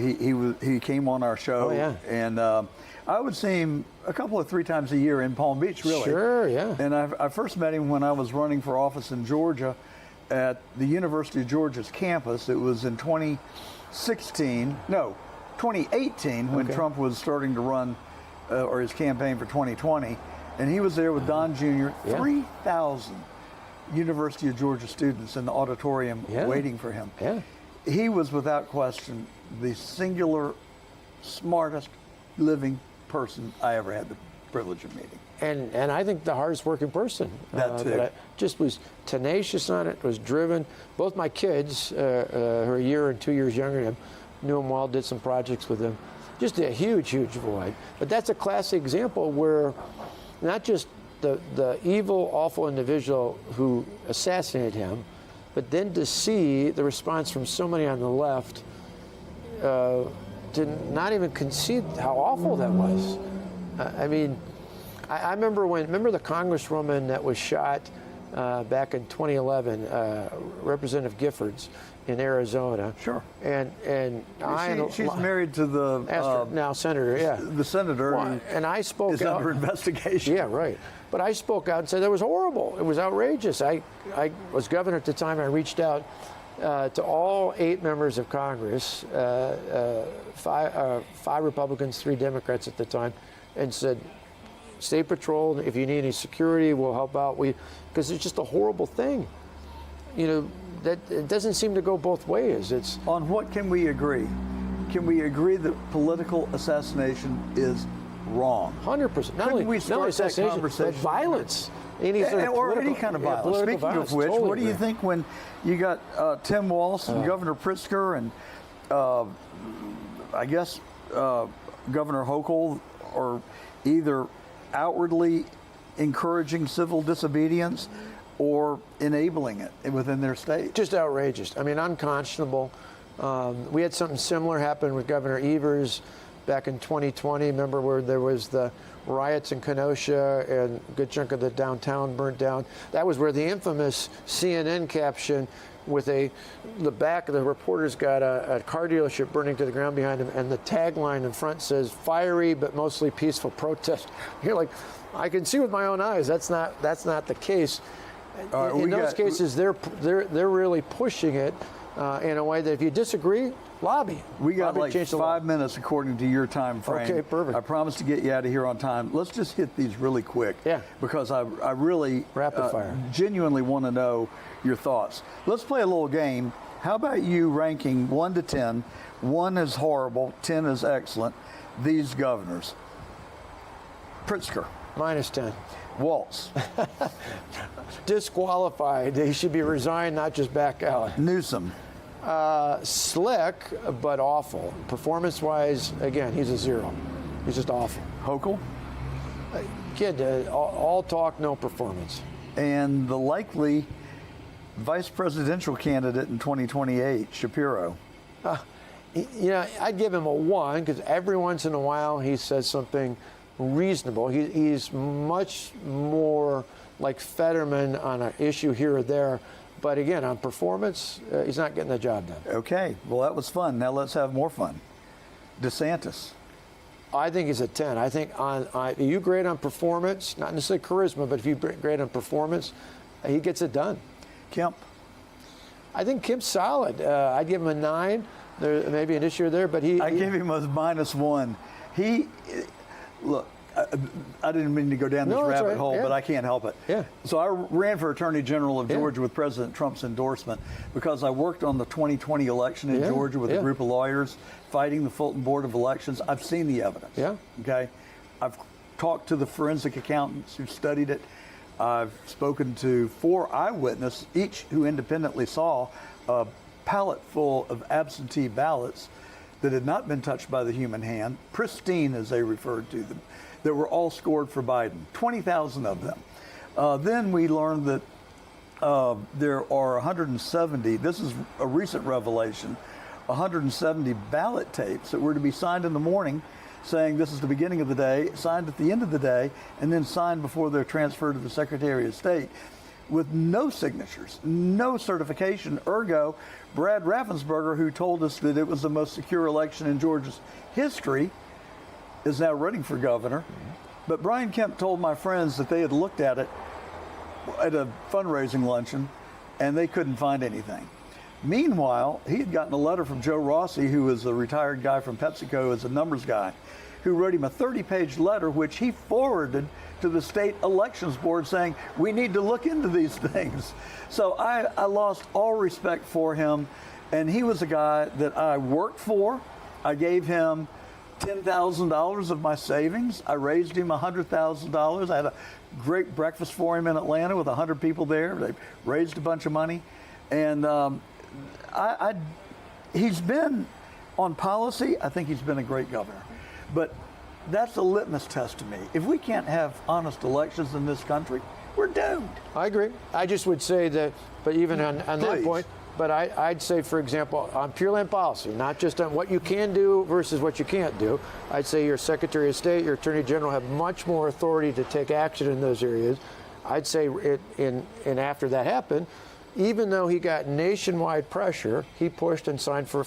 He came on our show. Oh, yeah. And I would see him a couple of 3 times a year in Palm Beach, really. Sure, yeah. And I first met him when I was running for office in Georgia at the University of Georgia's campus. It was in 2018, when Trump was starting to run or his campaign for 2020. And he was there with Don Jr., 3,000 University of Georgia students in the auditorium waiting for him. Yeah. He was without question the singular smartest living person I ever had the privilege of meeting. And I think the hardest working person. That too. But just was tenacious on it, was driven. Both my kids, who are a year and 2 years younger than him, knew him well, did some projects with him. Just a huge, huge void. But that's a classic example where not just the evil, awful individual who assassinated him, but then to see the response from so many on the left to not even concede how awful that was. I remember the congresswoman that was shot back in 2011, Representative Giffords in Arizona. Sure. And she's married to the now senator, yeah. The senator. And I spoke is out. Under investigation. Yeah, right. But I spoke out and said that was horrible. It was outrageous. I was governor at the time. I reached out to all 8 members of Congress, 5 Republicans, 3 Democrats at the time, and said, State Patrol, if you need any security, we'll help out. Because it's just a horrible thing. That it doesn't seem to go both ways. It's on what can we agree? Can we agree that political assassination is wrong? 100%. Not only assassination, but violence. Or any kind of violence. Speaking violence, of which, totally what do you think when you got Tim Walz and Governor Pritzker and I guess Governor Hochul are either outwardly encouraging civil disobedience or enabling it within their state? Just outrageous. Unconscionable. We had something similar happen with Governor Evers back in 2020. Remember where there was the riots in Kenosha and a good chunk of the downtown burnt down? That was where the infamous CNN caption with the back of the reporter's got a car dealership burning to the ground behind him, and the tagline in front says, "Fiery but mostly peaceful protest." You're like, I can see with my own eyes that's not the case. In those cases, they're really pushing it in a way that if you disagree, lobby. We got like 5 minutes according to your time frame. Okay, perfect. I promise to get you out of here on time. Let's just hit these really quick. Yeah. Because I really rapid fire genuinely want to know your thoughts. Let's play a little game. How about you ranking 1 to 10? 1 is horrible, 10 is excellent. These governors. Pritzker. -10. Walz. Disqualified. He should be resigned, not just back out. Newsom. Slick, but awful. Performance-wise, again, he's a 0. He's just awful. Hochul? Kid, all talk, no performance. And the likely vice presidential candidate in 2028, Shapiro. I'd give him a 1 because every once in a while he says something reasonable. He's much more like Fetterman on an issue here or there. But again, on performance, he's not getting the job done. Okay, well, that was fun. Now let's have more fun. DeSantis. I think he's a 10. I think you grade on performance, not necessarily charisma, but if you grade on performance, he gets it done. Kemp. I think Kemp's solid. I'd give him a 9. There may be an issue there, but I give him a -1. Look, I didn't mean to go down this rabbit hole, but I can't help it. Yeah. So I ran for Attorney General of Georgia with President Trump's endorsement because I worked on the 2020 election in Georgia with a group of lawyers fighting the Fulton Board of Elections. I've seen the evidence. Yeah. Okay. I've talked to the forensic accountants who studied it. I've spoken to 4 eyewitnesses, each who independently saw a pallet full of absentee ballots that had not been touched by the human hand, pristine as they referred to them, that were all scored for Biden, 20,000 of them. Then we learned that there are 170, this is a recent revelation, 170 ballot tapes that were to be signed in the morning saying this is the beginning of the day, signed at the end of the day, and then signed before they're transferred to the Secretary of State with no signatures, no certification. Ergo, Brad Raffensperger, who told us that it was the most secure election in Georgia's history, is now running for governor. But Brian Kemp told my friends that they had looked at it at a fundraising luncheon and they couldn't find anything. Meanwhile, he had gotten a letter from Joe Rossi, who was a retired guy from PepsiCo as a numbers guy, who wrote him a 30-page letter which he forwarded to the state elections board saying, we need to look into these things. So I lost all respect for him. And he was a guy that I worked for. I gave him $10,000 of my savings. I raised him $100,000. I had a great breakfast for him in Atlanta with 100 people there. They raised a bunch of money. And he's been on policy. I think he's been a great governor. But that's a litmus test to me. If we can't have honest elections in this country, we're doomed. I agree. I just would say that, but even on that point, but I'd say, for example, on purely on policy, not just on what you can do versus what you can't do, I'd say your Secretary of State, your Attorney General have much more authority to take action in those areas. I'd say after that happened, even though he got nationwide pressure, he pushed and signed for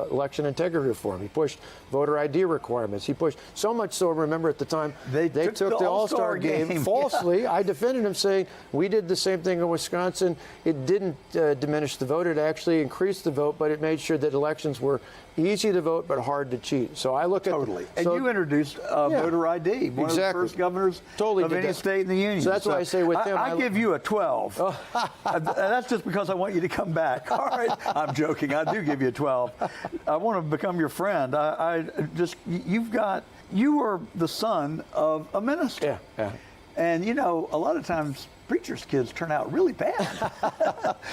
election integrity reform. He pushed voter ID requirements. He pushed so much so, remember at the time, they took the All-Star game falsely. Yeah. I defended him saying, we did the same thing in Wisconsin. It didn't diminish the vote. It actually increased the vote, but it made sure that elections were easy to vote but hard to cheat. So I look at and you introduced voter ID, one of the first governors of any state in the union. So that's why I say with them, I give you a 12. That's just because I want you to come back. All right, I'm joking. I do give you a 12. I want to become your friend. You were the son of a minister. Yeah. And you know, a lot of times preachers' kids turn out really bad.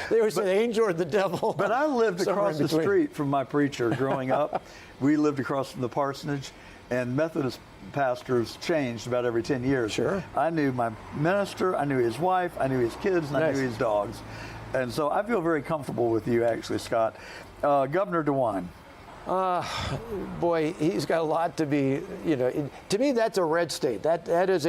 They were the angel or the devil. But I lived across the street from my preacher growing up. We lived across from the parsonage, and Methodist pastors changed about every 10 years. Sure. I knew my minister, I knew his wife, I knew his kids, and I knew his dogs. And so I feel very comfortable with you, actually, Scott. Governor DeWine. Boy, he's got a lot to be, to me, that's a red state. That is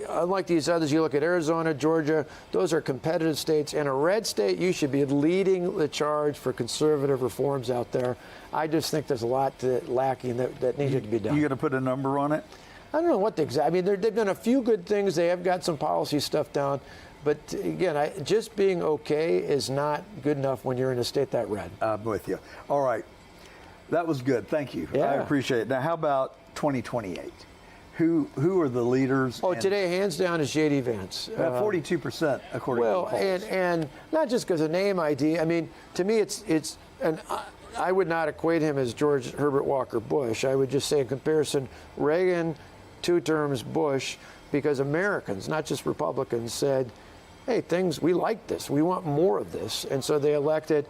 unlike these others, you look at Arizona, Georgia, those are competitive states. In a red state, you should be leading the charge for conservative reforms out there. I just think there's a lot lacking that needed to be done. You going to put a number on it? I don't know what I mean, they've done a few good things. They have got some policy stuff down. But again, just being okay is not good enough when you're in a state that red. I'm with you. All right. That was good. Thank you. Yeah. I appreciate it. Now, how about 2028? Who are the leaders? Today, hands down, is J.D. Vance. 42%, according to the polls. and not just because of name ID. I mean, to me, I would not equate him as George Herbert Walker Bush. I would just say in comparison, Reagan, 2 terms, Bush, because Americans, not just Republicans, said, hey, we like this. We want more of this. And so they elected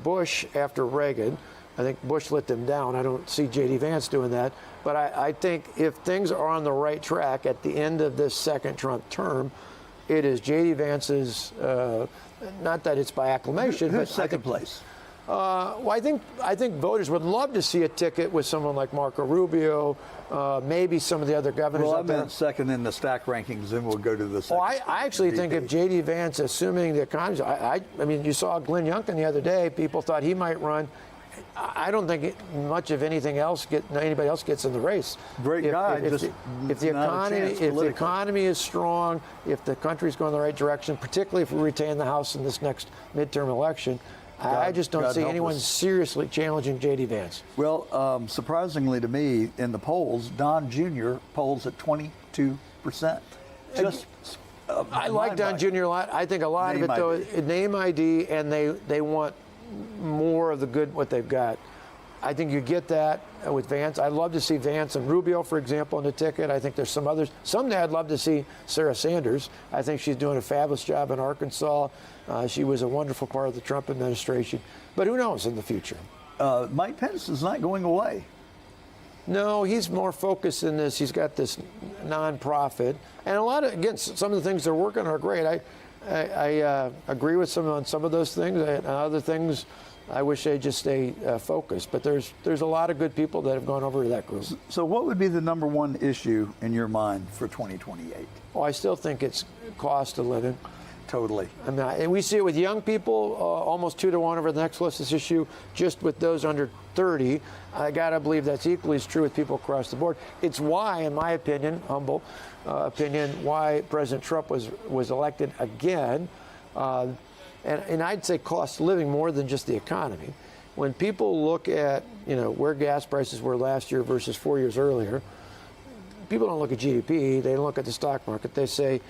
Bush after Reagan. I think Bush let them down. I don't see J.D. Vance doing that. But I think if things are on the right track at the end of this second Trump term, it is J.D. Vance's, not that it's by acclamation. Who's second place? Well, I think voters would love to see a ticket with someone like Marco Rubio, maybe some of the other governors. Well, I out there. meant second in the stack rankings, then we'll go to the second. Well, I actually think if J.D. Vance, assuming the economy, I mean, you saw Glenn Youngkin the other day. People thought he might run. I don't think much of anything else anybody else gets in the race. Great guy. If the economy is strong, if the country's going the right direction, particularly if we retain the House in this next midterm election, I just don't see anyone seriously challenging J.D. Vance. Well, surprisingly to me, in the polls, Don Jr. polls at 22%. I like Don Jr. a lot. I think a lot of it, though, is name ID, and they want more of the good what they've got. I think you get that with Vance. I'd love to see Vance and Rubio, for example, on the ticket. I think there's some others. Someday I'd love to see Sarah Sanders. I think she's doing a fabulous job in Arkansas. She was a wonderful part of the Trump administration. But who knows in the future? Mike Pence is not going away. No, he's more focused in this. He's got this nonprofit. And a lot of, again, some of the things they're working on are great. I agree with on some of those things, and other things I wish they'd just stay focused. But there's a lot of good people that have gone over to that group. So what would be the number one issue in your mind for 2028? Well, I still think it's cost of living. Totally. I mean, and we see it with young people, almost 2-to-1 over the next closest issue, just with those under 30. I got to believe that's equally as true with people across the board. It's why, in my opinion, humble opinion, why President Trump was elected again. And I'd say cost of living more than just the economy. When people look at, where gas prices were last year versus 4 years earlier, people don't look at GDP, they don't look at the stock market. They say,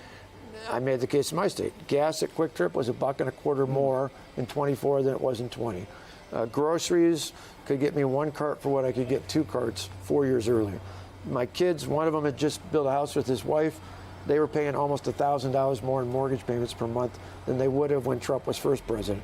I made the case in my state. Gas at Quick Trip was $1.25 more in 24 than it was in 20. Groceries could get me 1 cart for what I could get 2 carts 4 years earlier. My kids, one of them had just built a house with his wife. They were paying almost $1,000 more in mortgage payments per month than they would have when Trump was first president.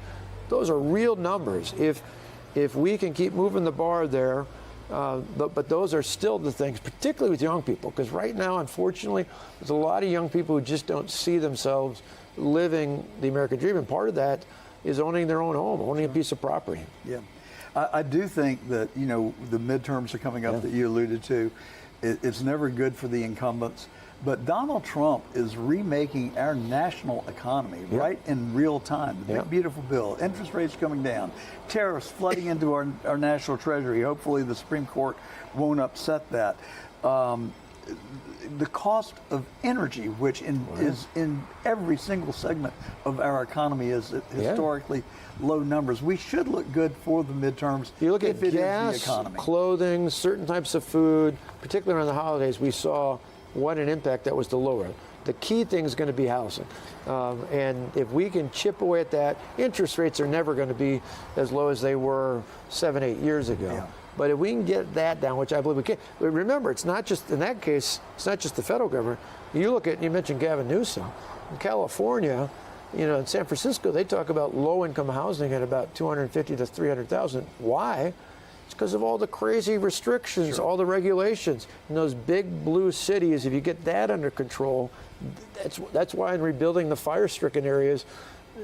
Those are real numbers. If we can keep moving the bar there, but those are still the things, particularly with young people, because right now, unfortunately, there's a lot of young people who just don't see themselves living the American dream, and part of that is owning their own home, owning a piece of property. Yeah. I do think that, the midterms are coming up that you alluded to. It's never good for the incumbents. But Donald Trump is remaking our national economy right in real time. The big, beautiful bill. Interest rates coming down. Tariffs flooding into our national treasury. Hopefully the Supreme Court won't upset that. The cost of energy, which is in every single segment of our economy, is at historically low numbers. We should look good for the midterms. You look at gas, the economy, clothing, certain types of food, particularly around the holidays, we saw what an impact that was to lower it. The key thing is going to be housing. And if we can chip away at that, interest rates are never going to be as low as they were 7-8 years ago. Yeah. But if we can get that down, which I believe we can. But remember, it's not just, in that case, it's not just the federal government. You mentioned Gavin Newsom. In California, in San Francisco, they talk about low-income housing at about 250 to 300,000. Why? It's because of all the crazy restrictions, all the regulations. In those big blue cities, if you get that under control, that's why in rebuilding the fire-stricken areas,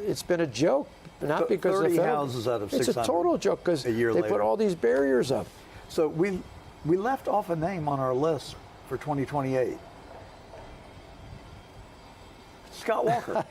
it's been a joke. Not because 30 of the houses out of 600. It's a total joke because they put all these barriers up. So we left off a name on our list for 2028. Scott Walker.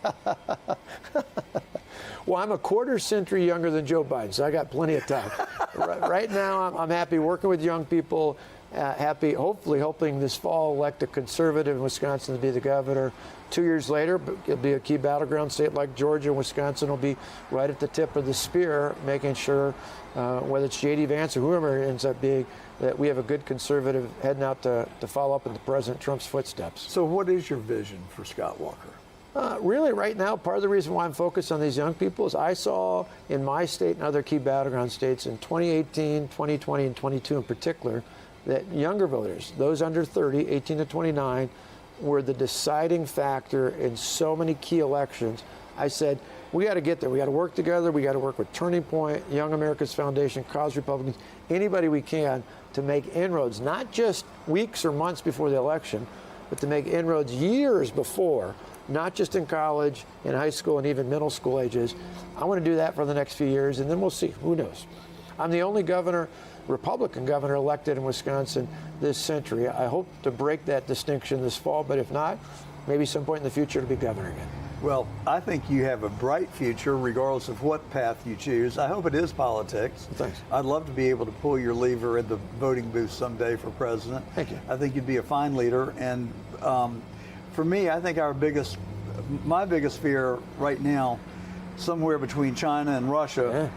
Well, I'm a quarter century younger than Joe Biden, so I got plenty of time. Right now, I'm happy working with young people, hopefully hoping this fall elect a conservative in Wisconsin to be the governor. 2 years later, it'll be a key battleground state like Georgia and Wisconsin will be right at the tip of the spear, making sure, whether it's J.D. Vance or whoever it ends up being, that we have a good conservative heading out to follow up in the President Trump's footsteps. So what is your vision for Scott Walker? Really, right now, part of the reason why I'm focused on these young people is I saw in my state and other key battleground states in 2018, 2020, and 22 in particular, that younger voters, those under 30, 18 to 29, were the deciding factor in so many key elections. I said, we got to get there. We got to work together. We got to work with Turning Point, Young America's Foundation, Cause Republicans, anybody we can to make inroads, not just weeks or months before the election, but to make inroads years before not just in college, in high school, and even middle school ages. I want to do that for the next few years, and then we'll see. Who knows? I'm the only Republican governor elected in Wisconsin this century. I hope to break that distinction this fall, but if not, maybe some point in the future to be governor again. Well, I think you have a bright future regardless of what path you choose. I hope it is politics. Thanks. I'd love to be able to pull your lever in the voting booth someday for president. Thank you. I think you'd be a fine leader. And for me, I think my biggest fear right now, somewhere between China and Russia,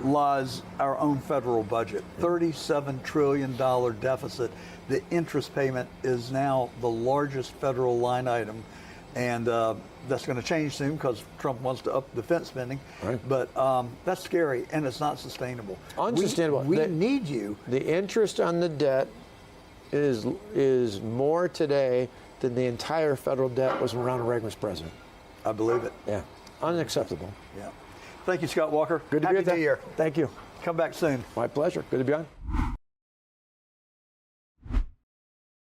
lies our own federal budget. $37 trillion deficit. The interest payment is now the largest federal line item. And that's going to change soon because Trump wants to up defense spending. Right. But that's scary, and it's not sustainable. Unsustainable. We need you. The interest on the debt is more today than the entire federal debt was when Ronald Reagan was president. I believe it. Yeah. Unacceptable. Yeah. Thank you, Scott Walker. Good to Happy be with New you. Year. Thank you. Come back soon. My pleasure. Good to be on.